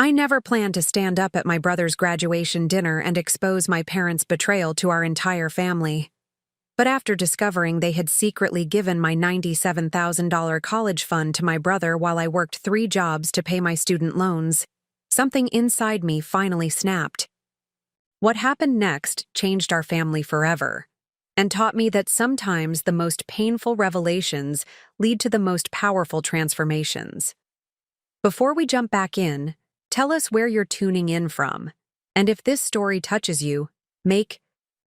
I never planned to stand up at my brother's graduation dinner and expose my parents' betrayal to our entire family. But after discovering they had secretly given my $97,000 college fund to my brother while I worked 3 jobs to pay my student loans, something inside me finally snapped. What happened next changed our family forever, and taught me that sometimes the most painful revelations lead to the most powerful transformations. Before we jump back in, tell us where you're tuning in from, and if this story touches you, make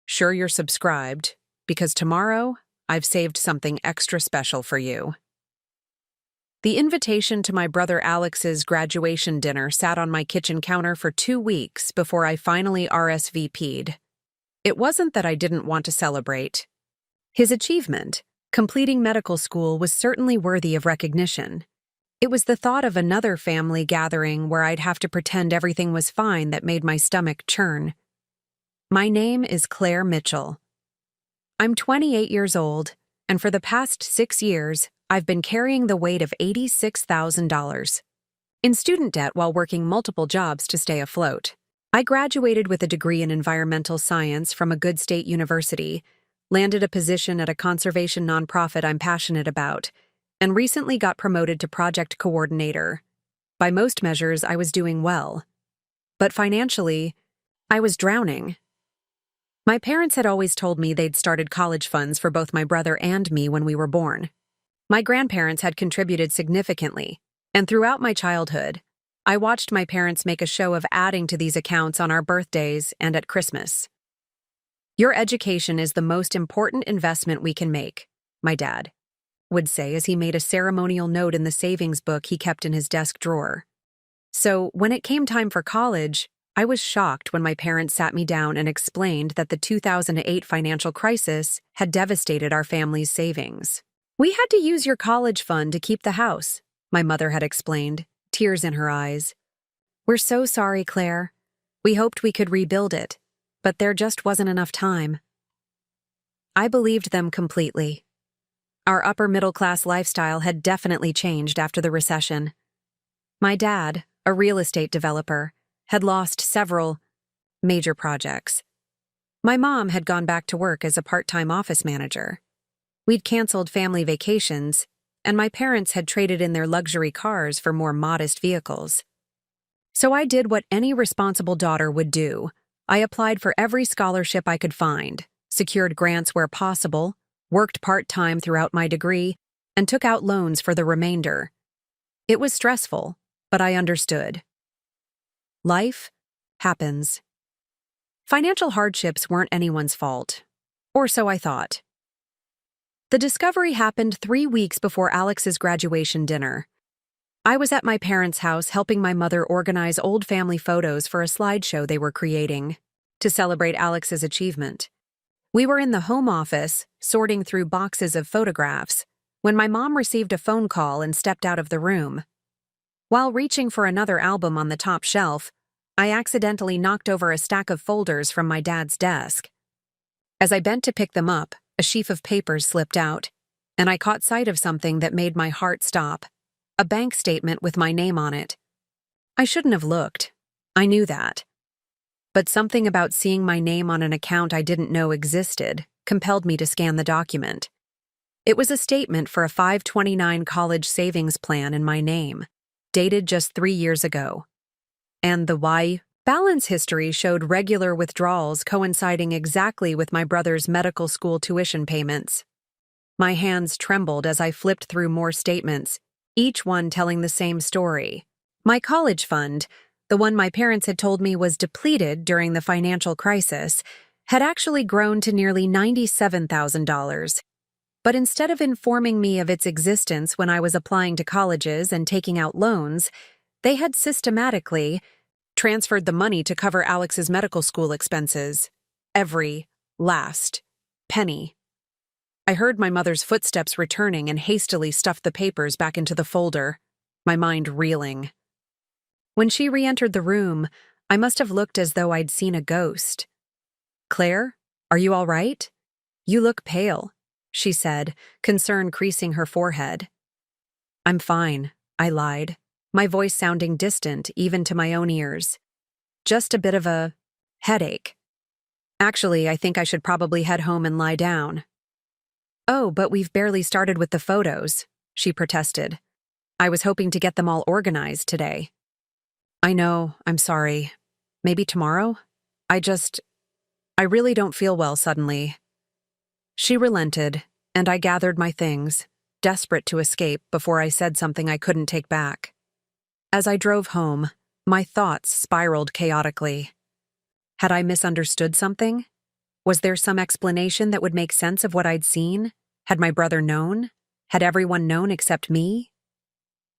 sure you're subscribed, because tomorrow I've saved something extra special for you. The invitation to my brother Alex's graduation dinner sat on my kitchen counter for 2 weeks before I finally RSVP'd. It wasn't that I didn't want to celebrate. His achievement, completing medical school, was certainly worthy of recognition. It was the thought of another family gathering where I'd have to pretend everything was fine that made my stomach churn. My name is Claire Mitchell. I'm 28 years old, and for the past 6 years, I've been carrying the weight of $86,000 in student debt while working multiple jobs to stay afloat. I graduated with a degree in environmental science from a good state university, landed a position at a conservation nonprofit I'm passionate about, and recently got promoted to project coordinator. By most measures, I was doing well. But financially, I was drowning. My parents had always told me they'd started college funds for both my brother and me when we were born. My grandparents had contributed significantly, and throughout my childhood, I watched my parents make a show of adding to these accounts on our birthdays and at Christmas. "Your education is the most important investment we can make," my dad would say as he made a ceremonial note in the savings book he kept in his desk drawer. So, when it came time for college, I was shocked when my parents sat me down and explained that the 2008 financial crisis had devastated our family's savings. "We had to use your college fund to keep the house," my mother had explained, tears in her eyes. "We're so sorry, Claire. We hoped we could rebuild it, but there just wasn't enough time." I believed them completely. Our upper-middle-class lifestyle had definitely changed after the recession. My dad, a real estate developer, had lost several major projects. My mom had gone back to work as a part-time office manager. We'd canceled family vacations, and my parents had traded in their luxury cars for more modest vehicles. So I did what any responsible daughter would do. I applied for every scholarship I could find, secured grants where possible, worked part-time throughout my degree, and took out loans for the remainder. It was stressful, but I understood. Life happens. Financial hardships weren't anyone's fault, or so I thought. The discovery happened 3 weeks before Alex's graduation dinner. I was at my parents' house helping my mother organize old family photos for a slideshow they were creating to celebrate Alex's achievement. We were in the home office, sorting through boxes of photographs, when my mom received a phone call and stepped out of the room. While reaching for another album on the top shelf, I accidentally knocked over a stack of folders from my dad's desk. As I bent to pick them up, a sheaf of papers slipped out, and I caught sight of something that made my heart stop: a bank statement with my name on it. I shouldn't have looked. I knew that. But something about seeing my name on an account I didn't know existed compelled me to scan the document. It was a statement for a 529 college savings plan in my name, dated just 3 years ago. And the Y balance history showed regular withdrawals coinciding exactly with my brother's medical school tuition payments. My hands trembled as I flipped through more statements, each one telling the same story. My college fund, the one my parents had told me was depleted during the financial crisis, had actually grown to nearly $97,000. But instead of informing me of its existence when I was applying to colleges and taking out loans, they had systematically transferred the money to cover Alex's medical school expenses. Every last penny. I heard my mother's footsteps returning and hastily stuffed the papers back into the folder, my mind reeling. When she re-entered the room, I must have looked as though I'd seen a ghost. "Claire, are you all right? You look pale," she said, concern creasing her forehead. "I'm fine," I lied, my voice sounding distant even to my own ears. Just a bit of a headache. Actually, I think I should probably head home and lie down. Oh, but we've barely started with the photos, she protested. I was hoping to get them all organized today. I know, I'm sorry. Maybe tomorrow? I really don't feel well suddenly. She relented, and I gathered my things, desperate to escape before I said something I couldn't take back. As I drove home, my thoughts spiraled chaotically. Had I misunderstood something? Was there some explanation that would make sense of what I'd seen? Had my brother known? Had everyone known except me?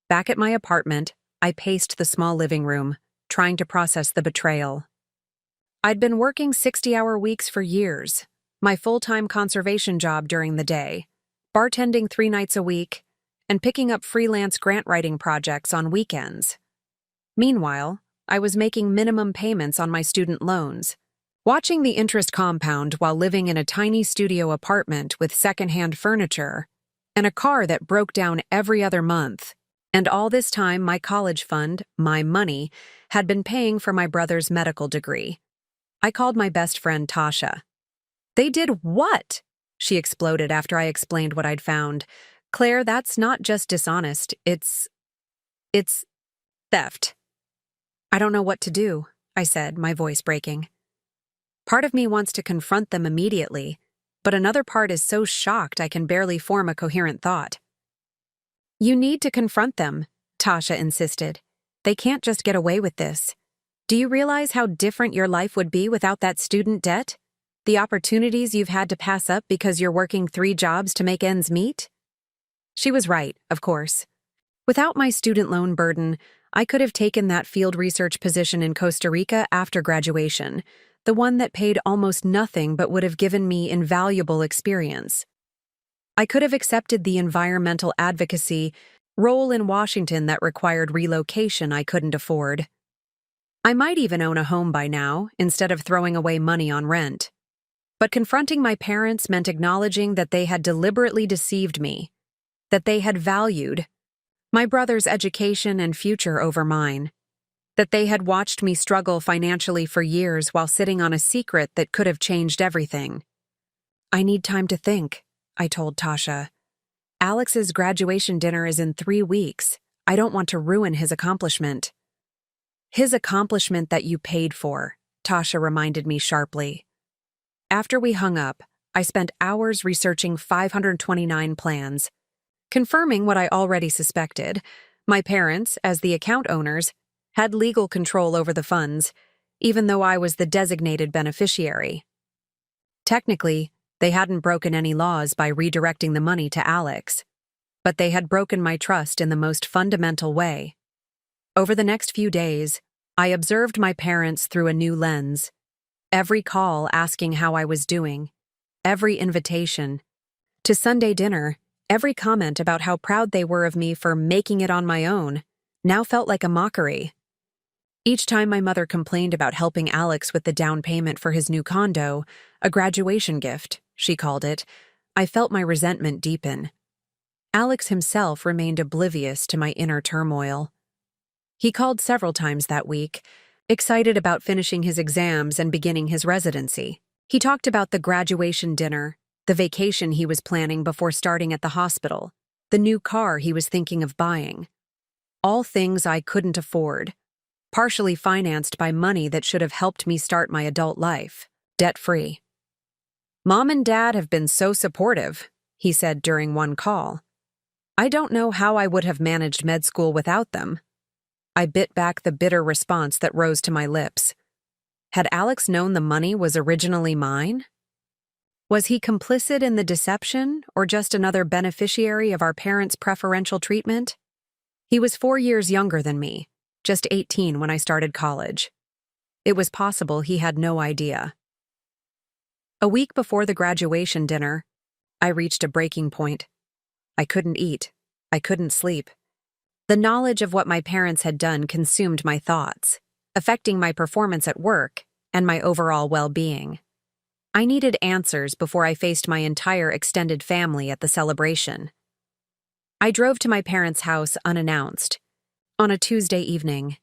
Back at my apartment, I paced the small living room, trying to process the betrayal. I'd been working 60-hour weeks for years, my full-time conservation job during the day, bartending 3 nights a week, and picking up freelance grant-writing projects on weekends. Meanwhile, I was making minimum payments on my student loans, watching the interest compound while living in a tiny studio apartment with secondhand furniture and a car that broke down every other month. And all this time, my college fund, my money, had been paying for my brother's medical degree. I called my best friend Tasha. "They did what?" she exploded after I explained what I'd found. "Claire, that's not just dishonest, it's theft." "I don't know what to do," I said, my voice breaking. Part of me wants to confront them immediately, but another part is so shocked I can barely form a coherent thought. "You need to confront them," Tasha insisted. "They can't just get away with this. Do you realize how different your life would be without that student debt? The opportunities you've had to pass up because you're working 3 jobs to make ends meet?" She was right, of course. Without my student loan burden, I could have taken that field research position in Costa Rica after graduation, the one that paid almost nothing but would have given me invaluable experience. I could have accepted the environmental advocacy role in Washington that required relocation I couldn't afford. I might even own a home by now, instead of throwing away money on rent. But confronting my parents meant acknowledging that they had deliberately deceived me, that they had valued my brother's education and future over mine, that they had watched me struggle financially for years while sitting on a secret that could have changed everything. "I need time to think," I told Tasha. "Alex's graduation dinner is in 3 weeks. I don't want to ruin his accomplishment." "His accomplishment that you paid for," Tasha reminded me sharply. After we hung up, I spent hours researching 529 plans, confirming what I already suspected. My parents, as the account owners, had legal control over the funds, even though I was the designated beneficiary. Technically, they hadn't broken any laws by redirecting the money to Alex, but they had broken my trust in the most fundamental way. Over the next few days, I observed my parents through a new lens. Every call asking how I was doing, every invitation to Sunday dinner, every comment about how proud they were of me for making it on my own, now felt like a mockery. Each time my mother complained about helping Alex with the down payment for his new condo, a graduation gift, she called it, I felt my resentment deepen. Alex himself remained oblivious to my inner turmoil. He called several times that week, excited about finishing his exams and beginning his residency. He talked about the graduation dinner, the vacation he was planning before starting at the hospital, the new car he was thinking of buying. All things I couldn't afford, partially financed by money that should have helped me start my adult life, debt-free. "Mom and Dad have been so supportive," he said during one call. "I don't know how I would have managed med school without them." I bit back the bitter response that rose to my lips. Had Alex known the money was originally mine? Was he complicit in the deception, or just another beneficiary of our parents' preferential treatment? He was 4 years younger than me, just 18 when I started college. It was possible he had no idea. A week before the graduation dinner, I reached a breaking point. I couldn't eat. I couldn't sleep. The knowledge of what my parents had done consumed my thoughts, affecting my performance at work and my overall well-being. I needed answers before I faced my entire extended family at the celebration. I drove to my parents' house unannounced. On a Tuesday evening.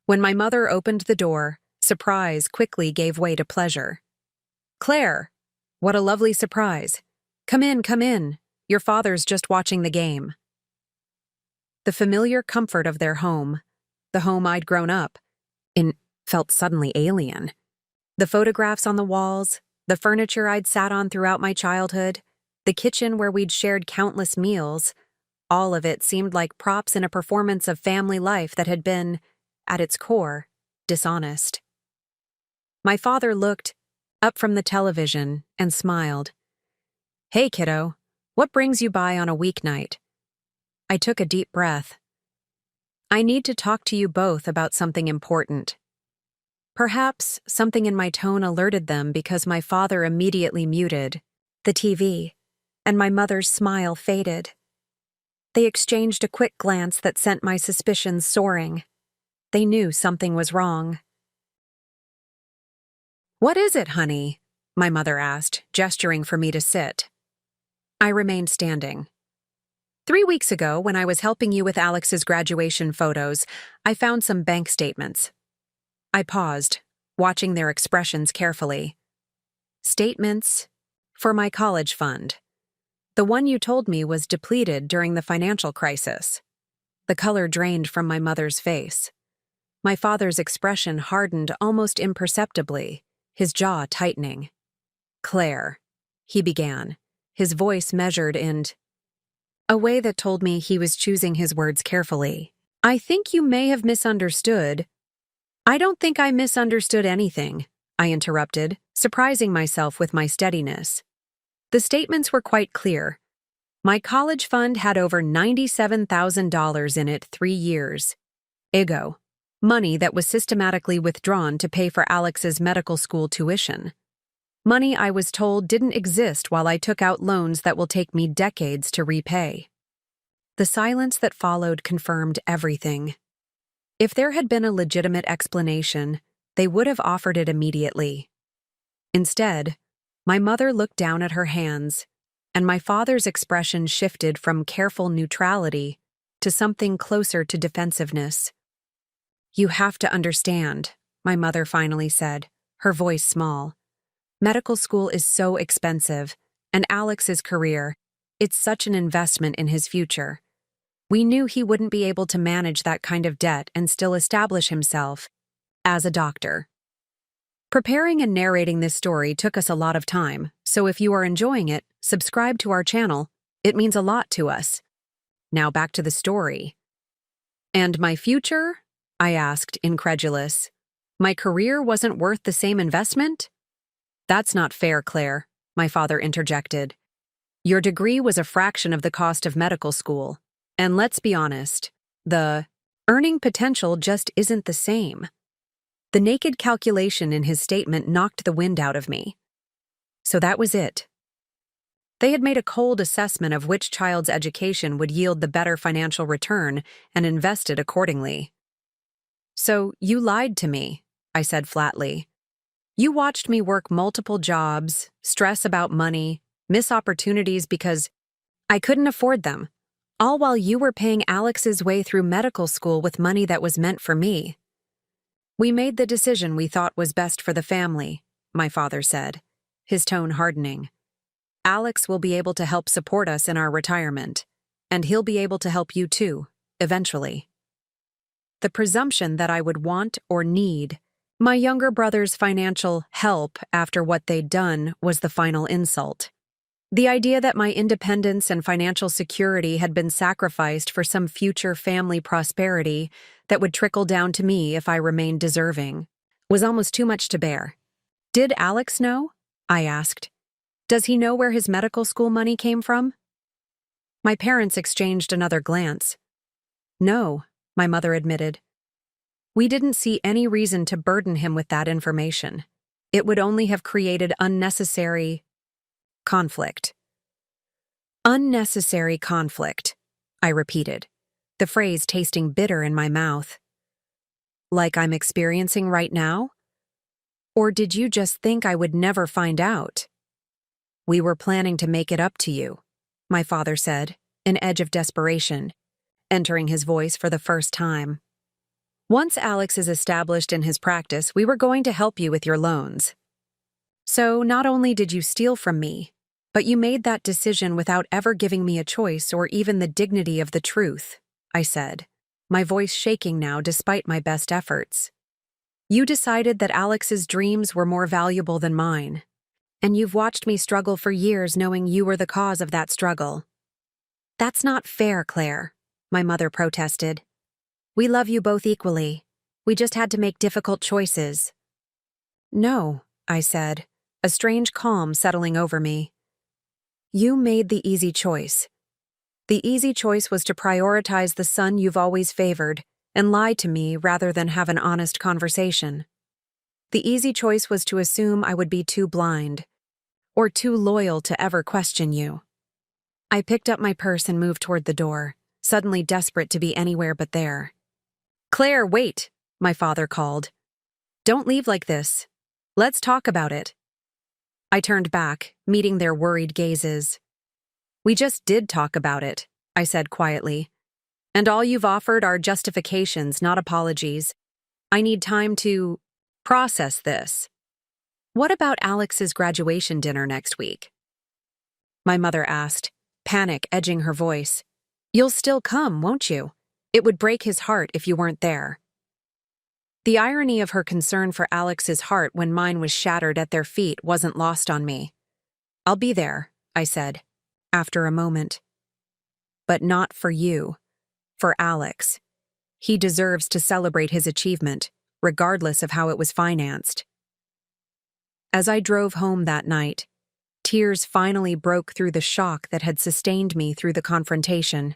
When my mother opened the door, surprise quickly gave way to pleasure. "Claire, what a lovely surprise. Come in, come in. Your father's just watching the game." The familiar comfort of their home, the home I'd grown up in, felt suddenly alien. The photographs on the walls, the furniture I'd sat on throughout my childhood, the kitchen where we'd shared countless meals, all of it seemed like props in a performance of family life that had been, at its core, dishonest. My father looked up from the television and smiled. "Hey, kiddo, what brings you by on a weeknight?" I took a deep breath. "I need to talk to you both about something important." Perhaps something in my tone alerted them because my father immediately muted the TV, and my mother's smile faded. They exchanged a quick glance that sent my suspicions soaring. They knew something was wrong. "What is it, honey?" my mother asked, gesturing for me to sit. I remained standing. 3 weeks ago, when I was helping you with Alex's graduation photos, I found some bank statements. I paused, watching their expressions carefully. "Statements for my college fund. The one you told me was depleted during the financial crisis." The color drained from my mother's face. My father's expression hardened almost imperceptibly, his jaw tightening. "Claire," he began, his voice measured in a way that told me he was choosing his words carefully. "I think you may have misunderstood." "I don't think I misunderstood anything," I interrupted, surprising myself with my steadiness. The statements were quite clear. My college fund had over $97,000 in it 3 years ago. Money that was systematically withdrawn to pay for Alex's medical school tuition. Money I was told didn't exist while I took out loans that will take me decades to repay. The silence that followed confirmed everything. If there had been a legitimate explanation, they would have offered it immediately. Instead, my mother looked down at her hands, and my father's expression shifted from careful neutrality to something closer to defensiveness. "You have to understand," my mother finally said, her voice small. "Medical school is so expensive, and Alex's career, it's such an investment in his future. We knew he wouldn't be able to manage that kind of debt and still establish himself as a doctor." Preparing and narrating this story took us a lot of time, so if you are enjoying it, subscribe to our channel. It means a lot to us. Now back to the story. "And my future?" I asked, incredulous. "My career wasn't worth the same investment?" "That's not fair, Claire," my father interjected. "Your degree was a fraction of the cost of medical school. And let's be honest, the earning potential just isn't the same." The naked calculation in his statement knocked the wind out of me. So that was it. They had made a cold assessment of which child's education would yield the better financial return and invested accordingly. "So you lied to me," I said flatly. "You watched me work multiple jobs, stress about money, miss opportunities because I couldn't afford them, all while you were paying Alex's way through medical school with money that was meant for me." "We made the decision we thought was best for the family," my father said, his tone hardening. "Alex will be able to help support us in our retirement, and he'll be able to help you too, eventually." The presumption that I would want or need my younger brother's financial help after what they'd done was the final insult. The idea that my independence and financial security had been sacrificed for some future family prosperity that would trickle down to me if I remained deserving was almost too much to bear. "Did Alex know?" I asked. "Does he know where his medical school money came from?" My parents exchanged another glance. "No," my mother admitted. "We didn't see any reason to burden him with that information. It would only have created unnecessary conflict." "Unnecessary conflict," I repeated, the phrase tasting bitter in my mouth. "Like I'm experiencing right now? Or did you just think I would never find out?" "We were planning to make it up to you," my father said, an edge of desperation. entering his voice for the first time. Once Alex is established in his practice, we were going to help you with your loans. So not only did you steal from me, but you made that decision without ever giving me a choice or even the dignity of the truth, I said, my voice shaking now despite my best efforts. You decided that Alex's dreams were more valuable than mine, and you've watched me struggle for years knowing you were the cause of that struggle. That's not fair, Claire, my mother protested. We love you both equally. We just had to make difficult choices. No, I said, a strange calm settling over me. You made the easy choice. The easy choice was to prioritize the son you've always favored and lie to me rather than have an honest conversation. The easy choice was to assume I would be too blind or too loyal to ever question you. I picked up my purse and moved toward the door, suddenly desperate to be anywhere but there. Claire, wait, my father called. Don't leave like this. Let's talk about it. I turned back, meeting their worried gazes. We just did talk about it, I said quietly. And all you've offered are justifications, not apologies. I need time to process this. What about Alex's graduation dinner next week? My mother asked, panic edging her voice. You'll still come, won't you? It would break his heart if you weren't there. The irony of her concern for Alex's heart when mine was shattered at their feet wasn't lost on me. I'll be there, I said, after a moment. But not for you. For Alex. He deserves to celebrate his achievement, regardless of how it was financed. As I drove home that night, tears finally broke through the shock that had sustained me through the confrontation.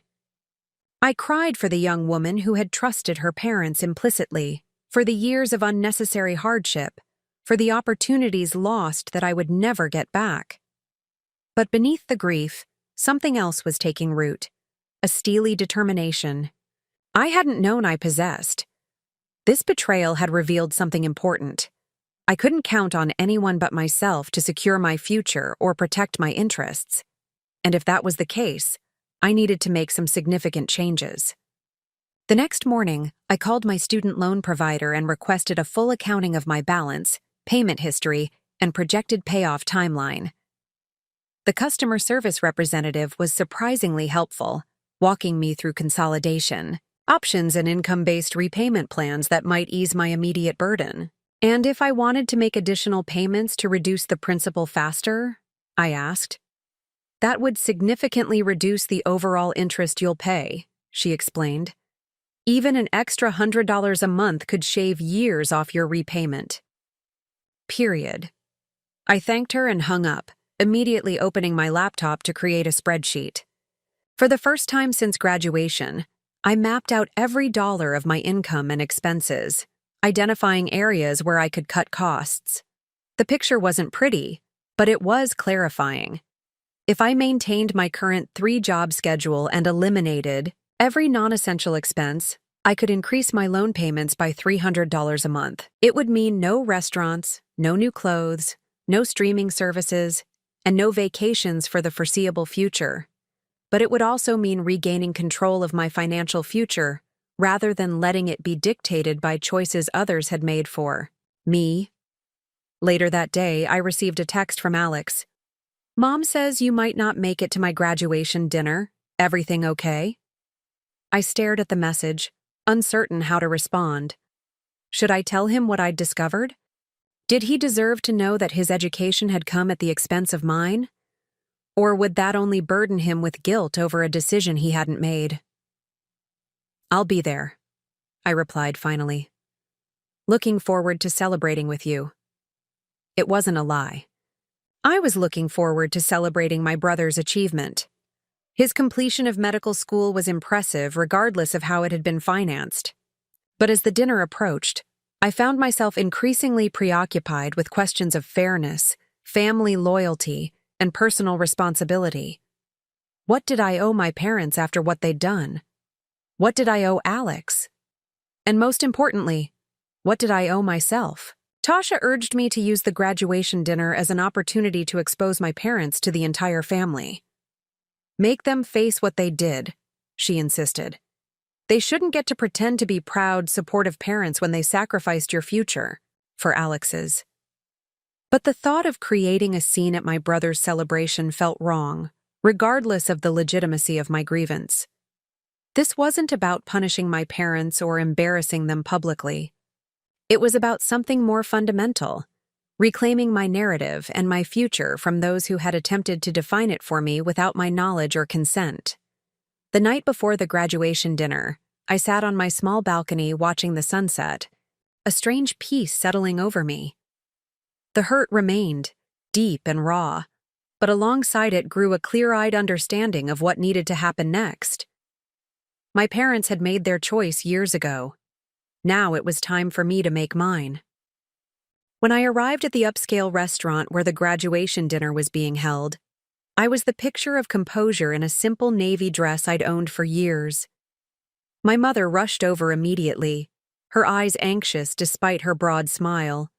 I cried for the young woman who had trusted her parents implicitly, for the years of unnecessary hardship, for the opportunities lost that I would never get back. But beneath the grief, something else was taking root, a steely determination I hadn't known I possessed. This betrayal had revealed something important. I couldn't count on anyone but myself to secure my future or protect my interests. And if that was the case, I needed to make some significant changes. The next morning, I called my student loan provider and requested a full accounting of my balance, payment history, and projected payoff timeline. The customer service representative was surprisingly helpful, walking me through consolidation, options and income-based repayment plans that might ease my immediate burden. And if I wanted to make additional payments to reduce the principal faster, I asked. That would significantly reduce the overall interest you'll pay, she explained. Even an extra $100 a month could shave years off your repayment. Period. I thanked her and hung up, immediately opening my laptop to create a spreadsheet. For the first time since graduation, I mapped out every dollar of my income and expenses, identifying areas where I could cut costs. The picture wasn't pretty, but it was clarifying. If I maintained my current 3-job schedule and eliminated every non-essential expense, I could increase my loan payments by $300 a month. It would mean no restaurants, no new clothes, no streaming services, and no vacations for the foreseeable future. But it would also mean regaining control of my financial future, rather than letting it be dictated by choices others had made for me. Later that day, I received a text from Alex. Mom says you might not make it to my graduation dinner. Everything okay? I stared at the message, uncertain how to respond. Should I tell him what I'd discovered? Did he deserve to know that his education had come at the expense of mine? Or would that only burden him with guilt over a decision he hadn't made? I'll be there, I replied finally. Looking forward to celebrating with you. It wasn't a lie. I was looking forward to celebrating my brother's achievement. His completion of medical school was impressive regardless of how it had been financed. But as the dinner approached, I found myself increasingly preoccupied with questions of fairness, family loyalty, and personal responsibility. What did I owe my parents after what they'd done? What did I owe Alex? And most importantly, what did I owe myself? Tasha urged me to use the graduation dinner as an opportunity to expose my parents to the entire family. Make them face what they did, she insisted, They shouldn't get to pretend to be proud, supportive parents when they sacrificed your future, for Alex's. But the thought of creating a scene at my brother's celebration felt wrong, regardless of the legitimacy of my grievance. This wasn't about punishing my parents or embarrassing them publicly. It was about something more fundamental, reclaiming my narrative and my future from those who had attempted to define it for me without my knowledge or consent. The night before the graduation dinner, I sat on my small balcony watching the sunset, a strange peace settling over me. The hurt remained, deep and raw, but alongside it grew a clear-eyed understanding of what needed to happen next. My parents had made their choice years ago. Now it was time for me to make mine. When I arrived at the upscale restaurant where the graduation dinner was being held, I was the picture of composure in a simple navy dress I'd owned for years. My mother rushed over immediately, her eyes anxious despite her broad smile.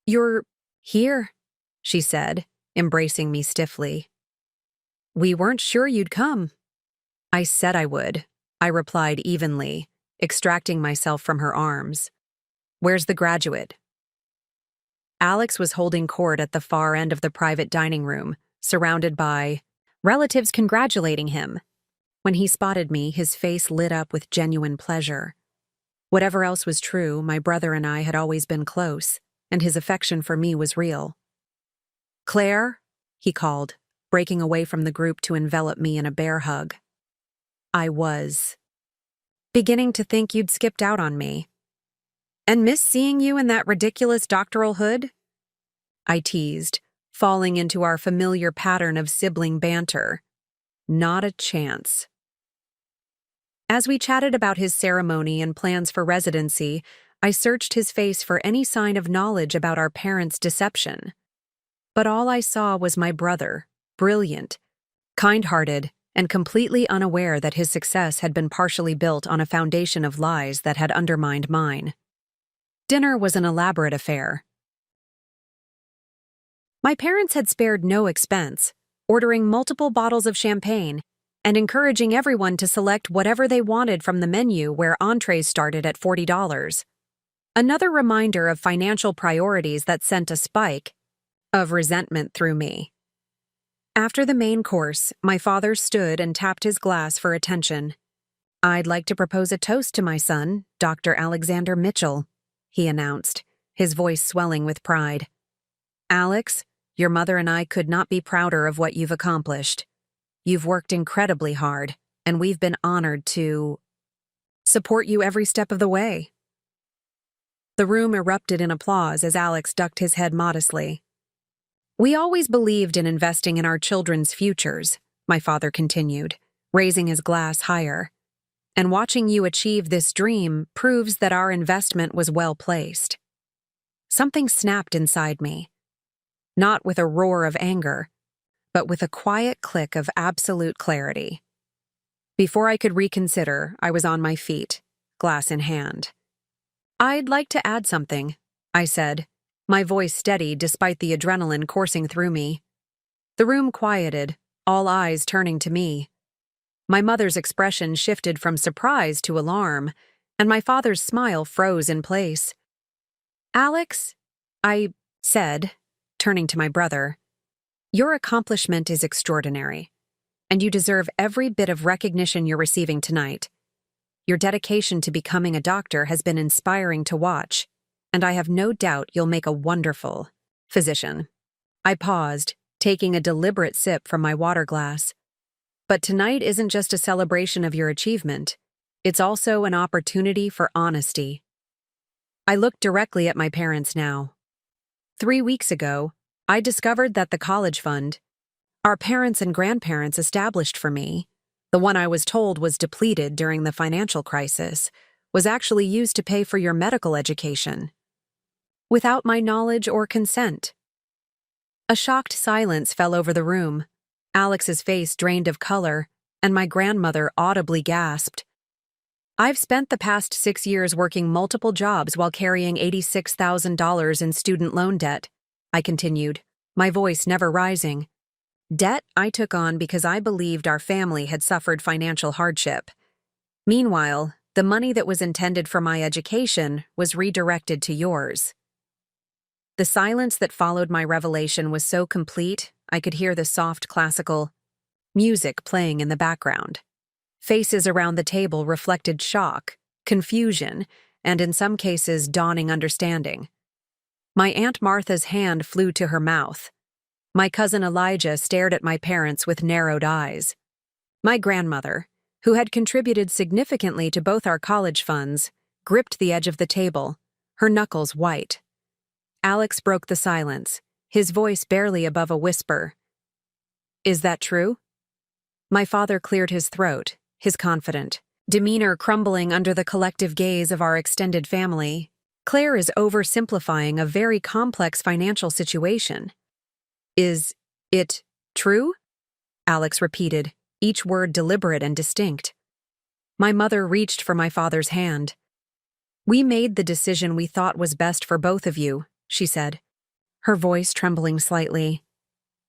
"You're here," she said, embracing me stiffly. "We weren't sure you'd come." "I said I would," I replied evenly, extracting myself from her arms. "Where's the graduate?" Alex was holding court at the far end of the private dining room, surrounded by relatives congratulating him. When he spotted me, his face lit up with genuine pleasure. Whatever else was true, my brother and I had always been close, and his affection for me was real. "Claire?" he called, breaking away from the group to envelop me in a bear hug. I was beginning to think you'd skipped out on me. "And miss seeing you in that ridiculous doctoral hood?" I teased, falling into our familiar pattern of sibling banter. Not a chance. As we chatted about his ceremony and plans for residency, I searched his face for any sign of knowledge about our parents' deception. But all I saw was my brother, brilliant, kind-hearted, and completely unaware that his success had been partially built on a foundation of lies that had undermined mine. Dinner was an elaborate affair. My parents had spared no expense, ordering multiple bottles of champagne and encouraging everyone to select whatever they wanted from the menu where entrees started at $40. Another reminder of financial priorities that sent a spike of resentment through me. After the main course, my father stood and tapped his glass for attention. "I'd like to propose a toast to my son, Dr. Alexander Mitchell," he announced, his voice swelling with pride. "Alex, your mother and I could not be prouder of what you've accomplished. You've worked incredibly hard, and we've been honored to support you every step of the way." The room erupted in applause as Alex ducked his head modestly. "We always believed in investing in our children's futures," my father continued, raising his glass higher. "And watching you achieve this dream proves that our investment was well placed." Something snapped inside me. Not with a roar of anger, but with a quiet click of absolute clarity. Before I could reconsider, I was on my feet, glass in hand. "I'd like to add something," I said, my voice steady despite the adrenaline coursing through me. The room quieted, all eyes turning to me. My mother's expression shifted from surprise to alarm, and my father's smile froze in place. "Alex," I said, turning to my brother, "your accomplishment is extraordinary, and you deserve every bit of recognition you're receiving tonight. Your dedication to becoming a doctor has been inspiring to watch, and I have no doubt you'll make a wonderful physician." I paused, taking a deliberate sip from my water glass. "But tonight isn't just a celebration of your achievement. It's also an opportunity for honesty." I looked directly at my parents now. 3 weeks ago, I discovered that the college fund our parents and grandparents established for me, the one I was told was depleted during the financial crisis, was actually used to pay for your medical education, without my knowledge or consent. A shocked silence fell over the room. Alex's face drained of color, and my grandmother audibly gasped. "I've spent the past 6 years working multiple jobs while carrying $86,000 in student loan debt," I continued, my voice never rising. "Debt I took on because I believed our family had suffered financial hardship. Meanwhile, the money that was intended for my education was redirected to yours. The silence that followed my revelation was so complete, I could hear the soft classical music playing in the background. Faces around the table reflected shock, confusion, and in some cases, dawning understanding. My Aunt Martha's hand flew to her mouth. My cousin Elijah stared at my parents with narrowed eyes. My grandmother, who had contributed significantly to both our college funds, gripped the edge of the table, her knuckles white. Alex broke the silence, his voice barely above a whisper. "Is that true?" My father cleared his throat, his confident demeanor crumbling under the collective gaze of our extended family. "Claire is oversimplifying a very complex financial situation." "Is it true?" Alex repeated, each word deliberate and distinct. My mother reached for my father's hand. "We made the decision we thought was best for both of you," she said, her voice trembling slightly.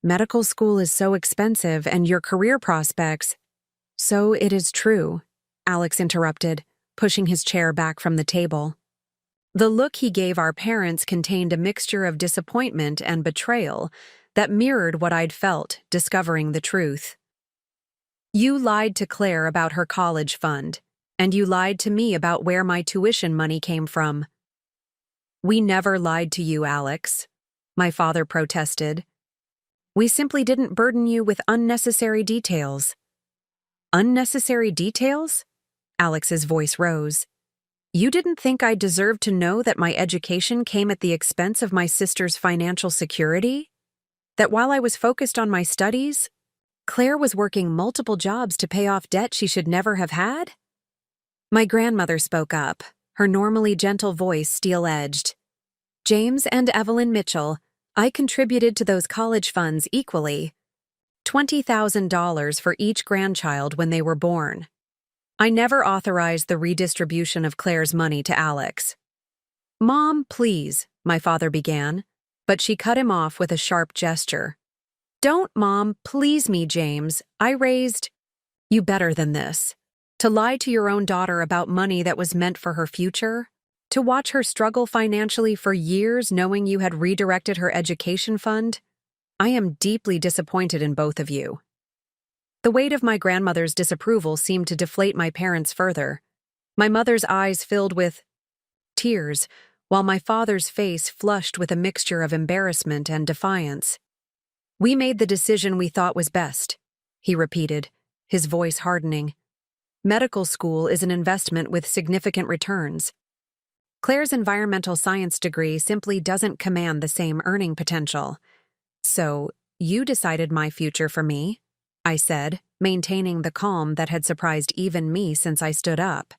"Medical school is so expensive and your career prospects—" "So it is true," Alex interrupted, pushing his chair back from the table. The look he gave our parents contained a mixture of disappointment and betrayal that mirrored what I'd felt discovering the truth. "You lied to Claire about her college fund, and you lied to me about where my tuition money came from." "We never lied to you, Alex," my father protested. "We simply didn't burden you with unnecessary details." "Unnecessary details?" Alex's voice rose. "You didn't think I deserved to know that my education came at the expense of my sister's financial security? That while I was focused on my studies, Claire was working multiple jobs to pay off debt she should never have had?" My grandmother spoke up, her normally gentle voice steel-edged. "James and Evelyn Mitchell, I contributed to those college funds equally. $20,000 for each grandchild when they were born. I never authorized the redistribution of Claire's money to Alex." "Mom, please," my father began, but she cut him off with a sharp gesture. "Don't, Mom, please me, James. I raised you better than this. To lie to your own daughter about money that was meant for her future? To watch her struggle financially for years knowing you had redirected her education fund? I am deeply disappointed in both of you." The weight of my grandmother's disapproval seemed to deflate my parents further. My mother's eyes filled with tears, while my father's face flushed with a mixture of embarrassment and defiance. "We made the decision we thought was best," he repeated, his voice hardening. "Medical school is an investment with significant returns. Claire's environmental science degree simply doesn't command the same earning potential. So, you decided my future for me," I said, maintaining the calm that had surprised even me since I stood up.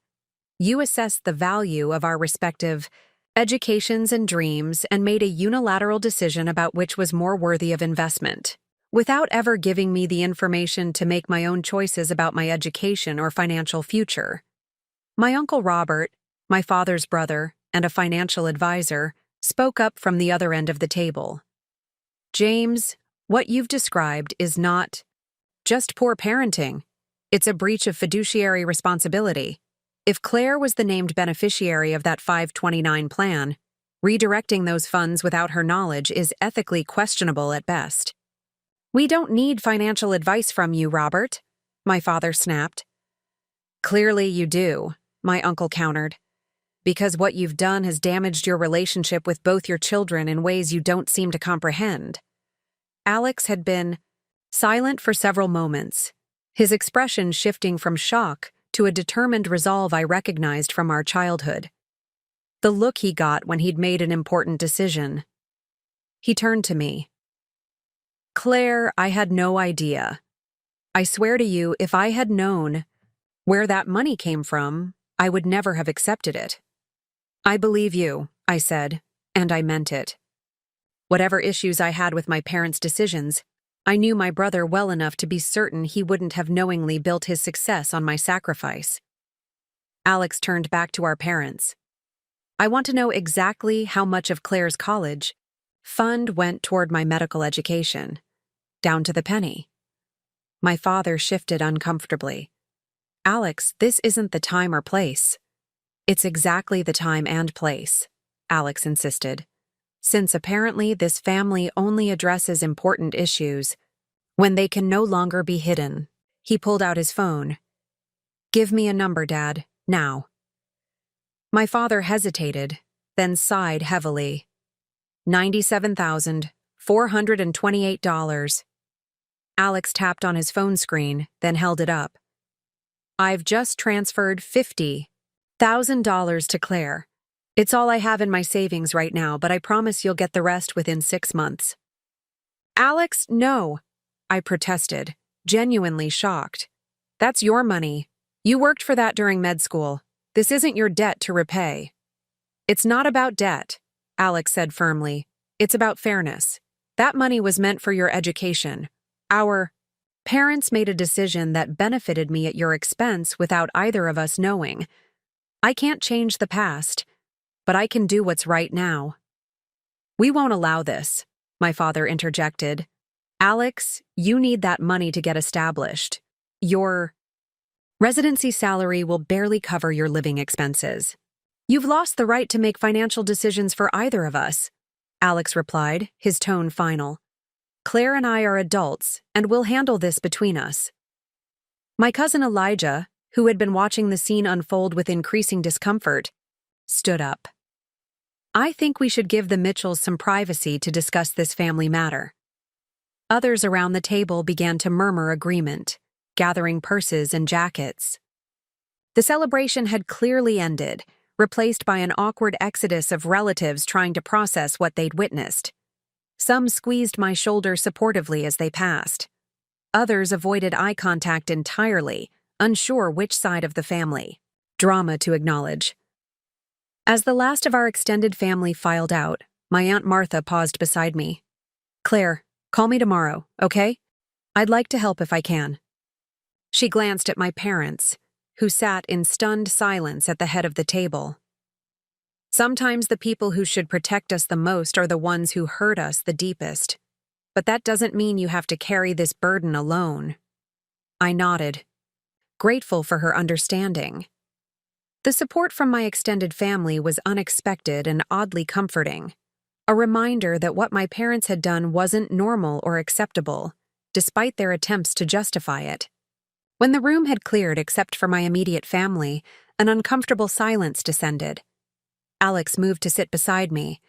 "You assessed the value of our respective educations and dreams and made a unilateral decision about which was more worthy of investment, without ever giving me the information to make my own choices about my education or financial future." My Uncle Robert, my father's brother, and a financial advisor, spoke up from the other end of the table. "James, what you've described is not just poor parenting. It's a breach of fiduciary responsibility. If Claire was the named beneficiary of that 529 plan, redirecting those funds without her knowledge is ethically questionable at best." "We don't need financial advice from you, Robert," my father snapped. "Clearly you do," my uncle countered, "because what you've done has damaged your relationship with both your children in ways you don't seem to comprehend." Alex had been silent for several moments, his expression shifting from shock to a determined resolve I recognized from our childhood. The look he got when he'd made an important decision. He turned to me. "Claire, I had no idea. I swear to you, if I had known where that money came from, I would never have accepted it." "I believe you," I said, and I meant it. Whatever issues I had with my parents' decisions, I knew my brother well enough to be certain he wouldn't have knowingly built his success on my sacrifice. Alex turned back to our parents. "I want to know exactly how much of Claire's college fund went toward my medical education, down to the penny." My father shifted uncomfortably. Alex, this isn't the time or place. It's exactly the time and place, Alex insisted, since apparently this family only addresses important issues when they can no longer be hidden. He pulled out his phone. Give me a number, Dad, now. My father hesitated, then sighed heavily. $97,428. Alex tapped on his phone screen, then held it up. I've just transferred $50,000 to Claire. It's all I have in my savings right now, but I promise you'll get the rest within 6 months. Alex, no, I protested, genuinely shocked. That's your money. You worked for that during med school. This isn't your debt to repay. It's not about debt, Alex said firmly. It's about fairness. That money was meant for your education. Our parents made a decision that benefited me at your expense without either of us knowing. I can't change the past, but I can do what's right now. We won't allow this, my father interjected. Alex, you need that money to get established. Your residency salary will barely cover your living expenses. You've lost the right to make financial decisions for either of us, Alex replied, his tone final. Claire and I are adults, and we'll handle this between us. My cousin Elijah, who had been watching the scene unfold with increasing discomfort, stood up. I think we should give the Mitchells some privacy to discuss this family matter. Others around the table began to murmur agreement, gathering purses and jackets. The celebration had clearly ended, replaced by an awkward exodus of relatives trying to process what they'd witnessed. Some squeezed my shoulder supportively as they passed. Others avoided eye contact entirely, unsure which side of the family drama to acknowledge. As the last of our extended family filed out, my Aunt Martha paused beside me. Claire, call me tomorrow, okay? I'd like to help if I can. She glanced at my parents, who sat in stunned silence at the head of the table. Sometimes the people who should protect us the most are the ones who hurt us the deepest. But that doesn't mean you have to carry this burden alone. I nodded, grateful for her understanding. The support from my extended family was unexpected and oddly comforting, a reminder that what my parents had done wasn't normal or acceptable, despite their attempts to justify it. When the room had cleared except for my immediate family, an uncomfortable silence descended. Alex moved to sit beside me,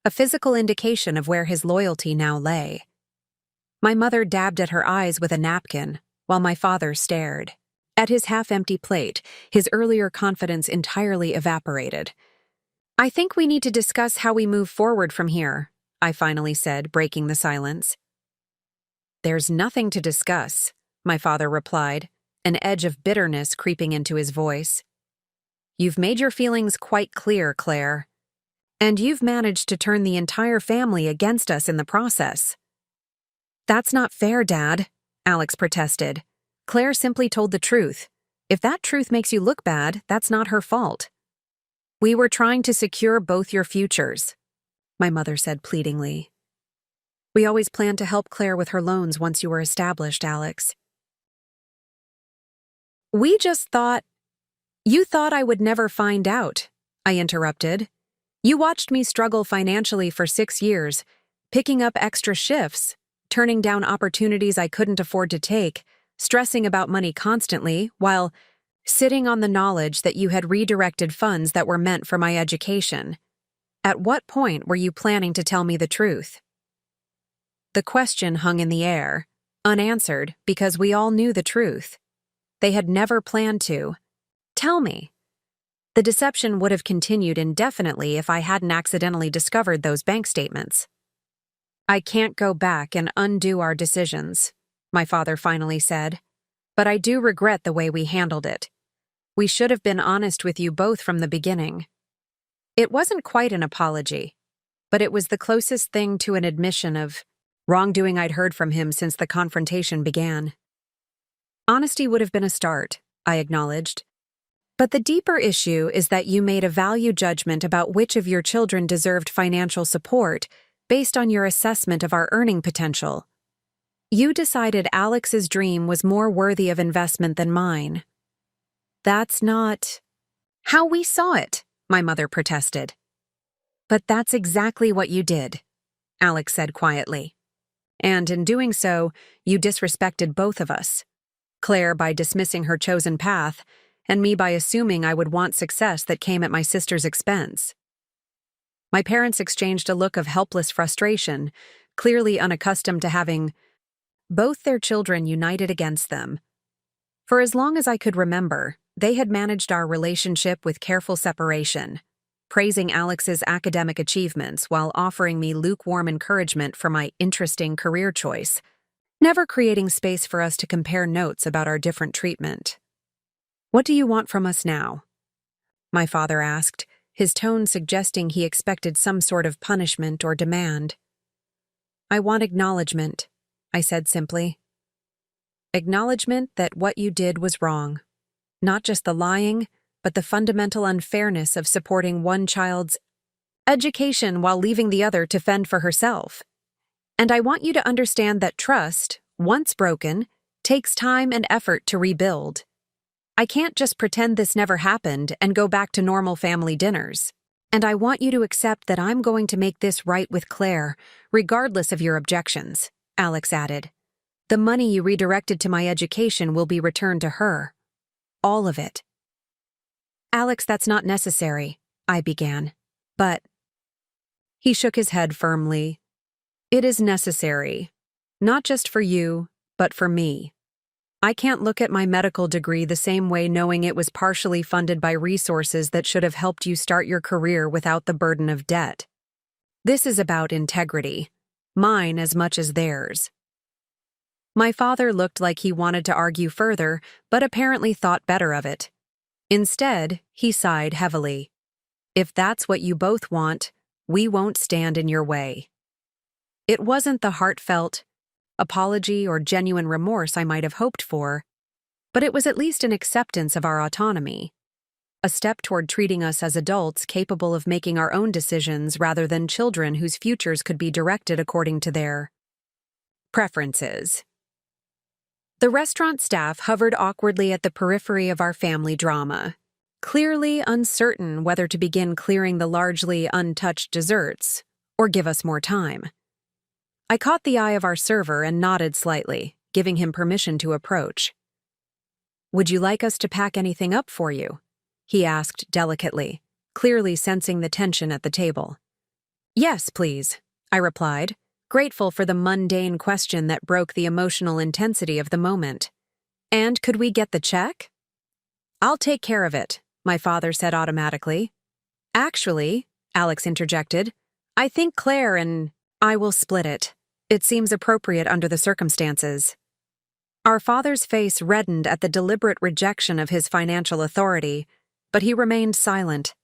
a physical indication of where his loyalty now lay. My mother dabbed at her eyes with a napkin, while my father stared. At his half-empty plate, his earlier confidence entirely evaporated. I think we need to discuss how we move forward from here, I finally said, breaking the silence. There's nothing to discuss, my father replied, an edge of bitterness creeping into his voice. You've made your feelings quite clear, Claire. And you've managed to turn the entire family against us in the process. That's not fair, Dad, Alex protested. Claire simply told the truth. If that truth makes you look bad, that's not her fault. We were trying to secure both your futures, my mother said pleadingly. We always planned to help Claire with her loans once you were established, Alex. We just thought... You thought I would never find out, I interrupted. You watched me struggle financially for 6 years, picking up extra shifts, turning down opportunities I couldn't afford to take, stressing about money constantly, while sitting on the knowledge that you had redirected funds that were meant for my education. At what point were you planning to tell me the truth? The question hung in the air, unanswered because we all knew the truth. They had never planned to. Tell me. The deception would have continued indefinitely if I hadn't accidentally discovered those bank statements. I can't go back and undo our decisions, my father finally said, but I do regret the way we handled it. We should have been honest with you both from the beginning. It wasn't quite an apology, but it was the closest thing to an admission of wrongdoing I'd heard from him since the confrontation began. Honesty would have been a start, I acknowledged. But the deeper issue is that you made a value judgment about which of your children deserved financial support based on your assessment of our earning potential. You decided Alex's dream was more worthy of investment than mine. That's not how we saw it, my mother protested. But that's exactly what you did, Alex said quietly. And in doing so, you disrespected both of us. Claire by dismissing her chosen path, and me by assuming I would want success that came at my sister's expense. My parents exchanged a look of helpless frustration, clearly unaccustomed to having both their children united against them. For as long as I could remember, they had managed our relationship with careful separation, praising Alex's academic achievements while offering me lukewarm encouragement for my interesting career choice, never creating space for us to compare notes about our different treatment. "What do you want from us now?" my father asked, his tone suggesting he expected some sort of punishment or demand. "I want acknowledgement," I said simply. "Acknowledgement that what you did was wrong. Not just the lying, but the fundamental unfairness of supporting one child's education while leaving the other to fend for herself. And I want you to understand that trust, once broken, takes time and effort to rebuild. I can't just pretend this never happened and go back to normal family dinners. And I want you to accept that I'm going to make this right with Claire, regardless of your objections," Alex added. "The money you redirected to my education will be returned to her. All of it." "Alex, that's not necessary," I began. "But—" He shook his head firmly. "It is necessary. Not just for you, but for me. I can't look at my medical degree the same way knowing it was partially funded by resources that should have helped you start your career without the burden of debt. This is about integrity, mine as much as theirs." My father looked like he wanted to argue further, but apparently thought better of it. Instead, he sighed heavily. "If that's what you both want, we won't stand in your way." It wasn't the heartfelt apology or genuine remorse I might have hoped for, but it was at least an acceptance of our autonomy, a step toward treating us as adults capable of making our own decisions rather than children whose futures could be directed according to their preferences. The restaurant staff hovered awkwardly at the periphery of our family drama, clearly uncertain whether to begin clearing the largely untouched desserts or give us more time. I caught the eye of our server and nodded slightly, giving him permission to approach. "Would you like us to pack anything up for you?" he asked delicately, clearly sensing the tension at the table. "Yes, please," I replied, grateful for the mundane question that broke the emotional intensity of the moment. "And could we get the check?" "I'll take care of it," my father said automatically. "Actually," Alex interjected, "I think Claire and I will split it. It seems appropriate under the circumstances." Our father's face reddened at the deliberate rejection of his financial authority, but he remained silent.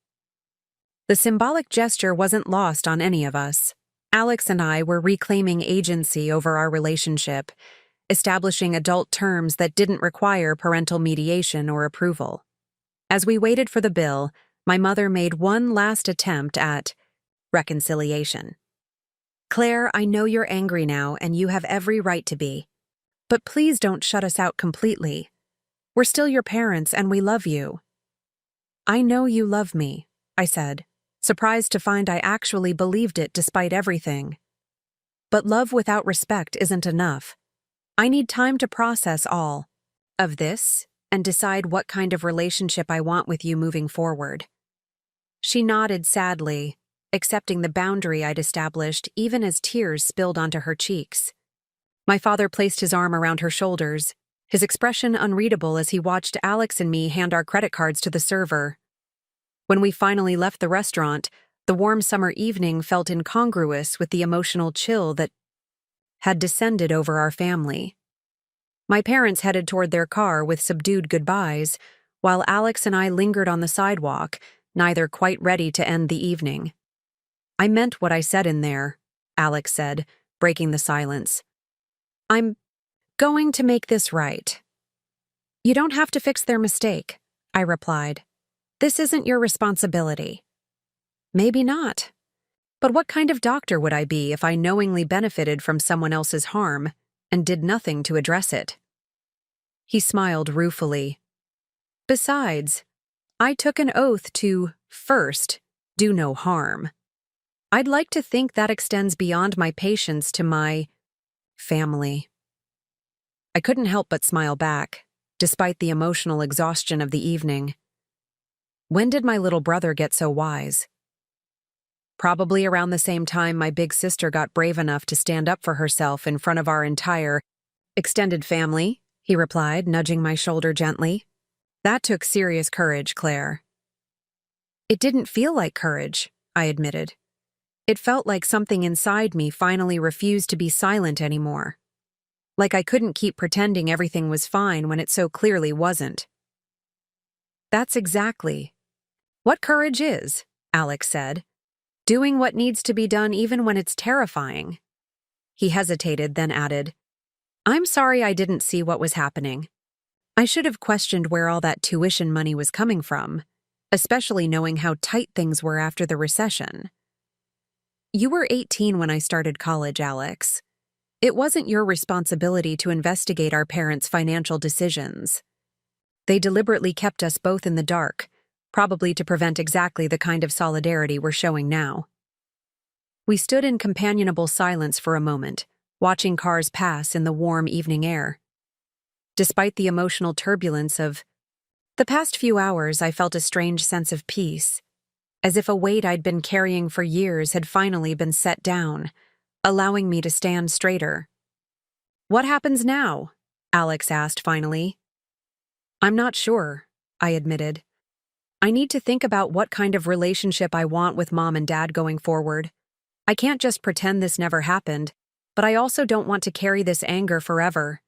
The symbolic gesture wasn't lost on any of us. Alex and I were reclaiming agency over our relationship, establishing adult terms that didn't require parental mediation or approval. As we waited for the bill, my mother made one last attempt at reconciliation. "Claire, I know you're angry now, and you have every right to be. But please don't shut us out completely. We're still your parents, and we love you." "I know you love me," I said, surprised to find I actually believed it despite everything. "But love without respect isn't enough. I need time to process all of this and decide what kind of relationship I want with you moving forward." She nodded sadly, accepting the boundary I'd established even as tears spilled onto her cheeks. My father placed his arm around her shoulders, his expression unreadable as he watched Alex and me hand our credit cards to the server. When we finally left the restaurant, the warm summer evening felt incongruous with the emotional chill that had descended over our family. My parents headed toward their car with subdued goodbyes, while Alex and I lingered on the sidewalk, neither quite ready to end the evening. "I meant what I said in there," Alex said, breaking the silence. "I'm going to make this right." "You don't have to fix their mistake," I replied. "This isn't your responsibility." "Maybe not. But what kind of doctor would I be if I knowingly benefited from someone else's harm and did nothing to address it?" He smiled ruefully. Besides, I took an oath to, first, do no harm. I'd like to think that extends beyond my patience to my family. I couldn't help but smile back, despite the emotional exhaustion of the evening. When did my little brother get so wise? Probably around the same time my big sister got brave enough to stand up for herself in front of our entire extended family, he replied, nudging my shoulder gently. That took serious courage, Claire. It didn't feel like courage, I admitted. It felt like something inside me finally refused to be silent anymore. Like I couldn't keep pretending everything was fine when it so clearly wasn't. That's exactly what courage is, Alex said. Doing what needs to be done even when it's terrifying. He hesitated, then added, I'm sorry I didn't see what was happening. I should have questioned where all that tuition money was coming from, especially knowing how tight things were after the recession. You were 18 when I started college, Alex. It wasn't your responsibility to investigate our parents' financial decisions. They deliberately kept us both in the dark, probably to prevent exactly the kind of solidarity we're showing now. We stood in companionable silence for a moment, watching cars pass in the warm evening air. Despite the emotional turbulence of the past few hours, I felt a strange sense of peace, as if a weight I'd been carrying for years had finally been set down, allowing me to stand straighter. What happens now? Alex asked finally. I'm not sure, I admitted. I need to think about what kind of relationship I want with Mom and Dad going forward. I can't just pretend this never happened, but I also don't want to carry this anger forever.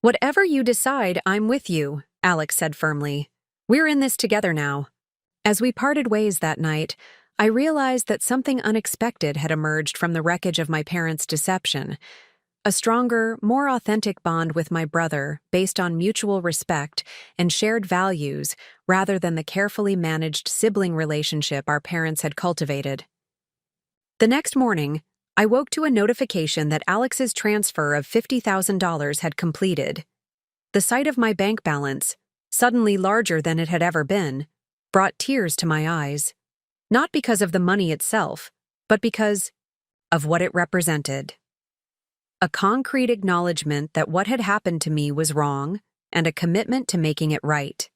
Whatever you decide, I'm with you, Alex said firmly. We're in this together now. As we parted ways that night, I realized that something unexpected had emerged from the wreckage of my parents' deception. A stronger, more authentic bond with my brother based on mutual respect and shared values rather than the carefully managed sibling relationship our parents had cultivated. The next morning, I woke to a notification that Alex's transfer of $50,000 had completed. The sight of my bank balance, suddenly larger than it had ever been, brought tears to my eyes. Not because of the money itself, but because of what it represented. A concrete acknowledgement that what had happened to me was wrong, and a commitment to making it right.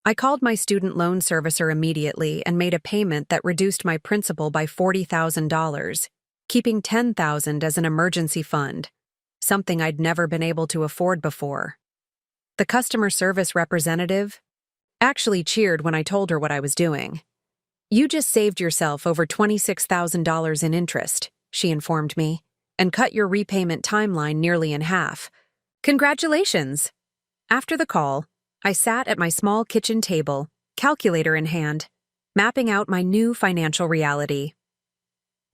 I called my student loan servicer immediately and made a payment that reduced my principal by $40,000, keeping $10,000 as an emergency fund, something I'd never been able to afford before. The customer service representative actually cheered when I told her what I was doing. You just saved yourself over $26,000 in interest, she informed me, and cut your repayment timeline nearly in half. Congratulations! After the call, I sat at my small kitchen table, calculator in hand, mapping out my new financial reality.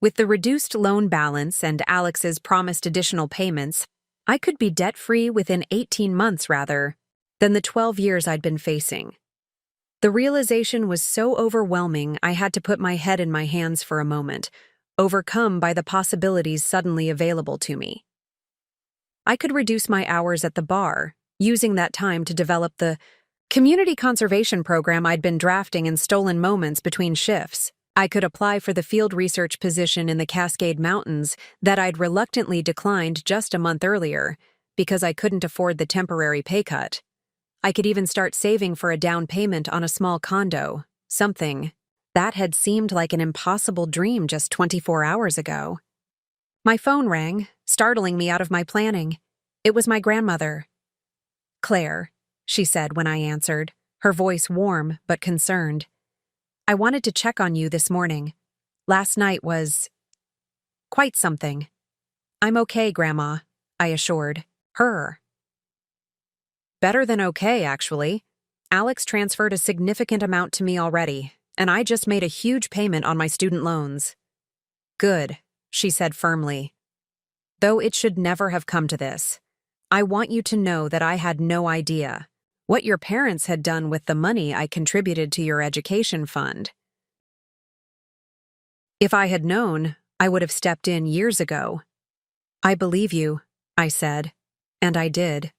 With the reduced loan balance and Alex's promised additional payments, I could be debt-free within 18 months rather than the 12 years I'd been facing. The realization was so overwhelming I had to put my head in my hands for a moment, overcome by the possibilities suddenly available to me. I could reduce my hours at the bar, using that time to develop the community conservation program I'd been drafting in stolen moments between shifts. I could apply for the field research position in the Cascade Mountains that I'd reluctantly declined just a month earlier because I couldn't afford the temporary pay cut. I could even start saving for a down payment on a small condo, something that had seemed like an impossible dream just 24 hours ago. My phone rang, startling me out of my planning. It was my grandmother. Claire, she said when I answered, her voice warm but concerned. I wanted to check on you this morning. Last night was quite something. I'm okay, Grandma, I assured her. Better than okay, actually. Alex transferred a significant amount to me already, and I just made a huge payment on my student loans. Good, she said firmly. Though it should never have come to this. I want you to know that I had no idea what your parents had done with the money I contributed to your education fund. If I had known, I would have stepped in years ago. I believe you, I said, and I did.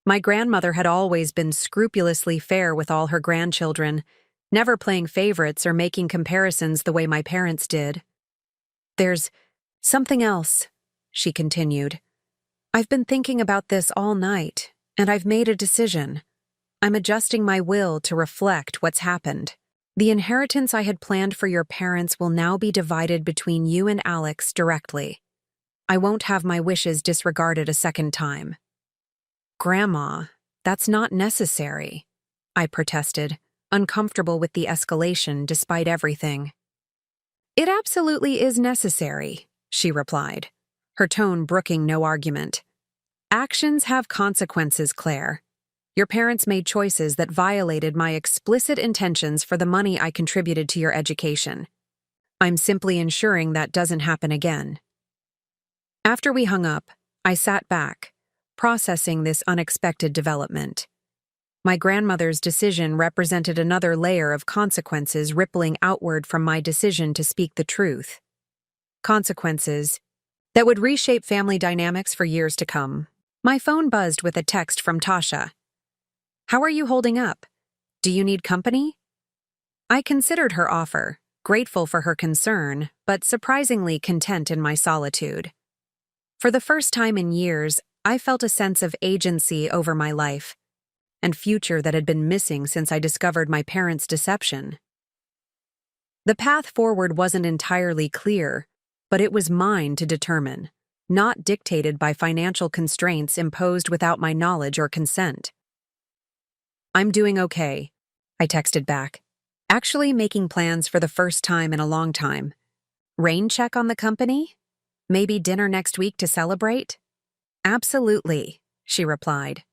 My grandmother had always been scrupulously fair with all her grandchildren, never playing favorites or making comparisons the way my parents did. "There's something else," she continued. "I've been thinking about this all night, and I've made a decision. I'm adjusting my will to reflect what's happened. The inheritance I had planned for your parents will now be divided between you and Alex directly. I won't have my wishes disregarded a second time." "Grandma, that's not necessary," I protested, uncomfortable with the escalation despite everything. "It absolutely is necessary," she replied, her tone brooking no argument. "Actions have consequences, Claire. Your parents made choices that violated my explicit intentions for the money I contributed to your education. I'm simply ensuring that doesn't happen again." After we hung up, I sat back, processing this unexpected development. My grandmother's decision represented another layer of consequences rippling outward from my decision to speak the truth. Consequences that would reshape family dynamics for years to come. My phone buzzed with a text from Tasha. "How are you holding up? Do you need company?" I considered her offer, grateful for her concern, but surprisingly content in my solitude. For the first time in years, I felt a sense of agency over my life and future that had been missing since I discovered my parents' deception. The path forward wasn't entirely clear, but it was mine to determine, not dictated by financial constraints imposed without my knowledge or consent. "I'm doing okay," I texted back, actually making plans for the first time in a long time. "Rain check on the company? Maybe dinner next week to celebrate?" "Absolutely," she replied.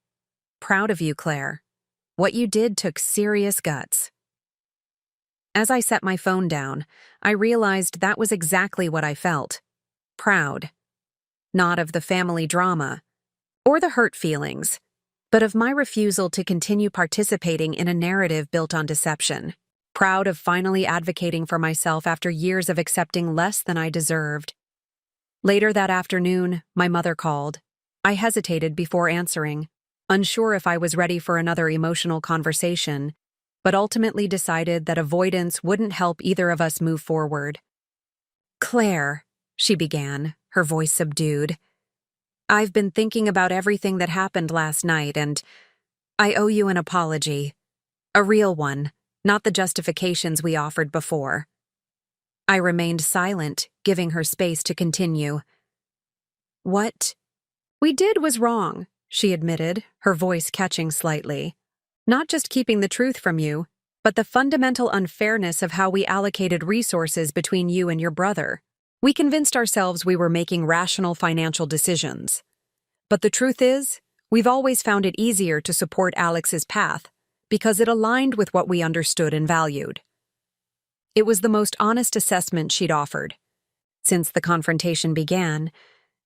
"Proud of you, Claire. What you did took serious guts." As I set my phone down, I realized that was exactly what I felt. Proud. Not of the family drama, or the hurt feelings, but of my refusal to continue participating in a narrative built on deception. Proud of finally advocating for myself after years of accepting less than I deserved. Later that afternoon, my mother called. I hesitated before answering, unsure if I was ready for another emotional conversation, but ultimately decided that avoidance wouldn't help either of us move forward. "Claire," she began, her voice subdued, "I've been thinking about everything that happened last night, and I owe you an apology. A real one, not the justifications we offered before." I remained silent, giving her space to continue. "What we did was wrong," she admitted, her voice catching slightly. "Not just keeping the truth from you, but the fundamental unfairness of how we allocated resources between you and your brother. We convinced ourselves we were making rational financial decisions. But the truth is, we've always found it easier to support Alex's path because it aligned with what we understood and valued." It was the most honest assessment she'd offered since the confrontation began,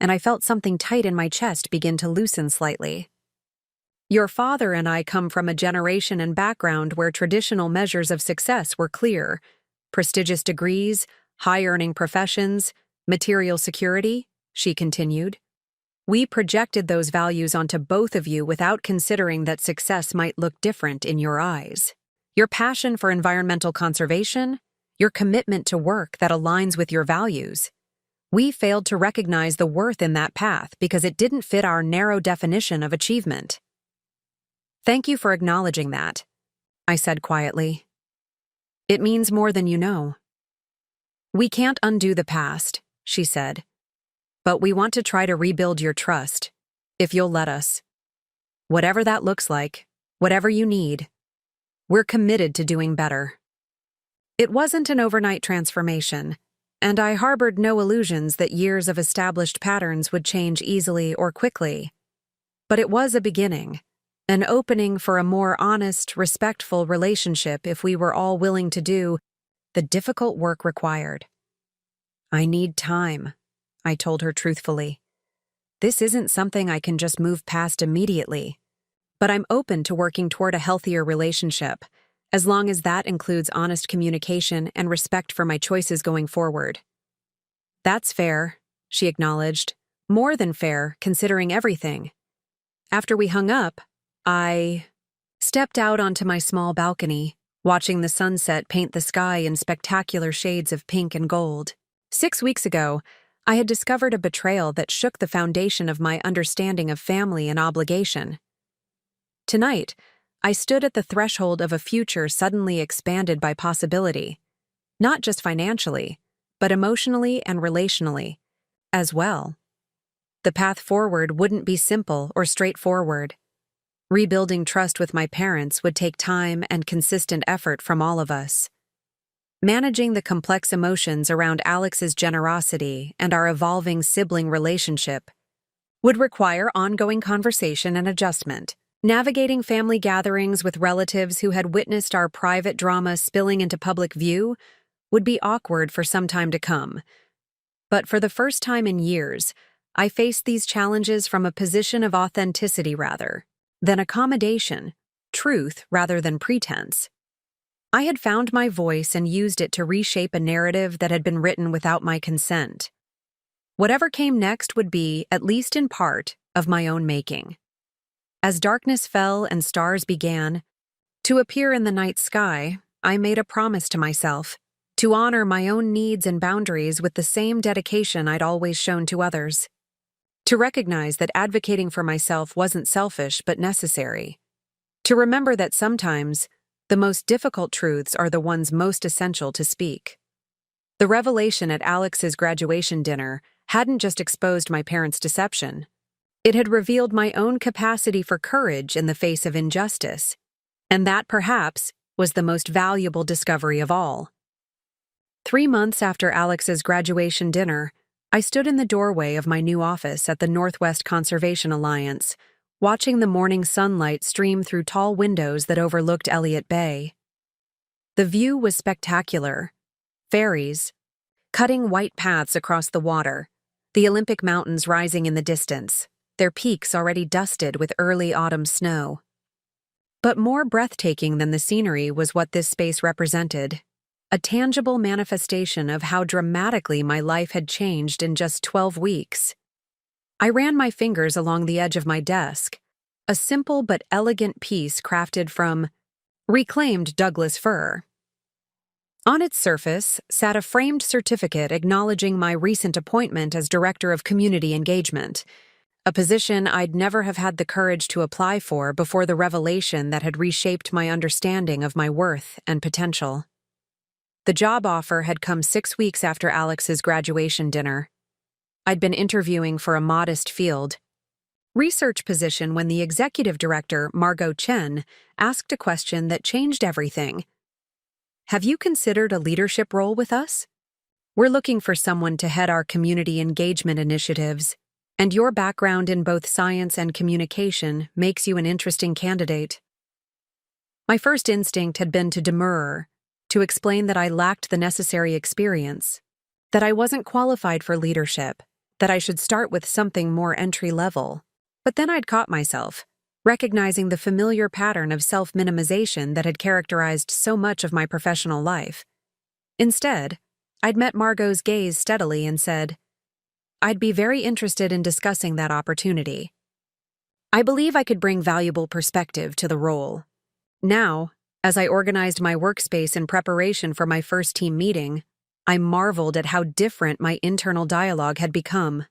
and I felt something tight in my chest begin to loosen slightly. "Your father and I come from a generation and background where traditional measures of success were clear: prestigious degrees, high-earning professions, material security," she continued. "We projected those values onto both of you without considering that success might look different in your eyes. Your passion for environmental conservation, your commitment to work that aligns with your values. We failed to recognize the worth in that path because it didn't fit our narrow definition of achievement." "Thank you for acknowledging that," I said quietly. "It means more than you know." "We can't undo the past," she said, "but we want to try to rebuild your trust, if you'll let us. Whatever that looks like, whatever you need, we're committed to doing better." It wasn't an overnight transformation, and I harbored no illusions that years of established patterns would change easily or quickly. But it was a beginning, an opening for a more honest, respectful relationship if we were all willing to do the difficult work required. "I need time," I told her truthfully. "This isn't something I can just move past immediately, but I'm open to working toward a healthier relationship, as long as that includes honest communication and respect for my choices going forward." "That's fair," she acknowledged. "More than fair, considering everything." After we hung up, I stepped out onto my small balcony, watching the sunset paint the sky in spectacular shades of pink and gold. 6 weeks ago, I had discovered a betrayal that shook the foundation of my understanding of family and obligation. Tonight, I stood at the threshold of a future suddenly expanded by possibility, not just financially, but emotionally and relationally as well. The path forward wouldn't be simple or straightforward. Rebuilding trust with my parents would take time and consistent effort from all of us. Managing the complex emotions around Alex's generosity and our evolving sibling relationship would require ongoing conversation and adjustment. Navigating family gatherings with relatives who had witnessed our private drama spilling into public view would be awkward for some time to come. But for the first time in years, I faced these challenges from a position of authenticity rather than accommodation, truth rather than pretense. I had found my voice and used it to reshape a narrative that had been written without my consent. Whatever came next would be, at least in part, of my own making. As darkness fell and stars began to appear in the night sky, I made a promise to myself to honor my own needs and boundaries with the same dedication I'd always shown to others. To recognize that advocating for myself wasn't selfish but necessary. To remember that sometimes the most difficult truths are the ones most essential to speak. The revelation at Alex's graduation dinner hadn't just exposed my parents' deception. It had revealed my own capacity for courage in the face of injustice, and that perhaps was the most valuable discovery of all. 3 months after Alex's graduation dinner, I stood in the doorway of my new office at the Northwest Conservation Alliance, watching the morning sunlight stream through tall windows that overlooked Elliott Bay. The view was spectacular. Ferries, cutting white paths across the water, the Olympic Mountains rising in the distance, their peaks already dusted with early autumn snow. But more breathtaking than the scenery was what this space represented, a tangible manifestation of how dramatically my life had changed in just 12 weeks. I ran my fingers along the edge of my desk, a simple but elegant piece crafted from reclaimed Douglas fir. On its surface sat a framed certificate acknowledging my recent appointment as Director of Community Engagement, a position I'd never have had the courage to apply for before the revelation that had reshaped my understanding of my worth and potential. The job offer had come 6 weeks after Alex's graduation dinner. I'd been interviewing for a modest field research position when the executive director, Margot Chen, asked a question that changed everything. "Have you considered a leadership role with us? We're looking for someone to head our community engagement initiatives, and your background in both science and communication makes you an interesting candidate." My first instinct had been to demur, to explain that I lacked the necessary experience, that I wasn't qualified for leadership, that I should start with something more entry-level. But then I'd caught myself, recognizing the familiar pattern of self-minimization that had characterized so much of my professional life. Instead, I'd met Margot's gaze steadily and said, "I'd be very interested in discussing that opportunity. I believe I could bring valuable perspective to the role." Now, as I organized my workspace in preparation for my first team meeting, I marveled at how different my internal dialogue had become.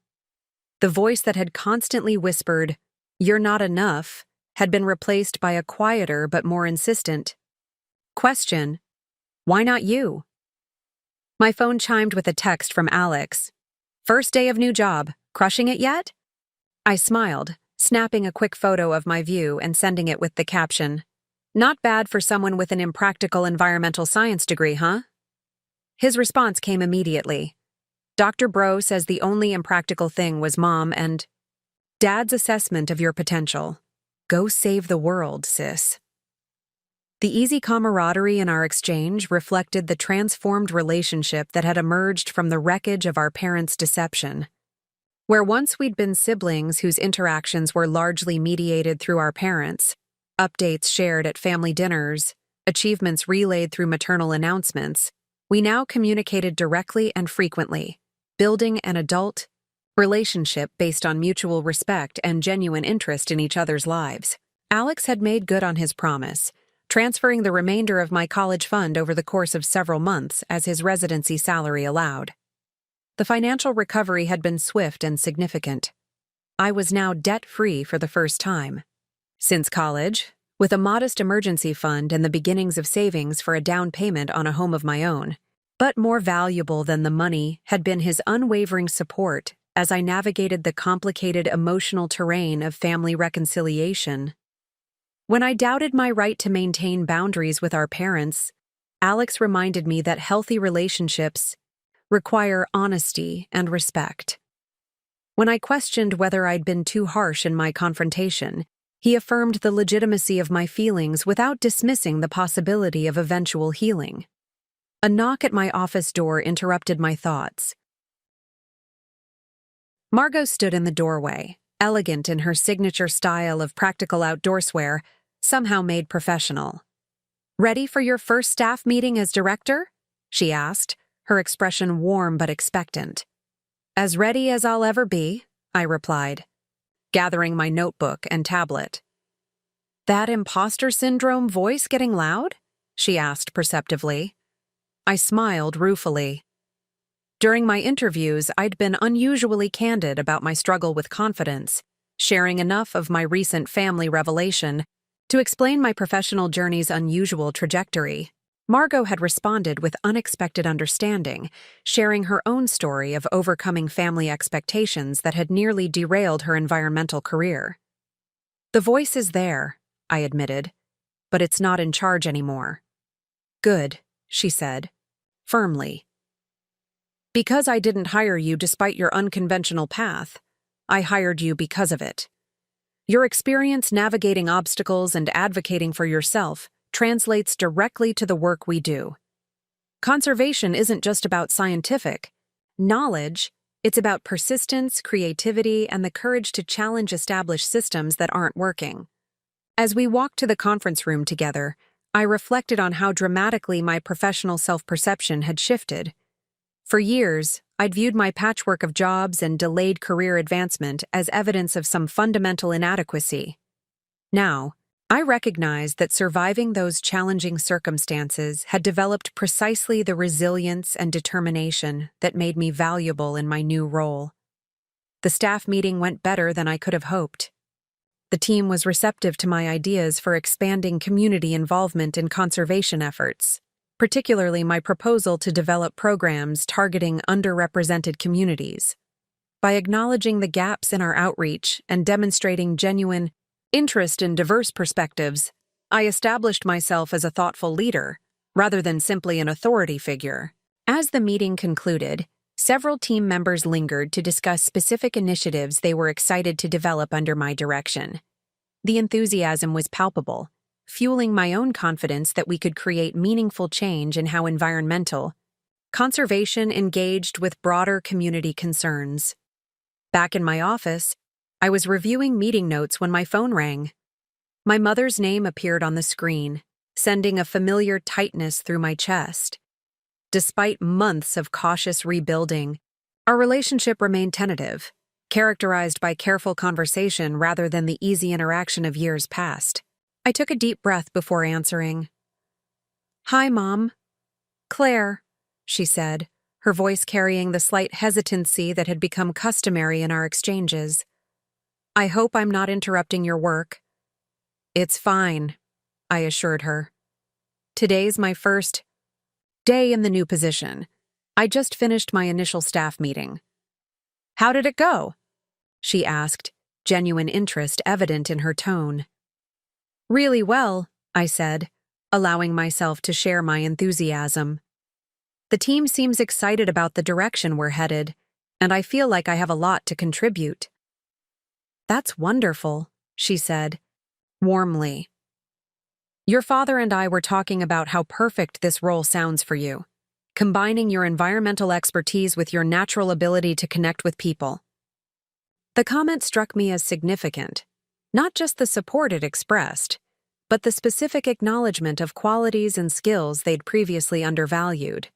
The voice that had constantly whispered, "You're not enough," had been replaced by a quieter but more insistent question, "Why not you?" My phone chimed with a text from Alex. "First day of new job, crushing it yet?" I smiled, snapping a quick photo of my view and sending it with the caption, "Not bad for someone with an impractical environmental science degree, huh?" His response came immediately. "Dr. Bro says the only impractical thing was Mom and Dad's assessment of your potential. Go save the world, sis." The easy camaraderie in our exchange reflected the transformed relationship that had emerged from the wreckage of our parents' deception. Where once we'd been siblings whose interactions were largely mediated through our parents, updates shared at family dinners, achievements relayed through maternal announcements, we now communicated directly and frequently, building an adult relationship based on mutual respect and genuine interest in each other's lives. Alex had made good on his promise, transferring the remainder of my college fund over the course of several months as his residency salary allowed. The financial recovery had been swift and significant. I was now debt-free for the first time. Since college, with a modest emergency fund and the beginnings of savings for a down payment on a home of my own. But more valuable than the money had been his unwavering support as I navigated the complicated emotional terrain of family reconciliation. When I doubted my right to maintain boundaries with our parents, Alex reminded me that healthy relationships require honesty and respect. When I questioned whether I'd been too harsh in my confrontation, he affirmed the legitimacy of my feelings without dismissing the possibility of eventual healing. A knock at my office door interrupted my thoughts. Margot stood in the doorway, elegant in her signature style of practical outdoorswear, somehow made professional. "Ready for your first staff meeting as director?" she asked, her expression warm but expectant. "As ready as I'll ever be," I replied, gathering my notebook and tablet. "That imposter syndrome voice getting loud?" she asked perceptively. I smiled ruefully. During my interviews, I'd been unusually candid about my struggle with confidence, sharing enough of my recent family revelation to explain my professional journey's unusual trajectory. Margot had responded with unexpected understanding, sharing her own story of overcoming family expectations that had nearly derailed her environmental career. "The voice is there," I admitted, "but it's not in charge anymore." "Good," she said, firmly. "Because I didn't hire you despite your unconventional path, I hired you because of it. Your experience navigating obstacles and advocating for yourself translates directly to the work we do. Conservation isn't just about scientific knowledge, it's about persistence, creativity, and the courage to challenge established systems that aren't working." As we walked to the conference room together, I reflected on how dramatically my professional self-perception had shifted. For years, I'd viewed my patchwork of jobs and delayed career advancement as evidence of some fundamental inadequacy. Now, I recognized that surviving those challenging circumstances had developed precisely the resilience and determination that made me valuable in my new role. The staff meeting went better than I could have hoped. The team was receptive to my ideas for expanding community involvement in conservation efforts, particularly my proposal to develop programs targeting underrepresented communities. By acknowledging the gaps in our outreach and demonstrating genuine interest in diverse perspectives, I established myself as a thoughtful leader, rather than simply an authority figure. As the meeting concluded, several team members lingered to discuss specific initiatives they were excited to develop under my direction. The enthusiasm was palpable, fueling my own confidence that we could create meaningful change in how environmental conservation engaged with broader community concerns. Back in my office, I was reviewing meeting notes when my phone rang. My mother's name appeared on the screen, sending a familiar tightness through my chest. Despite months of cautious rebuilding, our relationship remained tentative, characterized by careful conversation rather than the easy interaction of years past. I took a deep breath before answering. "Hi, Mom." "Claire," she said, her voice carrying the slight hesitancy that had become customary in our exchanges. "I hope I'm not interrupting your work." "It's fine," I assured her. "Today's my first day in the new position. I just finished my initial staff meeting." "How did it go?" she asked, genuine interest evident in her tone. "Really well," I said, allowing myself to share my enthusiasm. "The team seems excited about the direction we're headed, and I feel like I have a lot to contribute." "That's wonderful," she said, warmly. "Your father and I were talking about how perfect this role sounds for you, combining your environmental expertise with your natural ability to connect with people." The comment struck me as significant, not just the support it expressed, but the specific acknowledgement of qualities and skills they'd previously undervalued.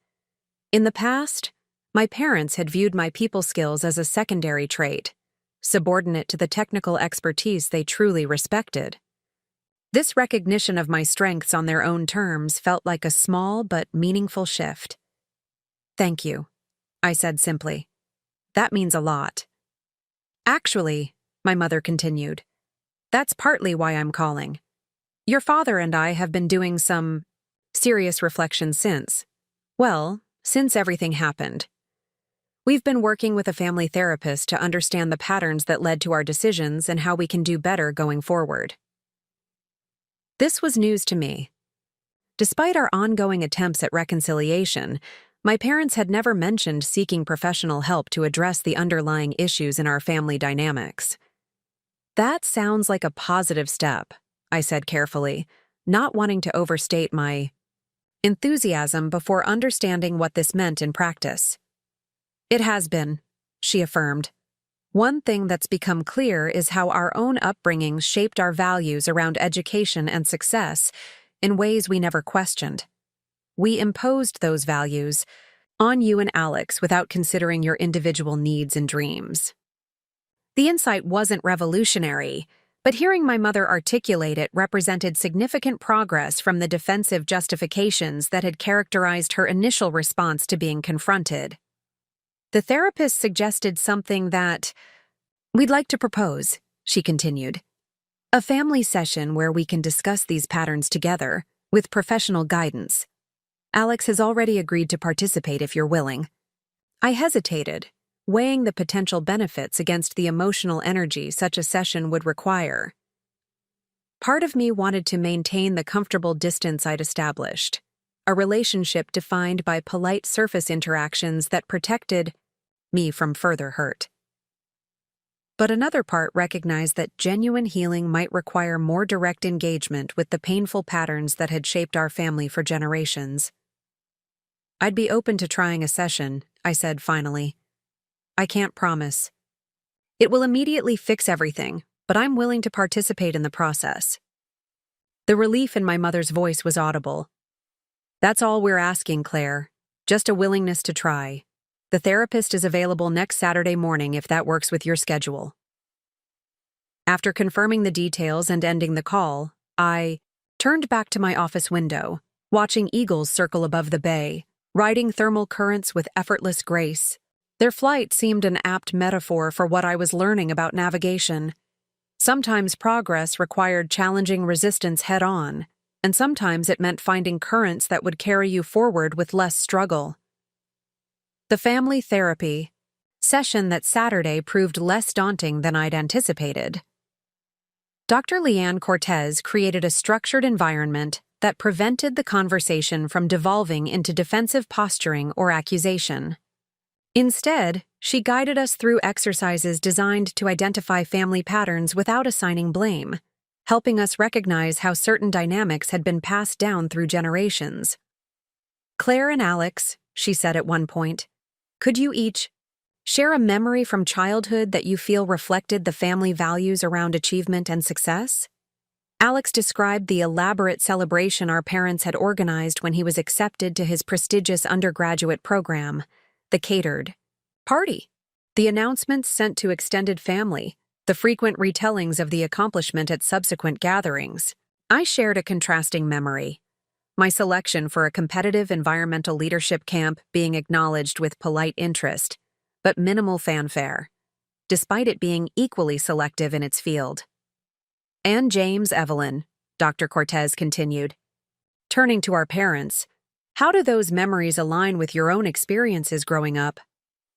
In the past, my parents had viewed my people skills as a secondary trait, subordinate to the technical expertise they truly respected. This recognition of my strengths on their own terms felt like a small but meaningful shift. "Thank you," I said simply. "That means a lot." "Actually," my mother continued, "that's partly why I'm calling. Your father and I have been doing some serious reflection since everything happened. We've been working with a family therapist to understand the patterns that led to our decisions and how we can do better going forward." This was news to me. Despite our ongoing attempts at reconciliation, my parents had never mentioned seeking professional help to address the underlying issues in our family dynamics. "That sounds like a positive step," I said carefully, not wanting to overstate my enthusiasm before understanding what this meant in practice. "It has been," she affirmed. "One thing that's become clear is how our own upbringings shaped our values around education and success in ways we never questioned. We imposed those values on you and Alex without considering your individual needs and dreams." The insight wasn't revolutionary, but hearing my mother articulate it represented significant progress from the defensive justifications that had characterized her initial response to being confronted. "The therapist suggested something that we'd like to propose," she continued. "A family session where we can discuss these patterns together, with professional guidance. Alex has already agreed to participate if you're willing." I hesitated, weighing the potential benefits against the emotional energy such a session would require. Part of me wanted to maintain the comfortable distance I'd established, a relationship defined by polite surface interactions that protected me from further hurt. But another part recognized that genuine healing might require more direct engagement with the painful patterns that had shaped our family for generations. "I'd be open to trying a session," I said finally. "I can't promise. It will immediately fix everything, but I'm willing to participate in the process." The relief in my mother's voice was audible. "That's all we're asking, Claire. Just a willingness to try. The therapist is available next Saturday morning if that works with your schedule." After confirming the details and ending the call, I turned back to my office window, watching eagles circle above the bay, riding thermal currents with effortless grace. Their flight seemed an apt metaphor for what I was learning about navigation. Sometimes progress required challenging resistance head-on, and sometimes it meant finding currents that would carry you forward with less struggle. The family therapy session that Saturday proved less daunting than I'd anticipated. Dr. Leanne Cortez created a structured environment that prevented the conversation from devolving into defensive posturing or accusation. Instead, she guided us through exercises designed to identify family patterns without assigning blame, helping us recognize how certain dynamics had been passed down through generations. "Claire and Alex," she said at one point, "could you each share a memory from childhood that you feel reflected the family values around achievement and success?" Alex described the elaborate celebration our parents had organized when he was accepted to his prestigious undergraduate program, the catered party, the announcements sent to extended family, the frequent retellings of the accomplishment at subsequent gatherings. I shared a contrasting memory. My selection for a competitive environmental leadership camp being acknowledged with polite interest, but minimal fanfare, despite it being equally selective in its field. "And James, Evelyn," Dr. Cortez continued, turning to our parents, "how do those memories align with your own experiences growing up?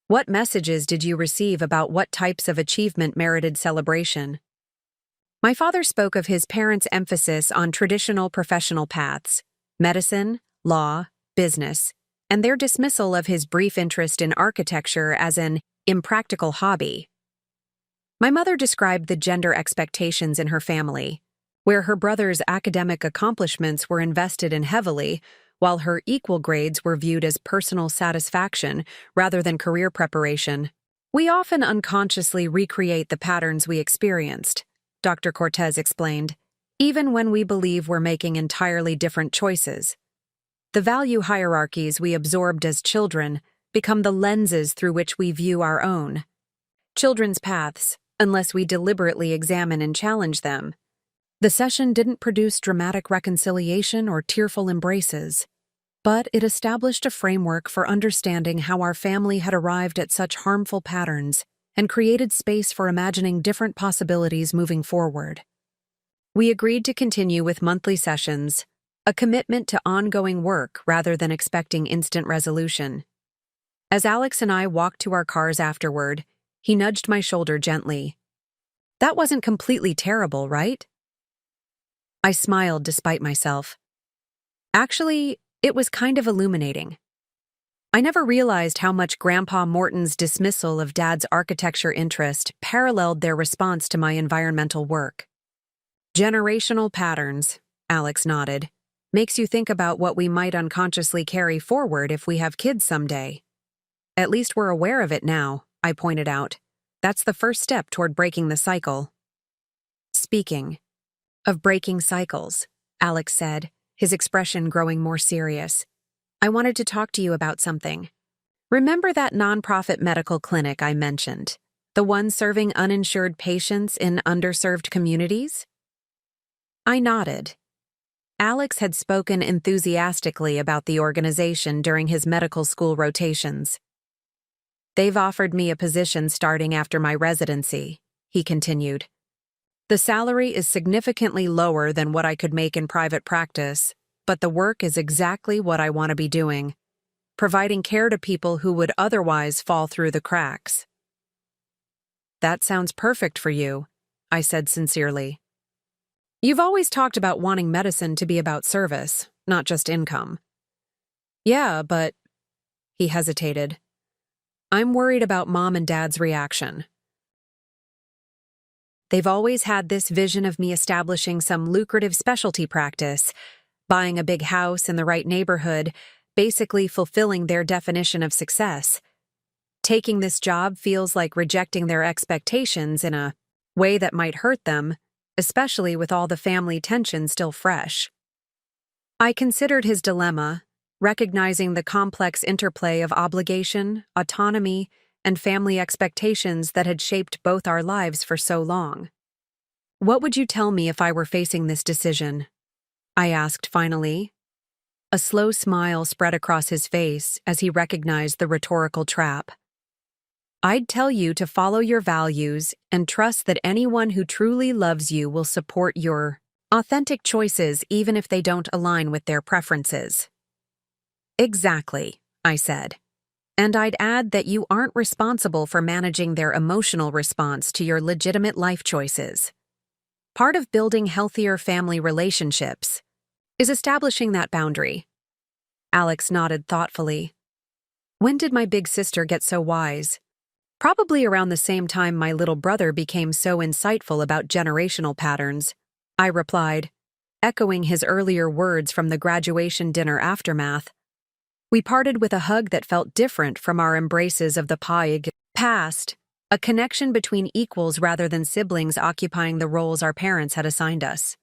What messages did you receive about what types of achievement merited celebration?" My father spoke of his parents' emphasis on traditional professional paths, medicine, law, business, and their dismissal of his brief interest in architecture as an impractical hobby. My mother described the gender expectations in her family, where her brother's academic accomplishments were invested in heavily, while her equal grades were viewed as personal satisfaction rather than career preparation. "We often unconsciously recreate the patterns we experienced," Dr. Cortez explained, "even when we believe we're making entirely different choices. The value hierarchies we absorbed as children become the lenses through which we view our own. Children's paths, unless we deliberately examine and challenge them, The session didn't produce dramatic reconciliation or tearful embraces, but it established a framework for understanding how our family had arrived at such harmful patterns and created space for imagining different possibilities moving forward. We agreed to continue with monthly sessions, a commitment to ongoing work rather than expecting instant resolution. As Alex and I walked to our cars afterward, he nudged my shoulder gently. "That wasn't completely terrible, right?" I smiled despite myself. Actually, it was kind of illuminating. I never realized how much Grandpa Morton's dismissal of Dad's architecture interest paralleled their response to my environmental work. Generational patterns, Alex nodded, makes you think about what we might unconsciously carry forward if we have kids someday. At least we're aware of it now, I pointed out. That's the first step toward breaking the cycle. Speaking of breaking cycles, Alex said, his expression growing more serious. I wanted to talk to you about something. Remember that nonprofit medical clinic I mentioned? The one serving uninsured patients in underserved communities? I nodded. Alex had spoken enthusiastically about the organization during his medical school rotations. They've offered me a position starting after my residency, he continued. The salary is significantly lower than what I could make in private practice, but the work is exactly what I want to be doing, providing care to people who would otherwise fall through the cracks. That sounds perfect for you, I said sincerely. You've always talked about wanting medicine to be about service, not just income. Yeah, but... He hesitated. I'm worried about Mom and Dad's reaction. They've always had this vision of me establishing some lucrative specialty practice, buying a big house in the right neighborhood, basically fulfilling their definition of success. Taking this job feels like rejecting their expectations in a way that might hurt them, especially with all the family tension still fresh. I considered his dilemma, recognizing the complex interplay of obligation, autonomy, and family expectations that had shaped both our lives for so long. What would you tell me if I were facing this decision? I asked finally. A slow smile spread across his face as he recognized the rhetorical trap. I'd tell you to follow your values and trust that anyone who truly loves you will support your authentic choices even if they don't align with their preferences. Exactly, I said. And I'd add that you aren't responsible for managing their emotional response to your legitimate life choices. Part of building healthier family relationships is establishing that boundary. Alex nodded thoughtfully. When did my big sister get so wise? Probably around the same time my little brother became so insightful about generational patterns, I replied, echoing his earlier words from the graduation dinner aftermath. We parted with a hug that felt different from our embraces of the past, a connection between equals rather than siblings occupying the roles our parents had assigned us.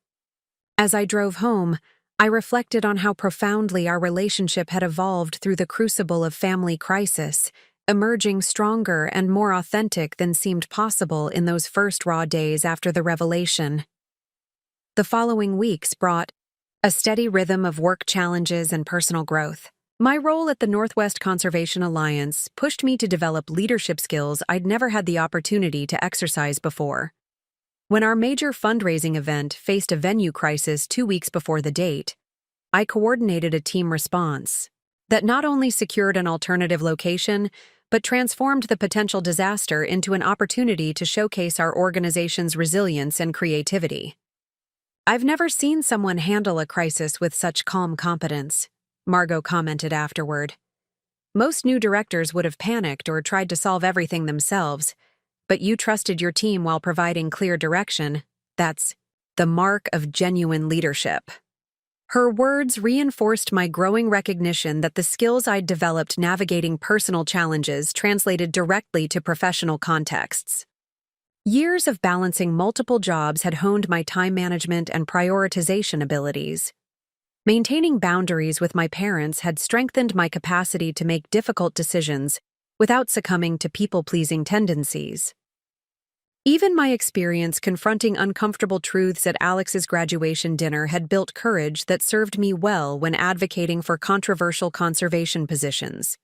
As I drove home, I reflected on how profoundly our relationship had evolved through the crucible of family crisis, emerging stronger and more authentic than seemed possible in those first raw days after the revelation. The following weeks brought a steady rhythm of work challenges and personal growth. My role at the Northwest Conservation Alliance pushed me to develop leadership skills I'd never had the opportunity to exercise before. When our major fundraising event faced a venue crisis 2 weeks before the date, I coordinated a team response that not only secured an alternative location, but transformed the potential disaster into an opportunity to showcase our organization's resilience and creativity. I've never seen someone handle a crisis with such calm competence, Margot commented afterward. Most new directors would have panicked or tried to solve everything themselves, but you trusted your team while providing clear direction. That's the mark of genuine leadership. Her words reinforced my growing recognition that the skills I'd developed navigating personal challenges translated directly to professional contexts. Years of balancing multiple jobs had honed my time management and prioritization abilities. Maintaining boundaries with my parents had strengthened my capacity to make difficult decisions without succumbing to people-pleasing tendencies. Even my experience confronting uncomfortable truths at Alex's graduation dinner had built courage that served me well when advocating for controversial conservation positions.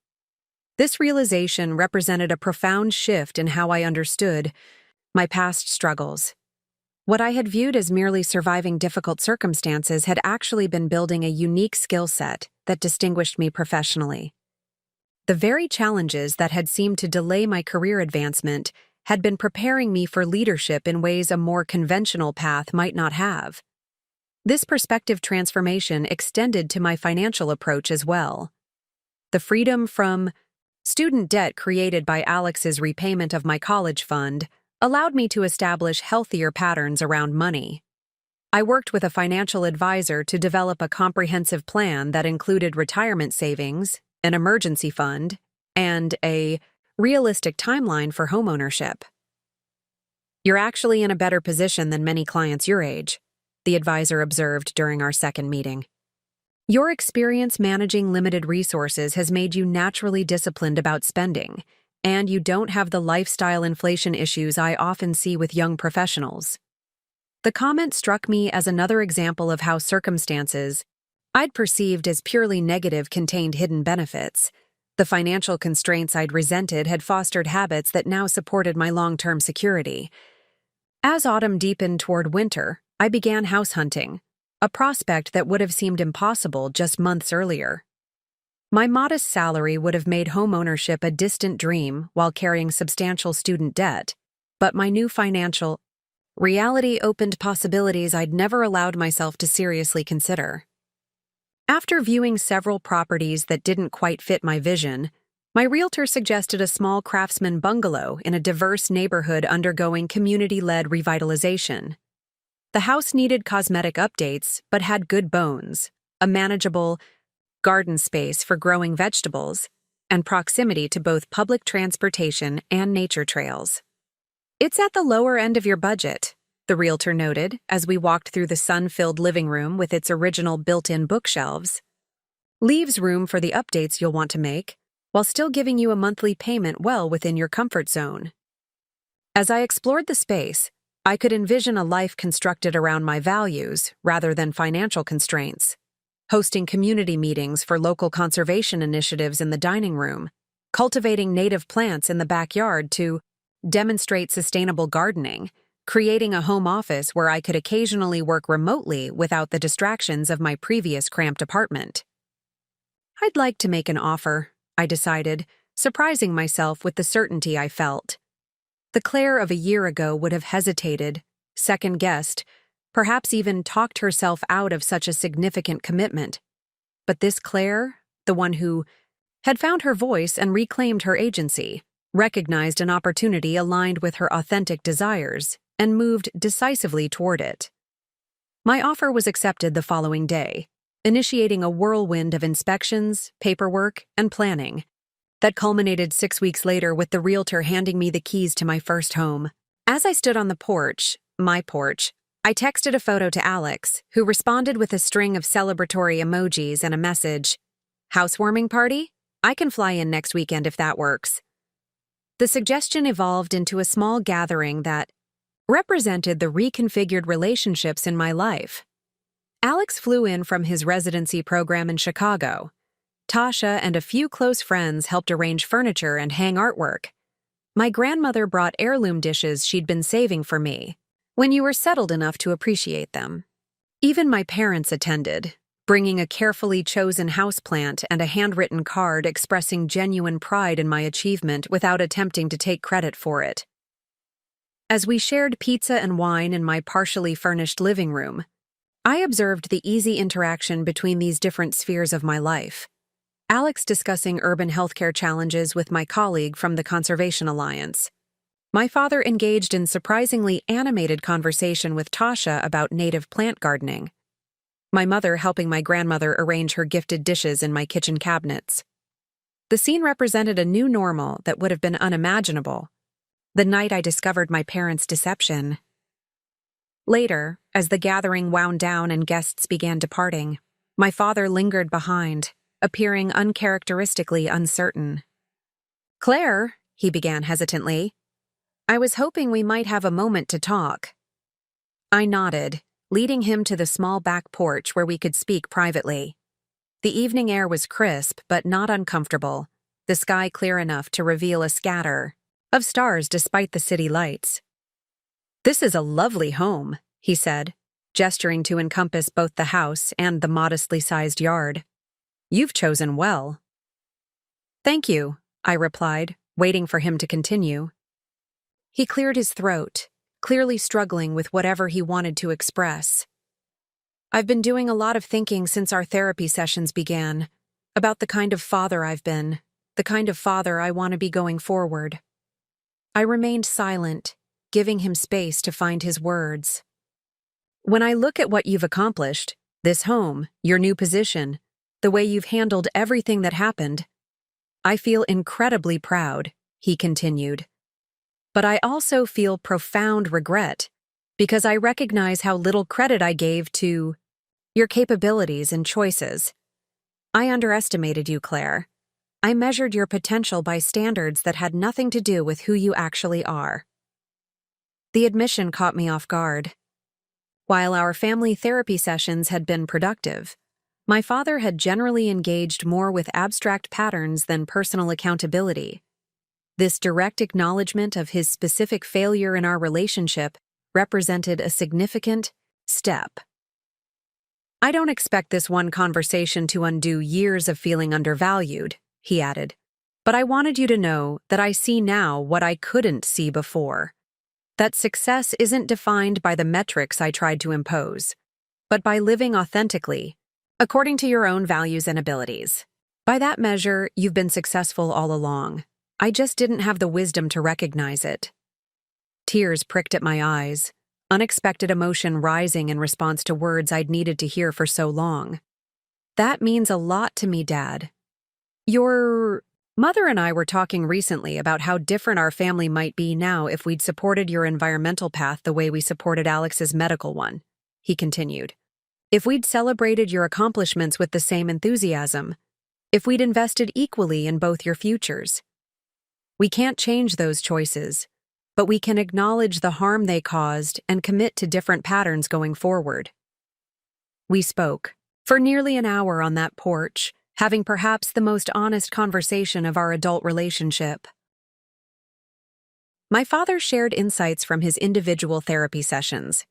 This realization represented a profound shift in how I understood my past struggles. What I had viewed as merely surviving difficult circumstances had actually been building a unique skill set that distinguished me professionally. The very challenges that had seemed to delay my career advancement had been preparing me for leadership in ways a more conventional path might not have. This perspective transformation extended to my financial approach as well. The freedom from student debt created by Alex's repayment of my college fund allowed me to establish healthier patterns around money. I worked with a financial advisor to develop a comprehensive plan that included retirement savings, an emergency fund, and a realistic timeline for homeownership. "You're actually in a better position than many clients your age," the advisor observed during our second meeting. "Your experience managing limited resources has made you naturally disciplined about spending, and you don't have the lifestyle inflation issues I often see with young professionals." The comment struck me as another example of how circumstances I'd perceived as purely negative contained hidden benefits. The financial constraints I'd resented had fostered habits that now supported my long-term security. As autumn deepened toward winter, I began house hunting, a prospect that would have seemed impossible just months earlier. My modest salary would have made home ownership a distant dream while carrying substantial student debt, but my new financial reality opened possibilities I'd never allowed myself to seriously consider. After viewing several properties that didn't quite fit my vision, my realtor suggested a small craftsman bungalow in a diverse neighborhood undergoing community-led revitalization. The house needed cosmetic updates but had good bones, a manageable garden space for growing vegetables, and proximity to both public transportation and nature trails. "It's at the lower end of your budget," the realtor noted as we walked through the sun-filled living room with its original built-in bookshelves. "Leaves room for the updates you'll want to make, while still giving you a monthly payment well within your comfort zone." As I explored the space, I could envision a life constructed around my values rather than financial constraints. Hosting community meetings for local conservation initiatives in the dining room, cultivating native plants in the backyard to demonstrate sustainable gardening, creating a home office where I could occasionally work remotely without the distractions of my previous cramped apartment. "I'd like to make an offer," I decided, surprising myself with the certainty I felt. The Claire of a year ago would have hesitated, second-guessed, perhaps even talked herself out of such a significant commitment. But this Claire, the one who had found her voice and reclaimed her agency, recognized an opportunity aligned with her authentic desires and moved decisively toward it. My offer was accepted the following day, initiating a whirlwind of inspections, paperwork, and planning that culminated 6 weeks later with the realtor handing me the keys to my first home. As I stood on the porch, my porch, I texted a photo to Alex, who responded with a string of celebratory emojis and a message, "Housewarming party? I can fly in next weekend if that works." The suggestion evolved into a small gathering that represented the reconfigured relationships in my life. Alex flew in from his residency program in Chicago. Tasha and a few close friends helped arrange furniture and hang artwork. My grandmother brought heirloom dishes she'd been saving for me, when you were settled enough to appreciate them. Even my parents attended, bringing a carefully chosen houseplant and a handwritten card expressing genuine pride in my achievement without attempting to take credit for it. As we shared pizza and wine in my partially furnished living room, I observed the easy interaction between these different spheres of my life. Alex discussing urban healthcare challenges with my colleague from the Conservation Alliance. My father engaged in surprisingly animated conversation with Tasha about native plant gardening. My mother helping my grandmother arrange her gifted dishes in my kitchen cabinets. The scene represented a new normal that would have been unimaginable the night I discovered my parents' deception. Later, as the gathering wound down and guests began departing, my father lingered behind, appearing uncharacteristically uncertain. "Claire," he began hesitantly, I was hoping we might have a moment to talk. I nodded, leading him to the small back porch where we could speak privately. The evening air was crisp but not uncomfortable, the sky clear enough to reveal a scatter of stars despite the city lights. "This is a lovely home," he said, gesturing to encompass both the house and the modestly sized yard. "You've chosen well." "Thank you," I replied, waiting for him to continue. He cleared his throat, clearly struggling with whatever he wanted to express. "I've been doing a lot of thinking since our therapy sessions began, about the kind of father I've been, the kind of father I want to be going forward." I remained silent, giving him space to find his words. "When I look at what you've accomplished, this home, your new position, the way you've handled everything that happened, I feel incredibly proud," he continued. "But I also feel profound regret, because I recognize how little credit I gave to your capabilities and choices. I underestimated you, Claire. I measured your potential by standards that had nothing to do with who you actually are." The admission caught me off guard. While our family therapy sessions had been productive, my father had generally engaged more with abstract patterns than personal accountability. This direct acknowledgement of his specific failure in our relationship represented a significant step. "I don't expect this one conversation to undo years of feeling undervalued," he added, "but I wanted you to know that I see now what I couldn't see before. That success isn't defined by the metrics I tried to impose, but by living authentically, according to your own values and abilities. By that measure, you've been successful all along. I just didn't have the wisdom to recognize it." Tears pricked at my eyes, unexpected emotion rising in response to words I'd needed to hear for so long. "That means a lot to me, Dad. Your mother and I were talking recently about how different our family might be now if we'd supported your environmental path the way we supported Alex's medical one," he continued. "If we'd celebrated your accomplishments with the same enthusiasm, if we'd invested equally in both your futures. We can't change those choices, but we can acknowledge the harm they caused and commit to different patterns going forward." We spoke for nearly an hour on that porch, having perhaps the most honest conversation of our adult relationship. My father shared insights from his individual therapy sessions,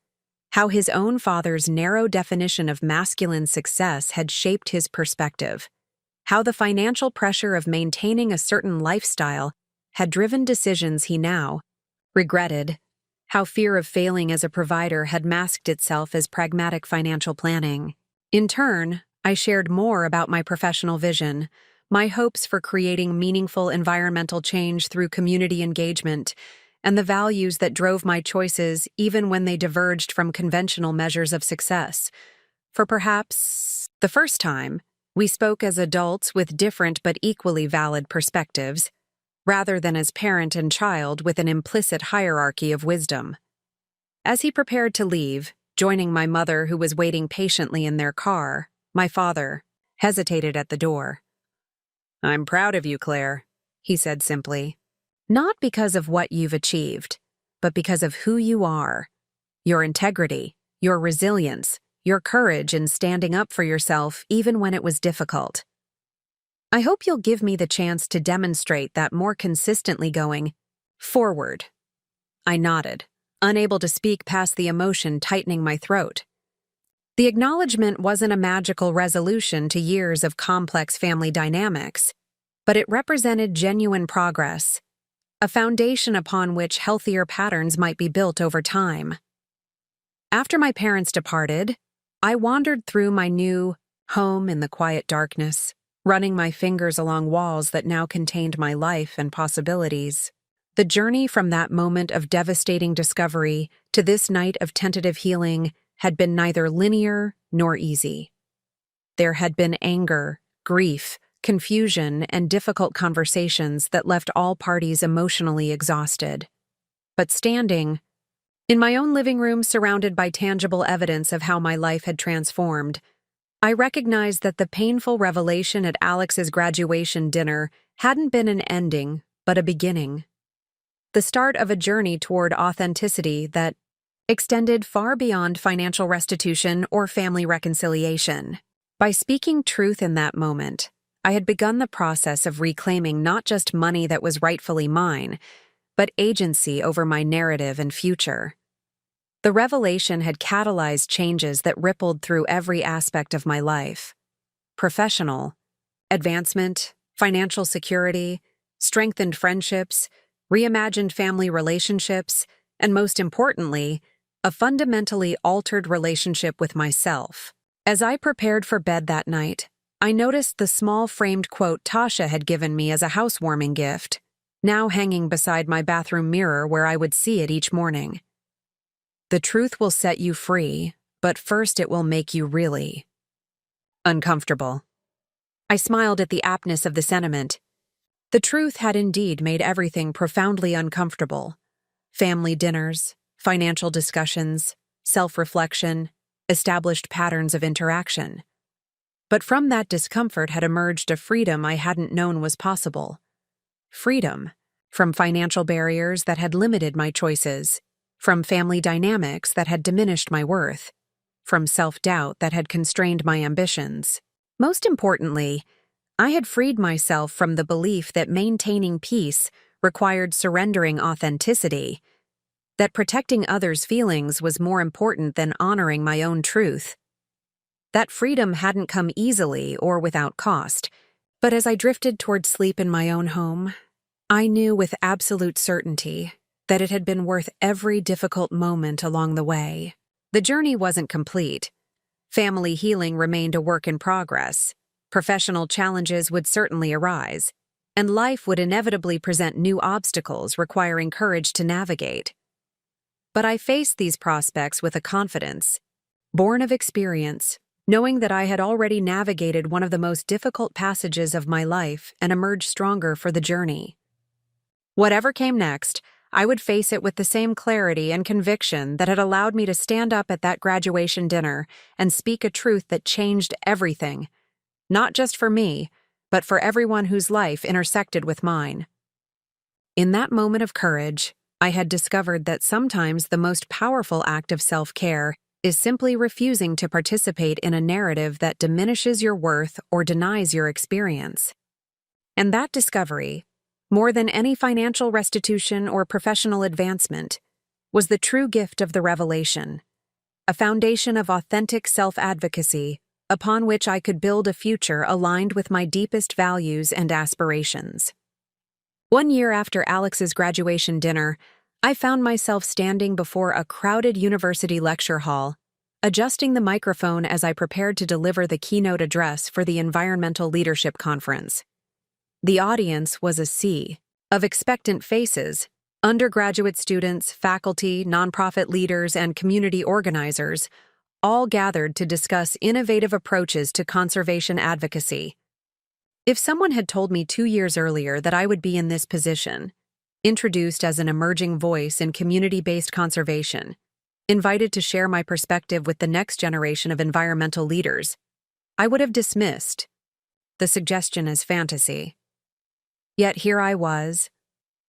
how his own father's narrow definition of masculine success had shaped his perspective, how the financial pressure of maintaining a certain lifestyle had driven decisions he now regretted, how fear of failing as a provider had masked itself as pragmatic financial planning. In turn, I shared more about my professional vision, my hopes for creating meaningful environmental change through community engagement, and the values that drove my choices even when they diverged from conventional measures of success. For perhaps the first time, we spoke as adults with different but equally valid perspectives, rather than as parent and child with an implicit hierarchy of wisdom. As he prepared to leave, joining my mother who was waiting patiently in their car, my father hesitated at the door. "I'm proud of you, Claire," he said simply. "Not because of what you've achieved, but because of who you are. Your integrity, your resilience, your courage in standing up for yourself even when it was difficult. I hope you'll give me the chance to demonstrate that more consistently going forward." I nodded, unable to speak past the emotion tightening my throat. The acknowledgement wasn't a magical resolution to years of complex family dynamics, but it represented genuine progress, a foundation upon which healthier patterns might be built over time. After my parents departed, I wandered through my new home in the quiet darkness, running my fingers along walls that now contained my life and possibilities. The journey from that moment of devastating discovery to this night of tentative healing had been neither linear nor easy. There had been anger, grief, confusion, and difficult conversations that left all parties emotionally exhausted. But standing in my own living room, surrounded by tangible evidence of how my life had transformed, I recognized that the painful revelation at Alex's graduation dinner hadn't been an ending, but a beginning. the start of a journey toward authenticity that extended far beyond financial restitution or family reconciliation. By speaking truth in that moment, I had begun the process of reclaiming not just money that was rightfully mine, but agency over my narrative and future. The revelation had catalyzed changes that rippled through every aspect of my life: professional, advancement, financial security, strengthened friendships, reimagined family relationships, and most importantly, a fundamentally altered relationship with myself. As I prepared for bed that night, I noticed the small framed quote Tasha had given me as a housewarming gift, now hanging beside my bathroom mirror where I would see it each morning. "The truth will set you free, but first it will make you really uncomfortable." I smiled at the aptness of the sentiment. The truth had indeed made everything profoundly uncomfortable. Family dinners, financial discussions, self-reflection, established patterns of interaction. But from that discomfort had emerged a freedom I hadn't known was possible. Freedom from financial barriers that had limited my choices, from family dynamics that had diminished my worth, from self-doubt that had constrained my ambitions. Most importantly, I had freed myself from the belief that maintaining peace required surrendering authenticity, that protecting others' feelings was more important than honoring my own truth. That freedom hadn't come easily or without cost, but as I drifted toward sleep in my own home, I knew with absolute certainty that it had been worth every difficult moment along the way. The journey wasn't complete. Family healing remained a work in progress. Professional challenges would certainly arise, and life would inevitably present new obstacles requiring courage to navigate. But I faced these prospects with a confidence, born of experience, knowing that I had already navigated one of the most difficult passages of my life and emerged stronger for the journey. Whatever came next, I would face it with the same clarity and conviction that had allowed me to stand up at that graduation dinner and speak a truth that changed everything, not just for me, but for everyone whose life intersected with mine. In that moment of courage, I had discovered that sometimes the most powerful act of self-care is simply refusing to participate in a narrative that diminishes your worth or denies your experience. And that discovery, more than any financial restitution or professional advancement, was the true gift of the revelation, a foundation of authentic self-advocacy upon which I could build a future aligned with my deepest values and aspirations. 1 year after Alex's graduation dinner, I found myself standing before a crowded university lecture hall, adjusting the microphone as I prepared to deliver the keynote address for the Environmental Leadership Conference. The audience was a sea of expectant faces: undergraduate students, faculty, nonprofit leaders, and community organizers, all gathered to discuss innovative approaches to conservation advocacy. If someone had told me 2 years earlier that I would be in this position, introduced as an emerging voice in community-based conservation, invited to share my perspective with the next generation of environmental leaders, I would have dismissed the suggestion as fantasy. Yet here I was,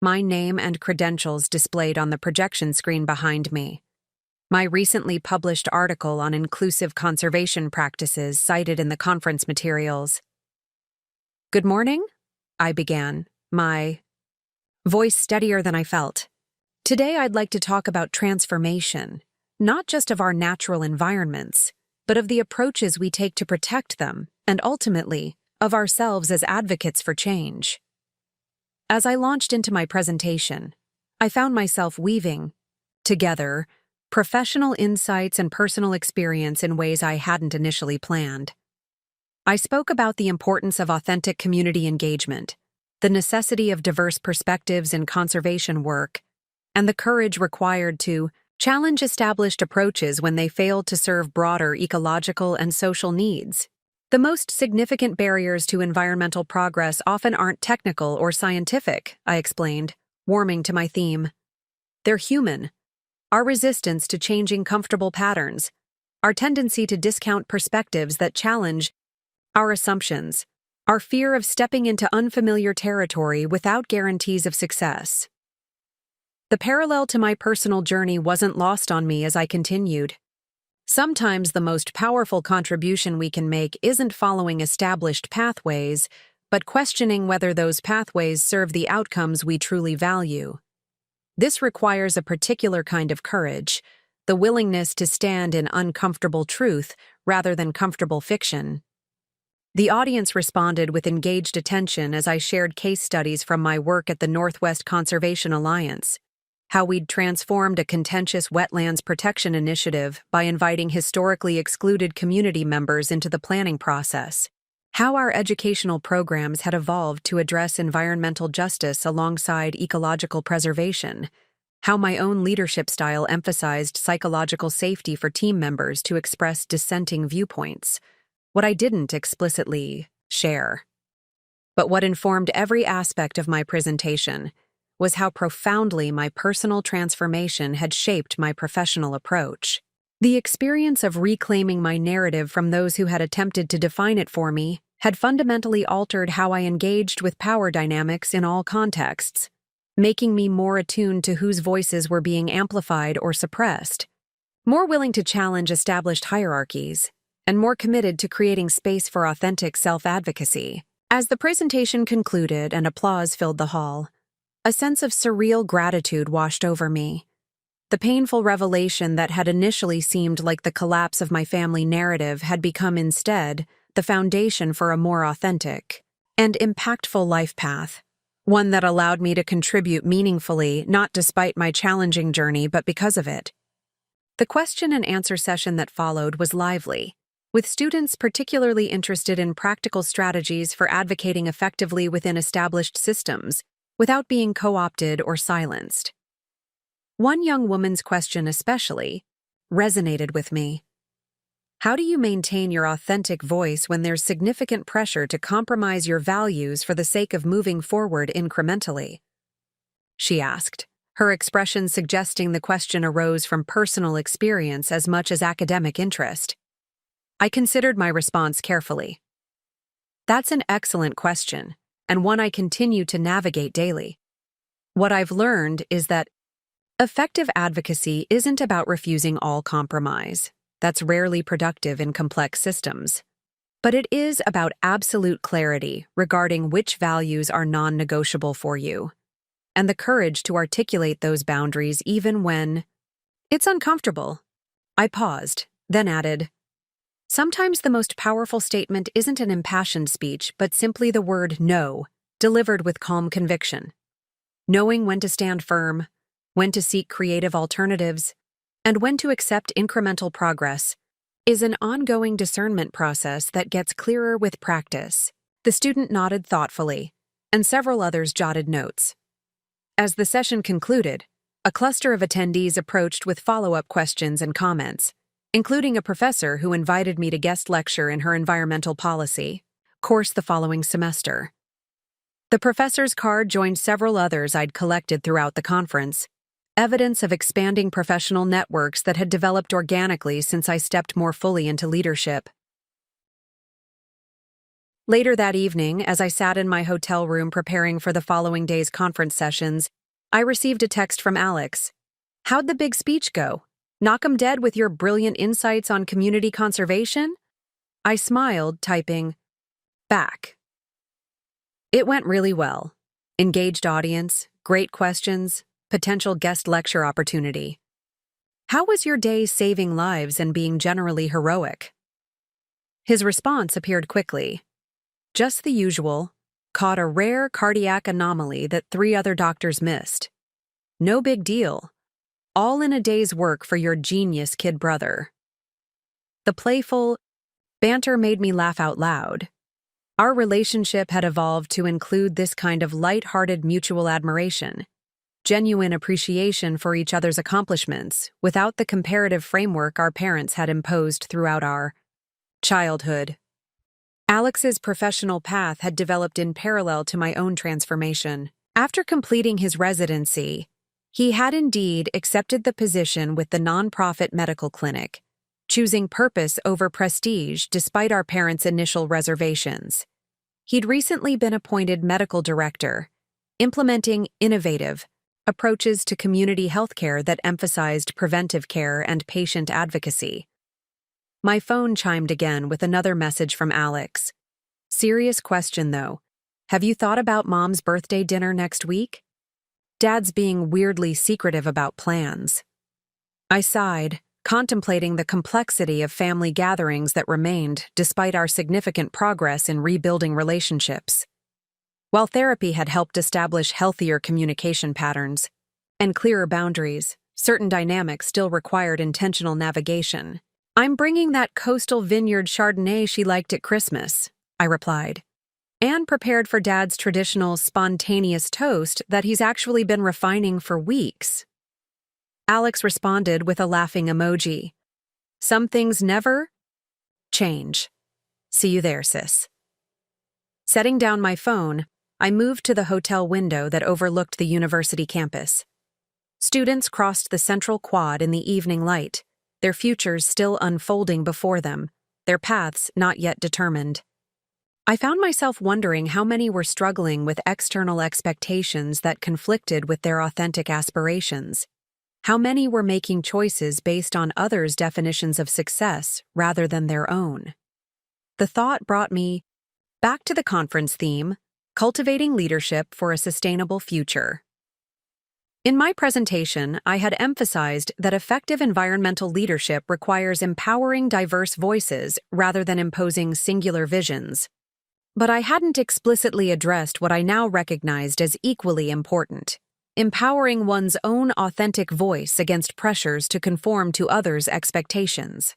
my name and credentials displayed on the projection screen behind me, my recently published article on inclusive conservation practices cited in the conference materials. "Good morning," I began, my voice steadier than I felt. "Today I'd like to talk about transformation, not just of our natural environments, but of the approaches we take to protect them, and ultimately, of ourselves as advocates for change." As I launched into my presentation, I found myself weaving together professional insights and personal experience in ways I hadn't initially planned. I spoke about the importance of authentic community engagement, the necessity of diverse perspectives in conservation work, and the courage required to challenge established approaches when they failed to serve broader ecological and social needs. The most significant barriers to environmental progress often aren't technical or scientific, I explained, warming to my theme. They're human. Our resistance to changing comfortable patterns, our tendency to discount perspectives that challenge our assumptions, our fear of stepping into unfamiliar territory without guarantees of success. The parallel to my personal journey wasn't lost on me as I continued. Sometimes the most powerful contribution we can make isn't following established pathways, but questioning whether those pathways serve the outcomes we truly value. This requires a particular kind of courage, the willingness to stand in uncomfortable truth rather than comfortable fiction. The audience responded with engaged attention as I shared case studies from my work at the Northwest Conservation Alliance, how we'd transformed a contentious wetlands protection initiative by inviting historically excluded community members into the planning process, how our educational programs had evolved to address environmental justice alongside ecological preservation, how my own leadership style emphasized psychological safety for team members to express dissenting viewpoints, what I didn't explicitly share. But what informed every aspect of my presentation was how profoundly my personal transformation had shaped my professional approach. The experience of reclaiming my narrative from those who had attempted to define it for me had fundamentally altered how I engaged with power dynamics in all contexts, making me more attuned to whose voices were being amplified or suppressed, more willing to challenge established hierarchies, and more committed to creating space for authentic self-advocacy. As the presentation concluded and applause filled the hall, a sense of surreal gratitude washed over me. The painful revelation that had initially seemed like the collapse of my family narrative had become instead the foundation for a more authentic and impactful life path, one that allowed me to contribute meaningfully, not despite my challenging journey, but because of it. The question and answer session that followed was lively, with students particularly interested in practical strategies for advocating effectively within established systems, without being co-opted or silenced. One young woman's question especially resonated with me. How do you maintain your authentic voice when there's significant pressure to compromise your values for the sake of moving forward incrementally? She asked, her expression suggesting the question arose from personal experience as much as academic interest. I considered my response carefully. That's an excellent question, and one I continue to navigate daily. What I've learned is that effective advocacy isn't about refusing all compromise. That's rarely productive in complex systems. But it is about absolute clarity regarding which values are non-negotiable for you, and the courage to articulate those boundaries even when it's uncomfortable. I paused, then added, sometimes the most powerful statement isn't an impassioned speech, but simply the word no, delivered with calm conviction. Knowing when to stand firm, when to seek creative alternatives, and when to accept incremental progress is an ongoing discernment process that gets clearer with practice. The student nodded thoughtfully, and several others jotted notes. As the session concluded, a cluster of attendees approached with follow-up questions and comments, including a professor who invited me to guest lecture in her environmental policy course the following semester. The professor's card joined several others I'd collected throughout the conference, evidence of expanding professional networks that had developed organically since I stepped more fully into leadership. Later that evening, as I sat in my hotel room preparing for the following day's conference sessions, I received a text from Alex. How'd the big speech go? Knock 'em dead with your brilliant insights on community conservation? I smiled, typing, back. It went really well. Engaged audience, great questions, potential guest lecture opportunity. How was your day saving lives and being generally heroic? His response appeared quickly. Just the usual, caught a rare cardiac anomaly that 3 other doctors missed. No big deal. All in a day's work for your genius kid brother. The playful banter made me laugh out loud. Our relationship had evolved to include this kind of light-hearted mutual admiration, genuine appreciation for each other's accomplishments without the comparative framework our parents had imposed throughout our childhood. Alex's professional path had developed in parallel to my own transformation. After completing his residency, he had indeed accepted the position with the nonprofit medical clinic, choosing purpose over prestige despite our parents' initial reservations. He'd recently been appointed medical director, implementing innovative, approaches to community healthcare that emphasized preventive care and patient advocacy. My phone chimed again with another message from Alex. Serious question, though. Have you thought about Mom's birthday dinner next week? Dad's being weirdly secretive about plans. I sighed, contemplating the complexity of family gatherings that remained despite our significant progress in rebuilding relationships. While therapy had helped establish healthier communication patterns and clearer boundaries, certain dynamics still required intentional navigation. I'm bringing that coastal vineyard Chardonnay she liked at Christmas, I replied, and prepared for Dad's traditional spontaneous toast that he's actually been refining for weeks. Alex responded with a laughing emoji. Some things never change. See you there, sis. Setting down my phone, I moved to the hotel window that overlooked the university campus. Students crossed the central quad in the evening light, their futures still unfolding before them, their paths not yet determined. I found myself wondering how many were struggling with external expectations that conflicted with their authentic aspirations. How many were making choices based on others' definitions of success rather than their own? The thought brought me back to the conference theme, Cultivating Leadership for a Sustainable Future. In my presentation, I had emphasized that effective environmental leadership requires empowering diverse voices rather than imposing singular visions. But I hadn't explicitly addressed what I now recognized as equally important: empowering one's own authentic voice against pressures to conform to others' expectations.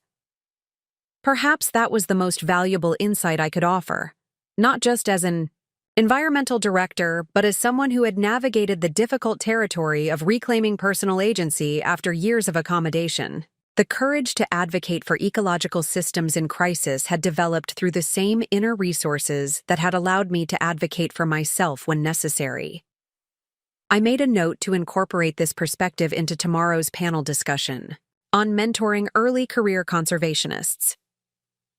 Perhaps that was the most valuable insight I could offer, not just as an environmental director, but as someone who had navigated the difficult territory of reclaiming personal agency after years of accommodation. The courage to advocate for ecological systems in crisis had developed through the same inner resources that had allowed me to advocate for myself when necessary. I made a note to incorporate this perspective into tomorrow's panel discussion on mentoring early career conservationists.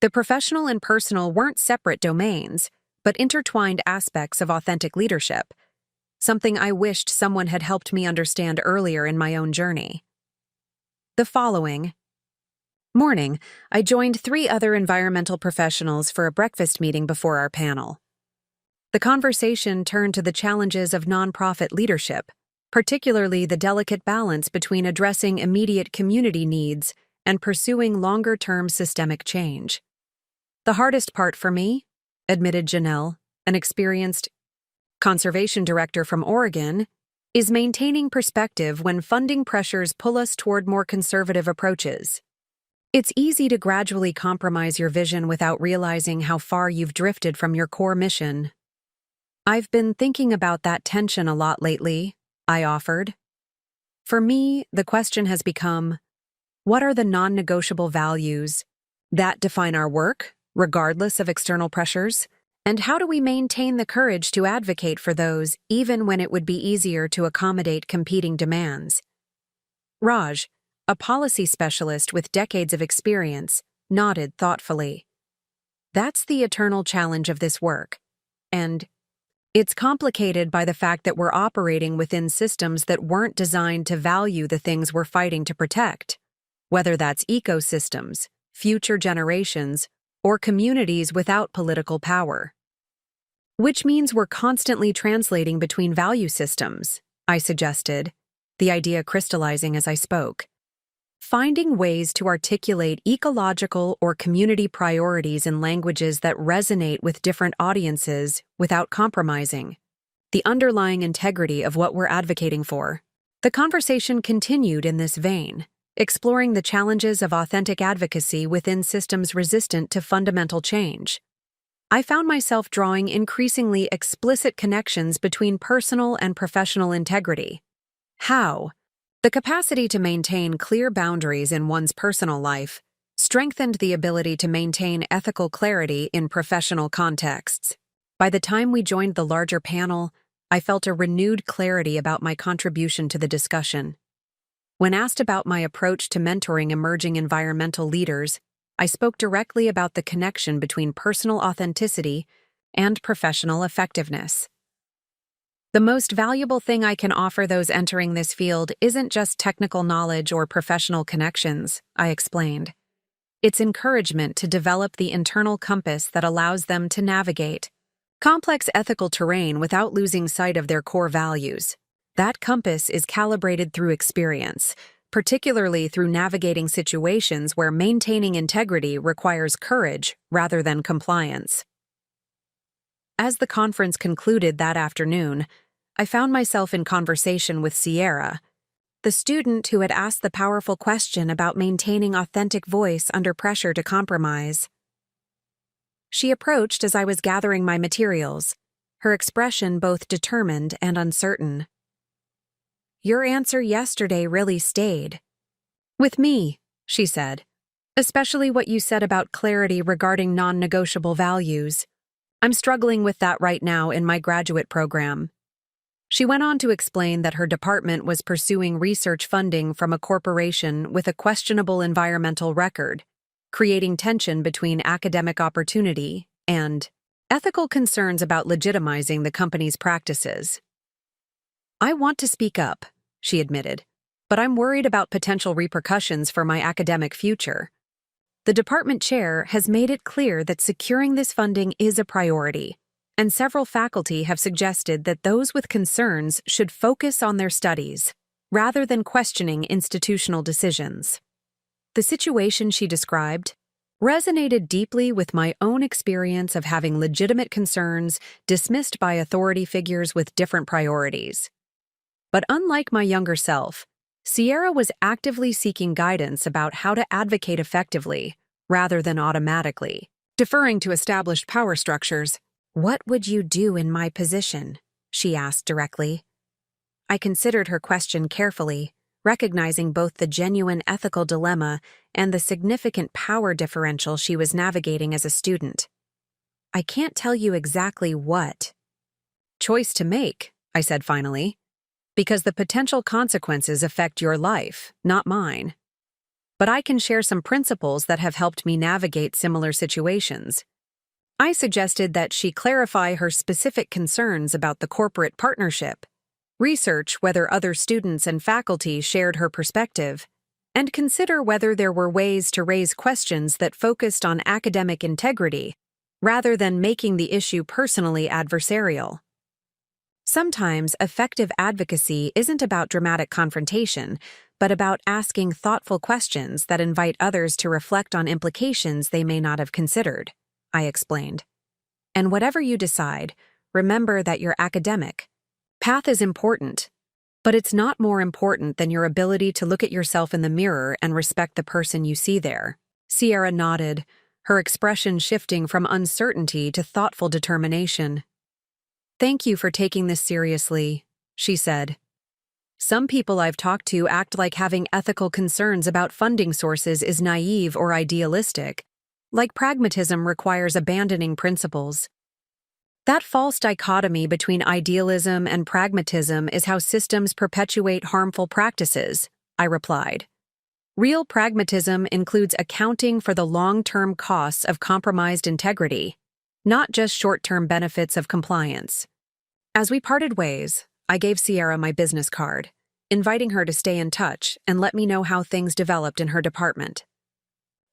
The professional and personal weren't separate domains, but intertwined aspects of authentic leadership, something I wished someone had helped me understand earlier in my own journey. The following morning, I joined 3 other environmental professionals for a breakfast meeting before our panel. The conversation turned to the challenges of nonprofit leadership, particularly the delicate balance between addressing immediate community needs and pursuing longer-term systemic change. The hardest part for me, admitted Janelle, an experienced conservation director from Oregon, is maintaining perspective when funding pressures pull us toward more conservative approaches. It's easy to gradually compromise your vision without realizing how far you've drifted from your core mission. I've been thinking about that tension a lot lately, I offered. For me, the question has become, what are the non-negotiable values that define our work, regardless of external pressures? And how do we maintain the courage to advocate for those, even when it would be easier to accommodate competing demands? Raj, a policy specialist with decades of experience, nodded thoughtfully. That's the eternal challenge of this work. And it's complicated by the fact that we're operating within systems that weren't designed to value the things we're fighting to protect, whether that's ecosystems, future generations, or communities without political power. Which means we're constantly translating between value systems, I suggested, the idea crystallizing as I spoke. Finding ways to articulate ecological or community priorities in languages that resonate with different audiences without compromising the underlying integrity of what we're advocating for. The conversation continued in this vein, exploring the challenges of authentic advocacy within systems resistant to fundamental change. I found myself drawing increasingly explicit connections between personal and professional integrity. How? The capacity to maintain clear boundaries in one's personal life strengthened the ability to maintain ethical clarity in professional contexts. By the time we joined the larger panel, I felt a renewed clarity about my contribution to the discussion. When asked about my approach to mentoring emerging environmental leaders, I spoke directly about the connection between personal authenticity and professional effectiveness. The most valuable thing I can offer those entering this field isn't just technical knowledge or professional connections, I explained. It's encouragement to develop the internal compass that allows them to navigate complex ethical terrain without losing sight of their core values. That compass is calibrated through experience, particularly through navigating situations where maintaining integrity requires courage rather than compliance. As the conference concluded that afternoon, I found myself in conversation with Sierra, the student who had asked the powerful question about maintaining authentic voice under pressure to compromise. She approached as I was gathering my materials, her expression both determined and uncertain. "Your answer yesterday really stayed with me," she said, "especially what you said about clarity regarding non-negotiable values. I'm struggling with that right now in my graduate program." She went on to explain that her department was pursuing research funding from a corporation with a questionable environmental record, creating tension between academic opportunity and ethical concerns about legitimizing the company's practices. "I want to speak up," she admitted, "but I'm worried about potential repercussions for my academic future. The department chair has made it clear that securing this funding is a priority, and several faculty have suggested that those with concerns should focus on their studies, rather than questioning institutional decisions." The situation she described resonated deeply with my own experience of having legitimate concerns dismissed by authority figures with different priorities. But unlike my younger self, Sierra was actively seeking guidance about how to advocate effectively, rather than automatically deferring to established power structures. "What would you do in my position?" she asked directly. I considered her question carefully, recognizing both the genuine ethical dilemma and the significant power differential she was navigating as a student. "I can't tell you exactly what choice to make," I said finally, "because the potential consequences affect your life, not mine. But I can share some principles that have helped me navigate similar situations." I suggested that she clarify her specific concerns about the corporate partnership, research whether other students and faculty shared her perspective, and consider whether there were ways to raise questions that focused on academic integrity rather than making the issue personally adversarial. Sometimes effective advocacy isn't about dramatic confrontation, but about asking thoughtful questions that invite others to reflect on implications they may not have considered, I explained. "And whatever you decide, remember that your academic path is important, but it's not more important than your ability to look at yourself in the mirror and respect the person you see there." Sierra nodded, her expression shifting from uncertainty to thoughtful determination. "Thank you for taking this seriously," she said. "Some people I've talked to act like having ethical concerns about funding sources is naive or idealistic, like pragmatism requires abandoning principles. That false dichotomy between idealism and pragmatism is how systems perpetuate harmful practices," I replied. "Real pragmatism includes accounting for the long-term costs of compromised integrity, not just short-term benefits of compliance." As we parted ways, I gave Sierra my business card, inviting her to stay in touch and let me know how things developed in her department.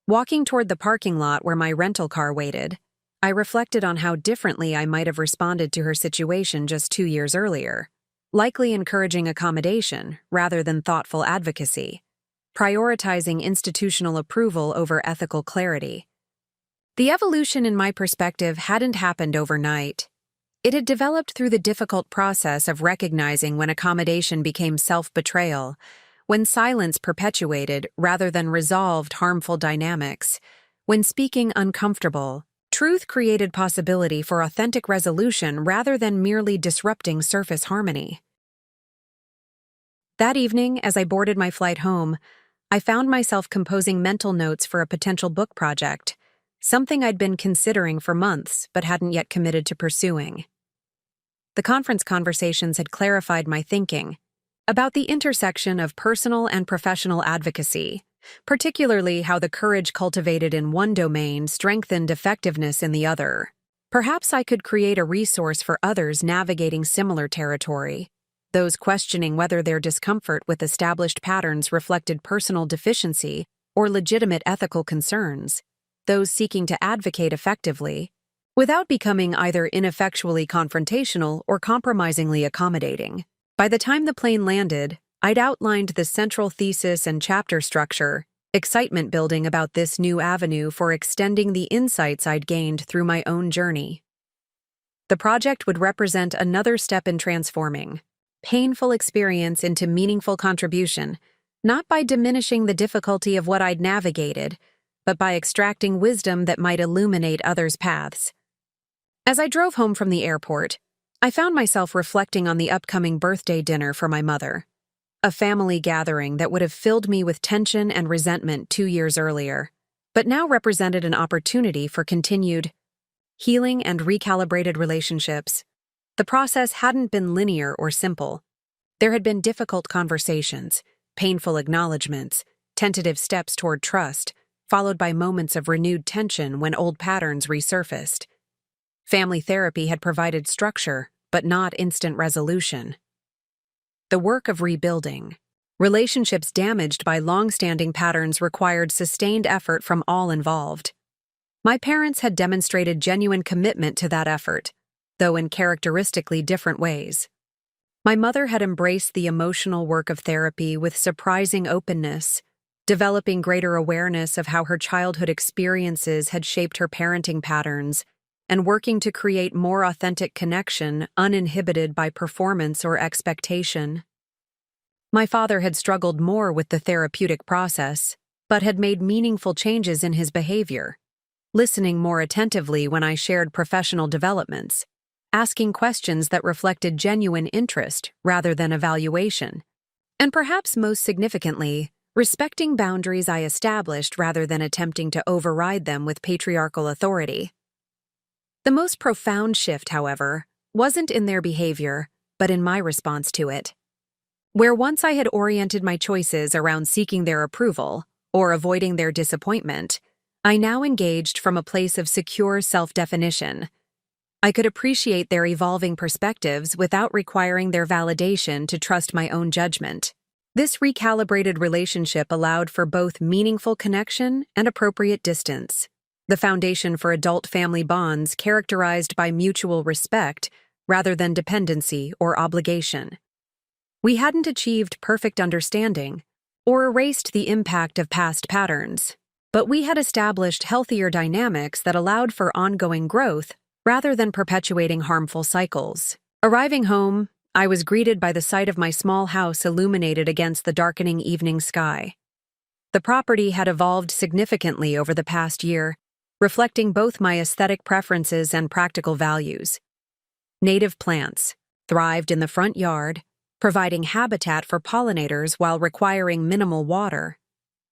Walking toward the parking lot where my rental car waited, I reflected on how differently I might have responded to her situation just 2 years earlier, likely encouraging accommodation rather than thoughtful advocacy, prioritizing institutional approval over ethical clarity. The evolution in my perspective hadn't happened overnight. It had developed through the difficult process of recognizing when accommodation became self-betrayal, when silence perpetuated rather than resolved harmful dynamics, when speaking uncomfortable, truth created possibility for authentic resolution rather than merely disrupting surface harmony. That evening, as I boarded my flight home, I found myself composing mental notes for a potential book project, something I'd been considering for months but hadn't yet committed to pursuing. The conference conversations had clarified my thinking about the intersection of personal and professional advocacy, particularly how the courage cultivated in one domain strengthened effectiveness in the other. Perhaps I could create a resource for others navigating similar territory, those questioning whether their discomfort with established patterns reflected personal deficiency or legitimate ethical concerns, those seeking to advocate effectively, without becoming either ineffectually confrontational or compromisingly accommodating. By the time the plane landed, I'd outlined the central thesis and chapter structure, excitement building about this new avenue for extending the insights I'd gained through my own journey. The project would represent another step in transforming painful experience into meaningful contribution, not by diminishing the difficulty of what I'd navigated, but by extracting wisdom that might illuminate others' paths. As I drove home from the airport, I found myself reflecting on the upcoming birthday dinner for my mother, a family gathering that would have filled me with tension and resentment 2 years earlier, but now represented an opportunity for continued healing and recalibrated relationships. The process hadn't been linear or simple. There had been difficult conversations, painful acknowledgments, tentative steps toward trust, followed by moments of renewed tension when old patterns resurfaced. Family therapy had provided structure, but not instant resolution. The work of rebuilding. Relationships damaged by long-standing patterns required sustained effort from all involved. My parents had demonstrated genuine commitment to that effort, though in characteristically different ways. My mother had embraced the emotional work of therapy with surprising openness, developing greater awareness of how her childhood experiences had shaped her parenting patterns, and working to create more authentic connection uninhibited by performance or expectation. My father had struggled more with the therapeutic process, but had made meaningful changes in his behavior, listening more attentively when I shared professional developments, asking questions that reflected genuine interest rather than evaluation, and perhaps most significantly, respecting boundaries I established rather than attempting to override them with patriarchal authority. The most profound shift, however, wasn't in their behavior, but in my response to it. Where once I had oriented my choices around seeking their approval or avoiding their disappointment, I now engaged from a place of secure self-definition. I could appreciate their evolving perspectives without requiring their validation to trust my own judgment. This recalibrated relationship allowed for both meaningful connection and appropriate distance, the foundation for adult family bonds characterized by mutual respect rather than dependency or obligation. We hadn't achieved perfect understanding or erased the impact of past patterns, but we had established healthier dynamics that allowed for ongoing growth rather than perpetuating harmful cycles. Arriving home, I was greeted by the sight of my small house illuminated against the darkening evening sky. The property had evolved significantly over the past year, reflecting both my aesthetic preferences and practical values. Native plants thrived in the front yard, providing habitat for pollinators while requiring minimal water.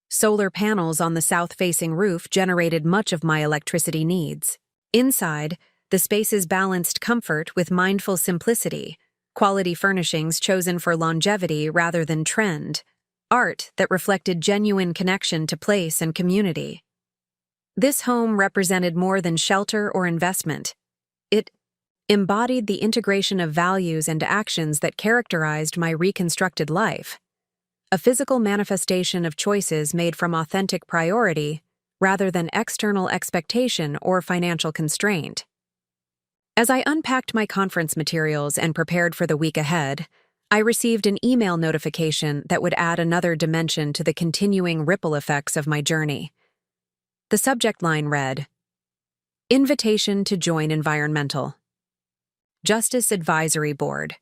Solar panels on the south-facing roof generated much of my electricity needs. Inside, the spaces balanced comfort with mindful simplicity, quality furnishings chosen for longevity rather than trend, art that reflected genuine connection to place and community. This home represented more than shelter or investment. It embodied the integration of values and actions that characterized my reconstructed life, a physical manifestation of choices made from authentic priority rather than external expectation or financial constraint. As I unpacked my conference materials and prepared for the week ahead, I received an email notification that would add another dimension to the continuing ripple effects of my journey. The subject line read, "Invitation to join Environmental. Justice Advisory Board."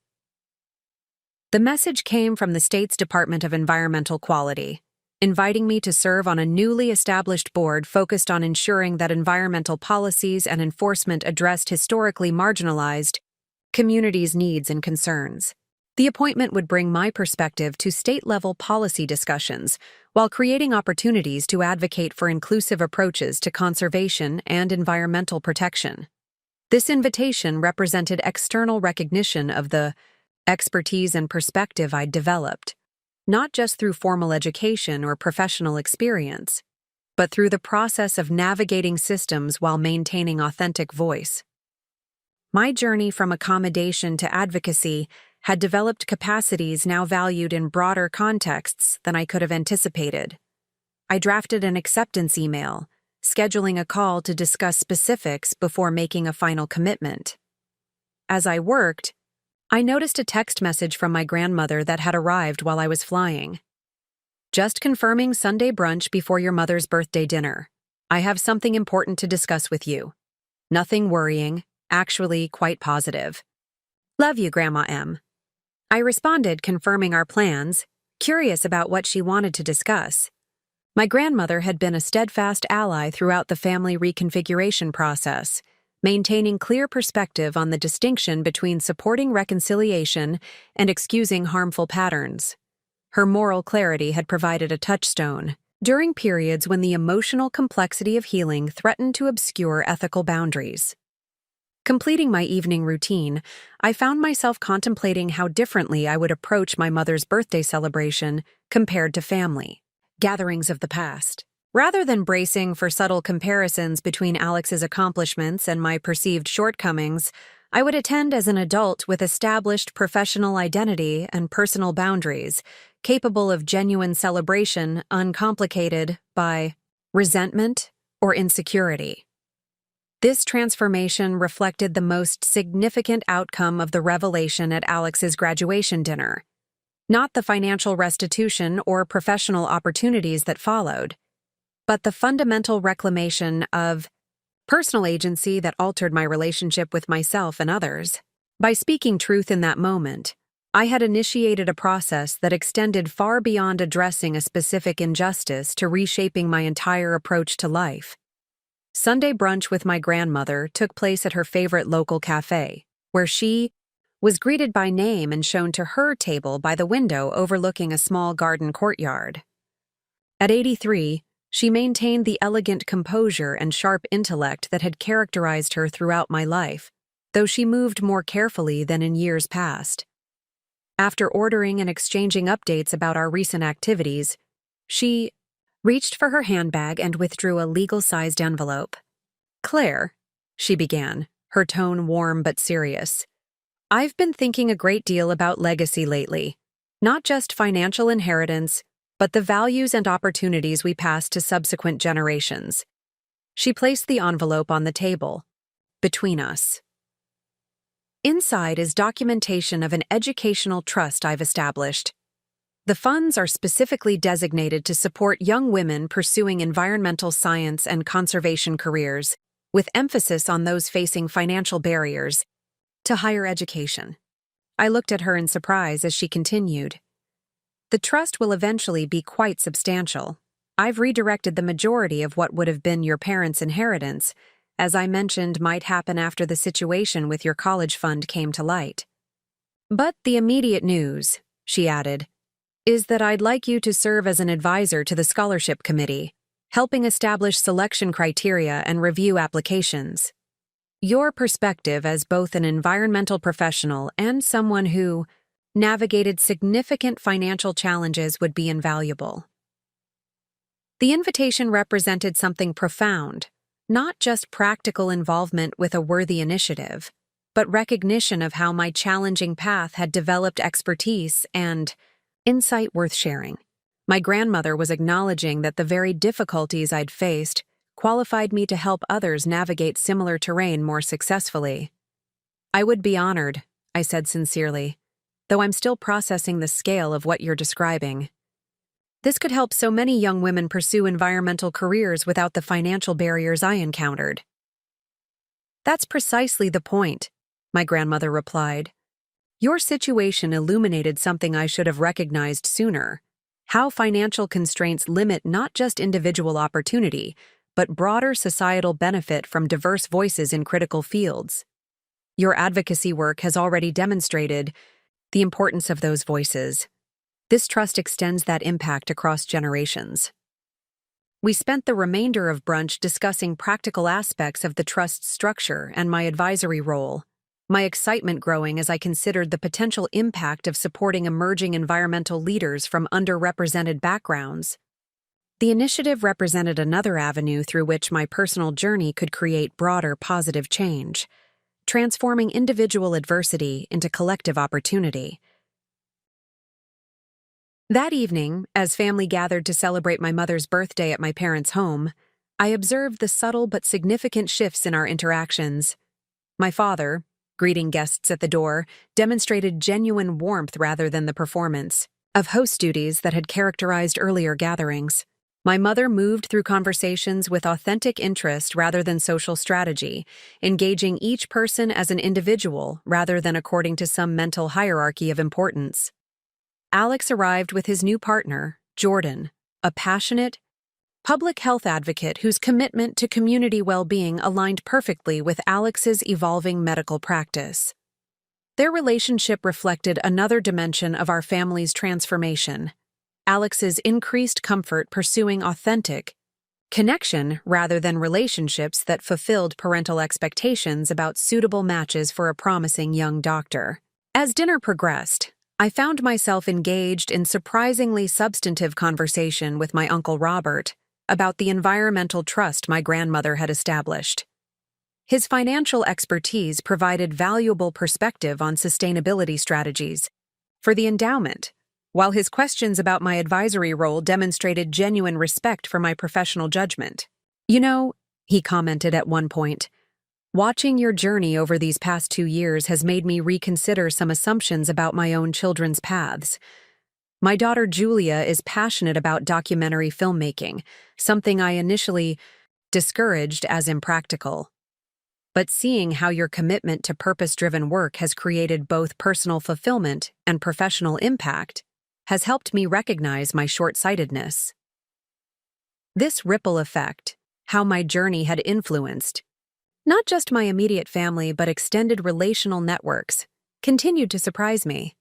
The message came from the state's Department of Environmental Quality, inviting me to serve on a newly established board focused on ensuring that environmental policies and enforcement addressed historically marginalized communities' needs and concerns. The appointment would bring my perspective to state-level policy discussions while creating opportunities to advocate for inclusive approaches to conservation and environmental protection. This invitation represented external recognition of the expertise and perspective I'd developed, not just through formal education or professional experience, but through the process of navigating systems while maintaining authentic voice. My journey from accommodation to advocacy had developed capacities now valued in broader contexts than I could have anticipated. I drafted an acceptance email, scheduling a call to discuss specifics before making a final commitment. As I worked, I noticed a text message from my grandmother that had arrived while I was flying. "Just confirming Sunday brunch before your mother's birthday dinner. I have something important to discuss with you. Nothing worrying, actually quite positive. Love you, Grandma M." I responded, confirming our plans, curious about what she wanted to discuss. My grandmother had been a steadfast ally throughout the family reconfiguration process, maintaining clear perspective on the distinction between supporting reconciliation and excusing harmful patterns. Her moral clarity had provided a touchstone during periods when the emotional complexity of healing threatened to obscure ethical boundaries. Completing my evening routine, I found myself contemplating how differently I would approach my mother's birthday celebration compared to family gatherings of the past. Rather than bracing for subtle comparisons between Alex's accomplishments and my perceived shortcomings, I would attend as an adult with established professional identity and personal boundaries, capable of genuine celebration uncomplicated by resentment or insecurity. This transformation reflected the most significant outcome of the revelation at Alex's graduation dinner, not the financial restitution or professional opportunities that followed, but the fundamental reclamation of personal agency that altered my relationship with myself and others. By speaking truth in that moment, I had initiated a process that extended far beyond addressing a specific injustice to reshaping my entire approach to life. Sunday brunch with my grandmother took place at her favorite local cafe, where she was greeted by name and shown to her table by the window overlooking a small garden courtyard. At 83, she maintained the elegant composure and sharp intellect that had characterized her throughout my life, though she moved more carefully than in years past. After ordering and exchanging updates about our recent activities, she reached for her handbag and withdrew a legal-sized envelope. "Claire," she began, her tone warm but serious, "I've been thinking a great deal about legacy lately. Not just financial inheritance, but the values and opportunities we pass to subsequent generations." She placed the envelope on the table, between us. "Inside is documentation of an educational trust I've established. The funds are specifically designated to support young women pursuing environmental science and conservation careers, with emphasis on those facing financial barriers to higher education." I looked at her in surprise as she continued. "The trust will eventually be quite substantial. I've redirected the majority of what would have been your parents' inheritance, as I mentioned might happen after the situation with your college fund came to light. But the immediate news," she added, "is that I'd like you to serve as an advisor to the scholarship committee, helping establish selection criteria and review applications. Your perspective as both an environmental professional and someone who navigated significant financial challenges would be invaluable." The invitation represented something profound, not just practical involvement with a worthy initiative, but recognition of how my challenging path had developed expertise and insight worth sharing. My grandmother was acknowledging that the very difficulties I'd faced qualified me to help others navigate similar terrain more successfully. "I would be honored," I said sincerely, "though I'm still processing the scale of what you're describing. This could help so many young women pursue environmental careers without the financial barriers I encountered." "That's precisely the point," my grandmother replied. "Your situation illuminated something I should have recognized sooner: how financial constraints limit not just individual opportunity, but broader societal benefit from diverse voices in critical fields. Your advocacy work has already demonstrated the importance of those voices. This trust extends that impact across generations." We spent the remainder of brunch discussing practical aspects of the trust's structure and my advisory role, my excitement growing as I considered the potential impact of supporting emerging environmental leaders from underrepresented backgrounds. The initiative represented another avenue through which my personal journey could create broader positive change. transforming individual adversity into collective opportunity. That evening, as family gathered to celebrate my mother's birthday at my parents' home, I observed the subtle but significant shifts in our interactions. My father, greeting guests at the door, demonstrated genuine warmth rather than the performance of host duties that had characterized earlier gatherings. My mother moved through conversations with authentic interest rather than social strategy, engaging each person as an individual rather than according to some mental hierarchy of importance. Alex arrived with his new partner, Jordan, a passionate, public health advocate whose commitment to community well-being aligned perfectly with Alex's evolving medical practice. Their relationship reflected another dimension of our family's transformation: Alex's increased comfort pursuing authentic connection rather than relationships that fulfilled parental expectations about suitable matches for a promising young doctor. As dinner progressed, I found myself engaged in surprisingly substantive conversation with my Uncle Robert about the environmental trust my grandmother had established. His financial expertise provided valuable perspective on sustainability strategies for the endowment, while his questions about my advisory role demonstrated genuine respect for my professional judgment. "You know," he commented at one point, "watching your journey over these past 2 years has made me reconsider some assumptions about my own children's paths. My daughter Julia is passionate about documentary filmmaking, something I initially discouraged as impractical. But seeing how your commitment to purpose-driven work has created both personal fulfillment and professional impact has helped me recognize my short-sightedness." This ripple effect, how my journey had influenced not just my immediate family but extended relational networks, continued to surprise me.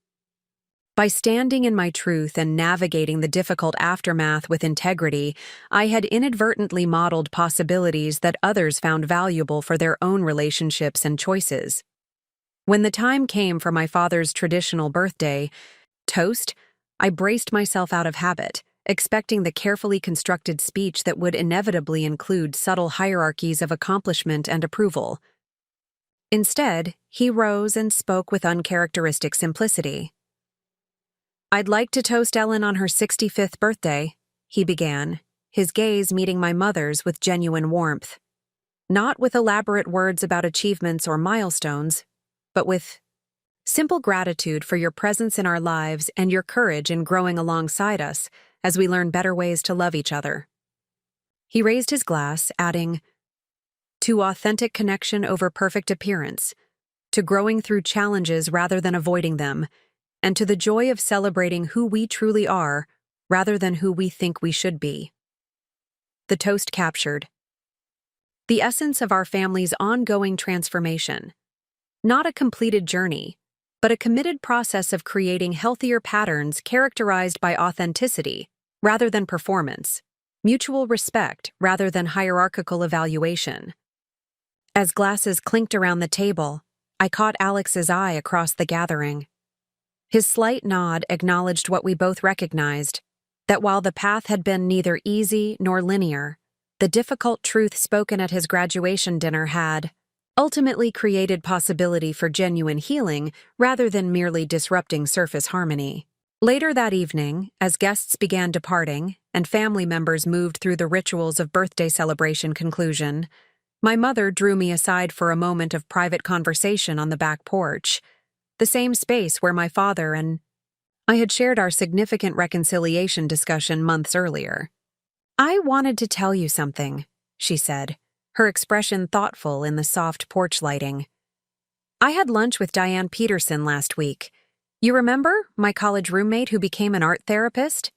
By standing in my truth and navigating the difficult aftermath with integrity, I had inadvertently modeled possibilities that others found valuable for their own relationships and choices. When the time came for my father's traditional birthday toast, I braced myself out of habit, expecting the carefully constructed speech that would inevitably include subtle hierarchies of accomplishment and approval. Instead, he rose and spoke with uncharacteristic simplicity. "I'd like to toast Ellen on her 65th birthday," he began, his gaze meeting my mother's with genuine warmth. Not with elaborate words about achievements or milestones, but with simple gratitude for your presence in our lives and your courage in growing alongside us as we learn better ways to love each other. He raised his glass, adding, "To authentic connection over perfect appearance, to growing through challenges rather than avoiding them, and to the joy of celebrating who we truly are rather than who we think we should be." The toast captured the essence of our family's ongoing transformation. Not a completed journey, but a committed process of creating healthier patterns characterized by authenticity rather than performance, mutual respect rather than hierarchical evaluation. As glasses clinked around the table, I caught Alex's eye across the gathering. His slight nod acknowledged what we both recognized, that while the path had been neither easy nor linear, the difficult truth spoken at his graduation dinner had ultimately created possibility for genuine healing rather than merely disrupting surface harmony. Later that evening, as guests began departing and family members moved through the rituals of birthday celebration conclusion, my mother drew me aside for a moment of private conversation on the back porch, the same space where my father and I had shared our significant reconciliation discussion months earlier. "I wanted to tell you something," she said, her expression thoughtful in the soft porch lighting. "I had lunch with Diane Peterson last week. You remember, my college roommate who became an art therapist?"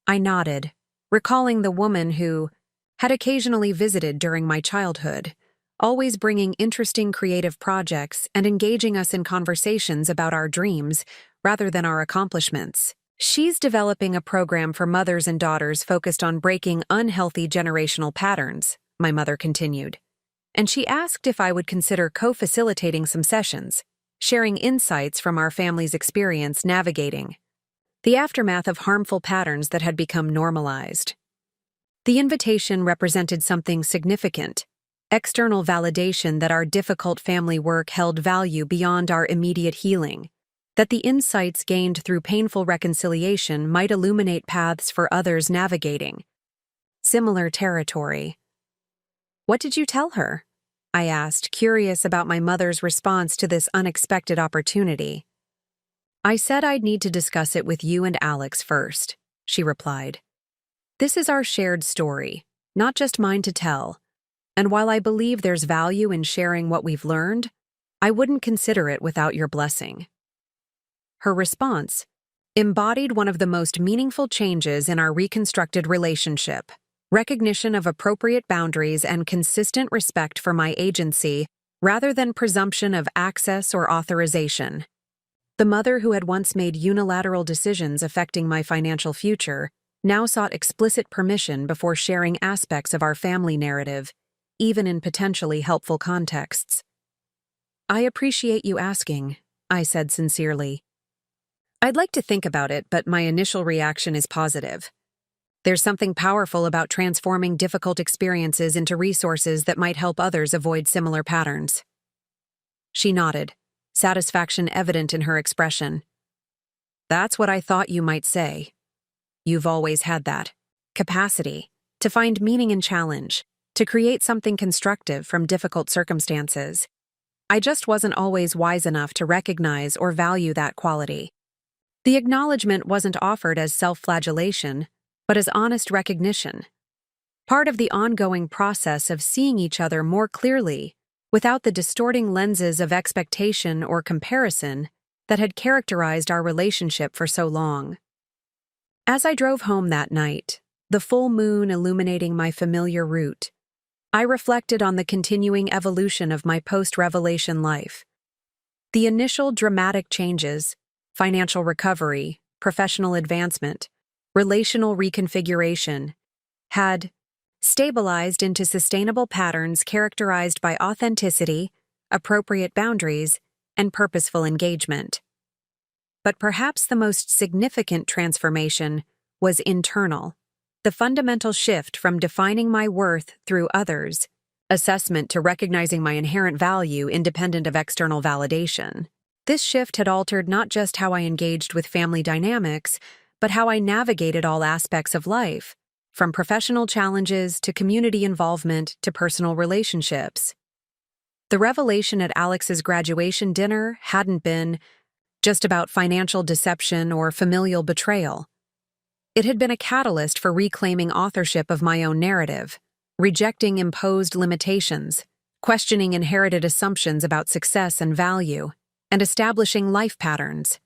I nodded, recalling the woman who had occasionally visited during my childhood, always bringing interesting creative projects and engaging us in conversations about our dreams rather than our accomplishments. "She's developing a program for mothers and daughters focused on breaking unhealthy generational patterns," my mother continued, and she asked if I would consider co-facilitating some sessions, sharing insights from our family's experience navigating the aftermath of harmful patterns that had become normalized. The invitation represented something significant, external validation that our difficult family work held value beyond our immediate healing, that the insights gained through painful reconciliation might illuminate paths for others navigating similar territory. "What did you tell her?" I asked, curious about my mother's response to this unexpected opportunity. "I said I'd need to discuss it with you and Alex first," she replied. "This is our shared story, not just mine to tell. And while I believe there's value in sharing what we've learned, I wouldn't consider it without your blessing." Her response embodied one of the most meaningful changes in our reconstructed relationship: recognition of appropriate boundaries and consistent respect for my agency rather than presumption of access or authorization. The mother who had once made unilateral decisions affecting my financial future now sought explicit permission before sharing aspects of our family narrative, even in potentially helpful contexts. "I appreciate you asking," I said sincerely. "I'd like to think about it, but my initial reaction is positive. There's something powerful about transforming difficult experiences into resources that might help others avoid similar patterns." She nodded, satisfaction evident in her expression. "That's what I thought you might say. You've always had that capacity to find meaning in challenge, to create something constructive from difficult circumstances. I just wasn't always wise enough to recognize or value that quality." The acknowledgement wasn't offered as self-flagellation, but as honest recognition. Part of the ongoing process of seeing each other more clearly, without the distorting lenses of expectation or comparison that had characterized our relationship for so long. As I drove home that night, the full moon illuminating my familiar route, I reflected on the continuing evolution of my post-revelation life. The initial dramatic changes, financial recovery, professional advancement, relational reconfiguration, had stabilized into sustainable patterns characterized by authenticity, appropriate boundaries, and purposeful engagement. But perhaps the most significant transformation was internal, the fundamental shift from defining my worth through others' assessment to recognizing my inherent value independent of external validation. This shift had altered not just how I engaged with family dynamics, but how I navigated all aspects of life, from professional challenges to community involvement to personal relationships. The revelation at Alex's graduation dinner hadn't been just about financial deception or familial betrayal. It had been a catalyst for reclaiming authorship of my own narrative, rejecting imposed limitations, questioning inherited assumptions about success and value, and establishing life patterns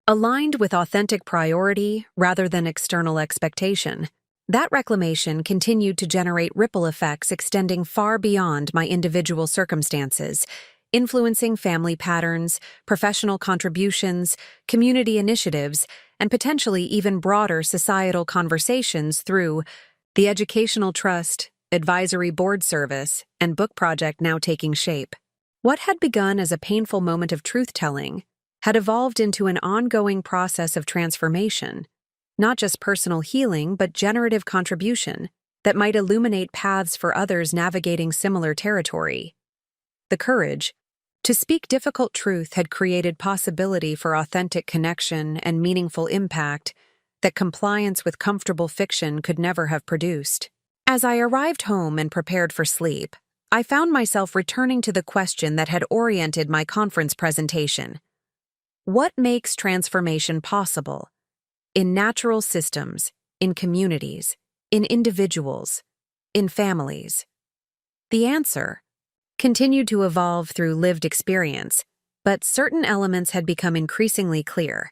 aligned with authentic priority rather than external expectation. That reclamation continued to generate ripple effects extending far beyond my individual circumstances, influencing family patterns, professional contributions, community initiatives, and potentially even broader societal conversations through the Educational Trust, Advisory Board Service, and book project now taking shape. What had begun as a painful moment of truth-telling had evolved into an ongoing process of transformation, not just personal healing but generative contribution that might illuminate paths for others navigating similar territory. The courage to speak difficult truth had created possibility for authentic connection and meaningful impact that compliance with comfortable fiction could never have produced. As I arrived home and prepared for sleep, I found myself returning to the question that had oriented my conference presentation. What makes transformation possible? In natural systems, in communities, in individuals, in families. The answer continued to evolve through lived experience, but certain elements had become increasingly clear.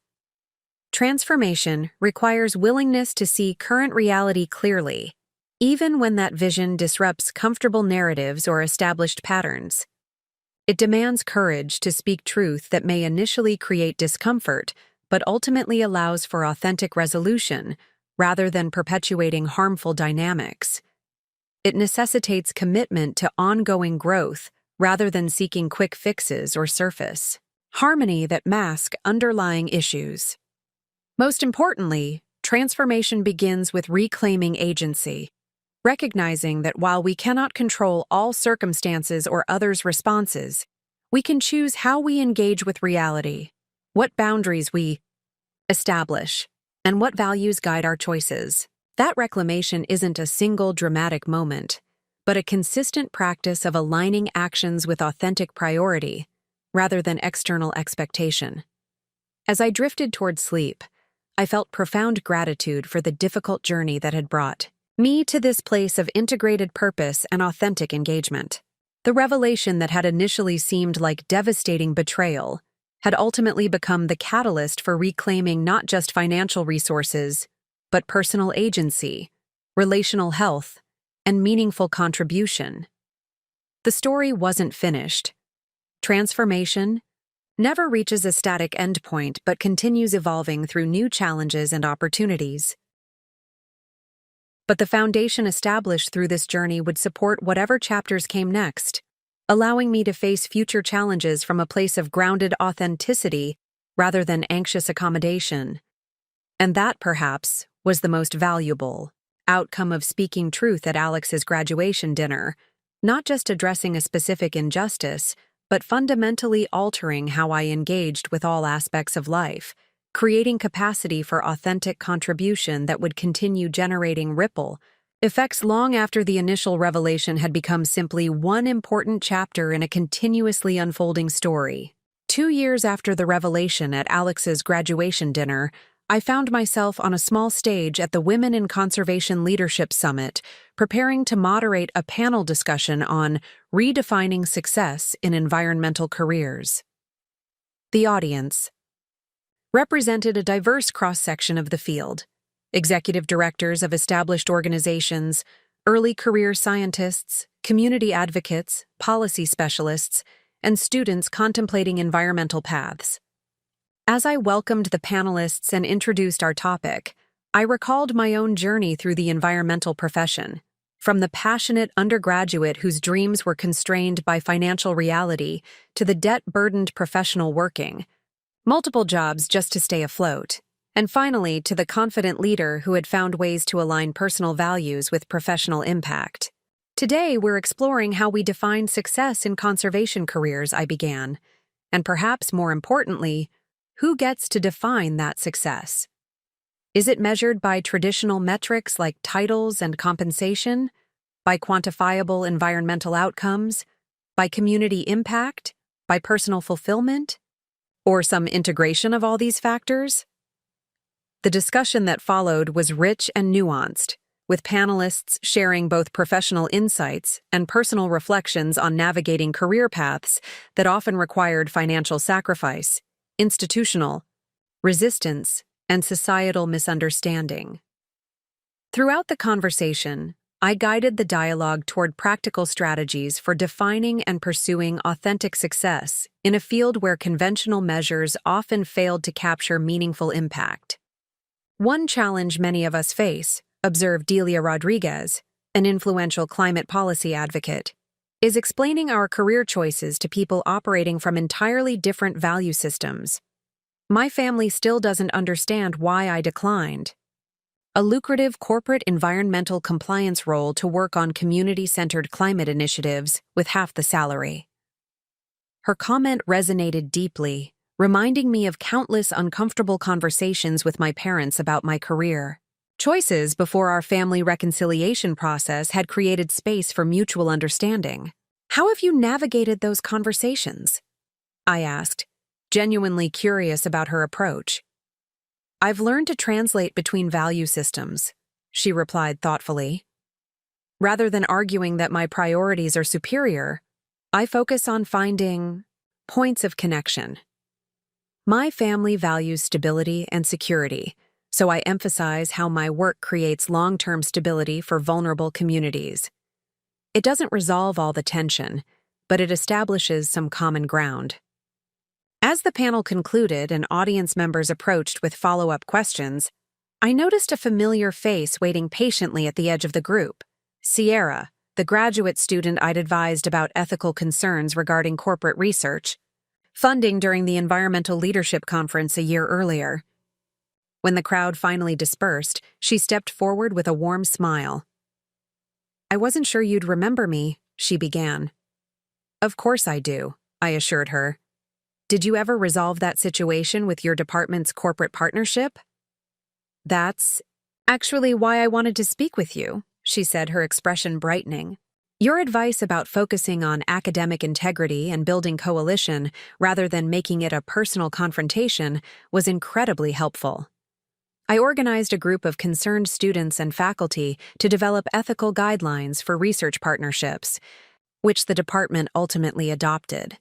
Transformation requires willingness to see current reality clearly, even when that vision disrupts comfortable narratives or established patterns. It demands courage to speak truth that may initially create discomfort, but ultimately allows for authentic resolution, rather than perpetuating harmful dynamics. It necessitates commitment to ongoing growth, rather than seeking quick fixes or surface harmony that mask underlying issues. Most importantly, transformation begins with reclaiming agency. recognizing that while we cannot control all circumstances or others' responses, we can choose how we engage with reality, what boundaries we establish, and what values guide our choices. That reclamation isn't a single dramatic moment, but a consistent practice of aligning actions with authentic priority rather than external expectation. As I drifted toward sleep, I felt profound gratitude for the difficult journey that had brought me to this place of integrated purpose and authentic engagement. The revelation that had initially seemed like devastating betrayal had ultimately become the catalyst for reclaiming not just financial resources, but personal agency, relational health, and meaningful contribution. The story wasn't finished. Transformation never reaches a static endpoint but continues evolving through new challenges and opportunities. But the foundation established through this journey would support whatever chapters came next, allowing me to face future challenges from a place of grounded authenticity rather than anxious accommodation. And that, perhaps, was the most valuable outcome of speaking truth at Alex's graduation dinner, not just addressing a specific injustice, but fundamentally altering how I engaged with all aspects of life, creating capacity for authentic contribution that would continue generating ripple effects long after the initial revelation had become simply one important chapter in a continuously unfolding story. 2 years after the revelation at Alex's graduation dinner, I found myself on a small stage at the Women in Conservation Leadership Summit, preparing to moderate a panel discussion on redefining success in environmental careers. The audience represented a diverse cross-section of the field: executive directors of established organizations, early career scientists, community advocates, policy specialists, and students contemplating environmental paths. As I welcomed the panelists and introduced our topic, I recalled my own journey through the environmental profession, from the passionate undergraduate whose dreams were constrained by financial reality to the debt-burdened professional working multiple jobs just to stay afloat, and finally to the confident leader who had found ways to align personal values with professional impact. Today, we're exploring how we define success in conservation careers, I began, and perhaps more importantly, who gets to define that success? Is it measured by traditional metrics like titles and compensation, by quantifiable environmental outcomes, by community impact, by personal fulfillment, or some integration of all these factors? The discussion that followed was rich and nuanced, with panelists sharing both professional insights and personal reflections on navigating career paths that often required financial sacrifice, institutional resistance, and societal misunderstanding. Throughout the conversation, I guided the dialogue toward practical strategies for defining and pursuing authentic success in a field where conventional measures often failed to capture meaningful impact. One challenge many of us face, observed Delia Rodriguez, an influential climate policy advocate, is explaining our career choices to people operating from entirely different value systems. My family still doesn't understand why I declined a lucrative corporate environmental compliance role to work on community-centered climate initiatives with half the salary. Her comment resonated deeply, reminding me of countless uncomfortable conversations with my parents about my career. Choices before our family reconciliation process had created space for mutual understanding. How have you navigated those conversations? I asked, genuinely curious about her approach. I've learned to translate between value systems, she replied thoughtfully. Rather than arguing that my priorities are superior, I focus on finding points of connection. My family values stability and security, so I emphasize how my work creates long-term stability for vulnerable communities. It doesn't resolve all the tension, but it establishes some common ground. As the panel concluded and audience members approached with follow-up questions, I noticed a familiar face waiting patiently at the edge of the group. Sierra, the graduate student I'd advised about ethical concerns regarding corporate research, funding during the Environmental Leadership Conference a year earlier. When the crowd finally dispersed, she stepped forward with a warm smile. I wasn't sure you'd remember me, she began. Of course I do, I assured her. Did you ever resolve that situation with your department's corporate partnership? That's actually why I wanted to speak with you, she said, her expression brightening. Your advice about focusing on academic integrity and building coalition rather than making it a personal confrontation was incredibly helpful. I organized a group of concerned students and faculty to develop ethical guidelines for research partnerships, which the department ultimately adopted.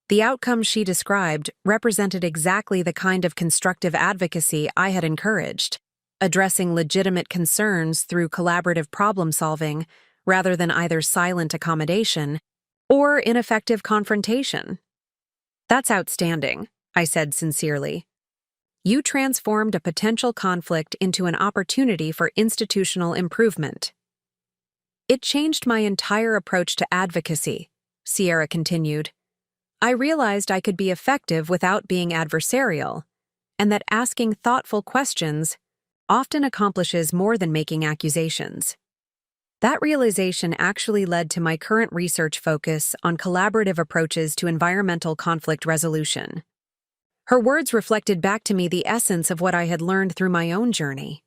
The outcome she described represented exactly the kind of constructive advocacy I had encouraged, addressing legitimate concerns through collaborative problem-solving rather than either silent accommodation or ineffective confrontation. That's outstanding, I said sincerely. You transformed a potential conflict into an opportunity for institutional improvement. It changed my entire approach to advocacy, Sierra continued. I realized I could be effective without being adversarial, and that asking thoughtful questions often accomplishes more than making accusations. That realization actually led to my current research focus on collaborative approaches to environmental conflict resolution. Her words reflected back to me the essence of what I had learned through my own journey,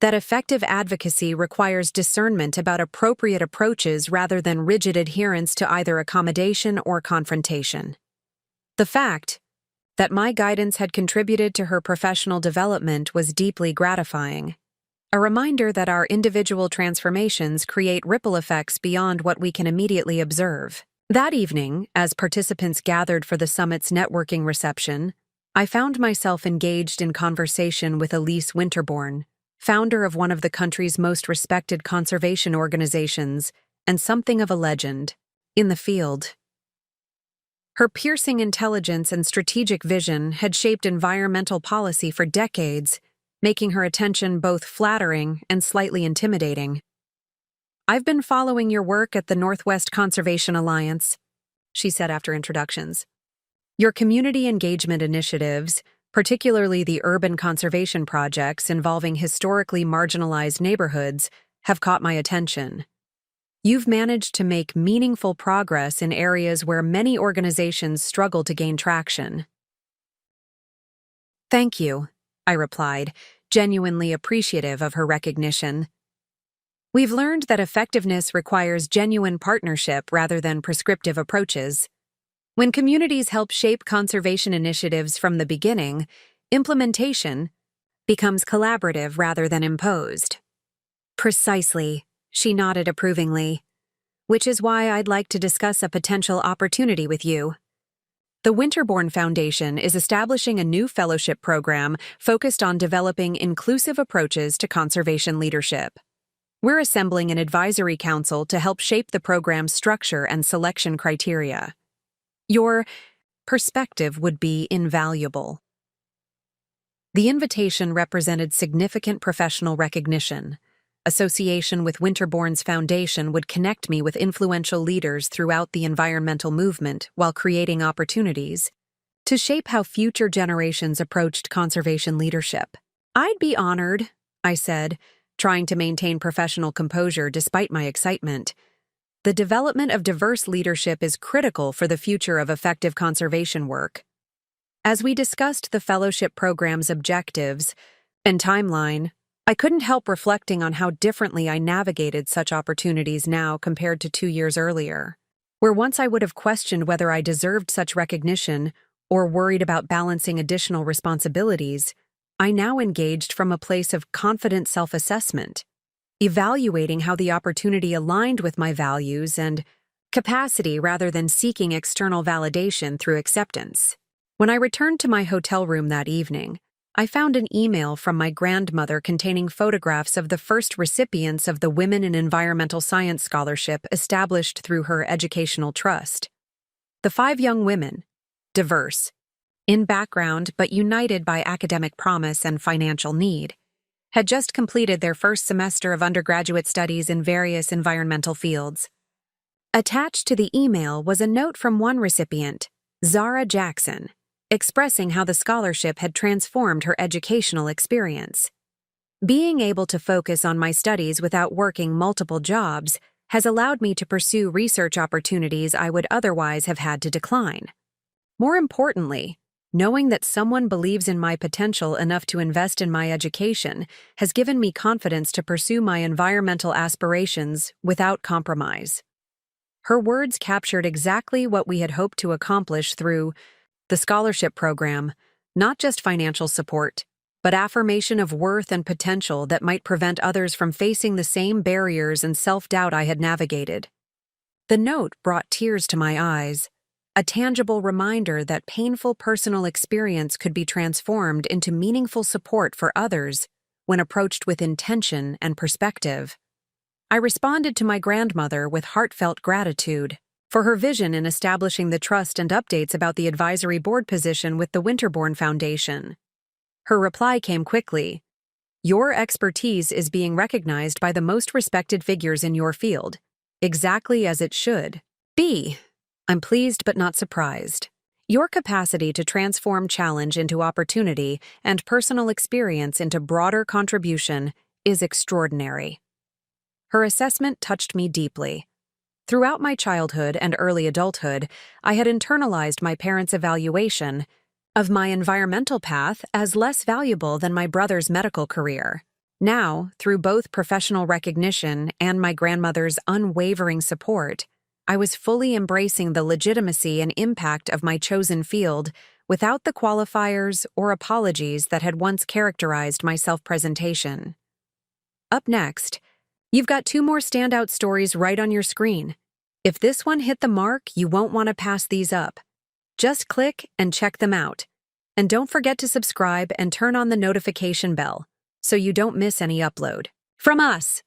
that effective advocacy requires discernment about appropriate approaches rather than rigid adherence to either accommodation or confrontation. The fact that my guidance had contributed to her professional development was deeply gratifying, a reminder that our individual transformations create ripple effects beyond what we can immediately observe. That evening, as participants gathered for the summit's networking reception, I found myself engaged in conversation with Elise Winterbourne, founder of one of the country's most respected conservation organizations and something of a legend in the field. Her piercing intelligence and strategic vision had shaped environmental policy for decades, making her attention both flattering and slightly intimidating. I've been following your work at the Northwest Conservation Alliance, she said after introductions. Your community engagement initiatives, particularly the urban conservation projects involving historically marginalized neighborhoods, have caught my attention. You've managed to make meaningful progress in areas where many organizations struggle to gain traction. Thank you, I replied, genuinely appreciative of her recognition. We've learned that effectiveness requires genuine partnership rather than prescriptive approaches. When communities help shape conservation initiatives from the beginning, implementation becomes collaborative rather than imposed. Precisely, she nodded approvingly, which is why I'd like to discuss a potential opportunity with you. The Winterbourne Foundation is establishing a new fellowship program focused on developing inclusive approaches to conservation leadership. We're assembling an advisory council to help shape the program's structure and selection criteria. Your perspective would be invaluable. The invitation represented significant professional recognition. Association with Winterbourne's foundation would connect me with influential leaders throughout the environmental movement while creating opportunities to shape how future generations approached conservation leadership. I'd be honored, I said, trying to maintain professional composure despite my excitement. The development of diverse leadership is critical for the future of effective conservation work. As we discussed the fellowship program's objectives and timeline, I couldn't help reflecting on how differently I navigated such opportunities now compared to 2 years earlier, where once I would have questioned whether I deserved such recognition or worried about balancing additional responsibilities, I now engaged from a place of confident self-assessment, evaluating how the opportunity aligned with my values and capacity rather than seeking external validation through acceptance. When I returned to my hotel room that evening, I found an email from my grandmother containing photographs of the first recipients of the Women in Environmental Science Scholarship established through her educational trust. The 5 young women, diverse, in background but united by academic promise and financial need, had just completed their first semester of undergraduate studies in various environmental fields. Attached to the email was a note from one recipient, Zara Jackson, expressing how the scholarship had transformed her educational experience. Being able to focus on my studies without working multiple jobs has allowed me to pursue research opportunities I would otherwise have had to decline. More importantly, knowing that someone believes in my potential enough to invest in my education has given me confidence to pursue my environmental aspirations without compromise. Her words captured exactly what we had hoped to accomplish through the scholarship program, not just financial support, but affirmation of worth and potential that might prevent others from facing the same barriers and self-doubt I had navigated. The note brought tears to my eyes, a tangible reminder that painful personal experience could be transformed into meaningful support for others when approached with intention and perspective. I responded to my grandmother with heartfelt gratitude for her vision in establishing the trust and updates about the advisory board position with the Winterbourne Foundation. Her reply came quickly. "Your expertise is being recognized by the most respected figures in your field, exactly as it should be. I'm pleased but not surprised. Your capacity to transform challenge into opportunity and personal experience into broader contribution is extraordinary." Her assessment touched me deeply. Throughout my childhood and early adulthood, I had internalized my parents' evaluation of my environmental path as less valuable than my brother's medical career. Now, through both professional recognition and my grandmother's unwavering support, I was fully embracing the legitimacy and impact of my chosen field without the qualifiers or apologies that had once characterized my self-presentation. Up next, you've got 2 more standout stories right on your screen. If this one hit the mark, you won't want to pass these up. Just click and check them out. And don't forget to subscribe and turn on the notification bell so you don't miss any upload. From us,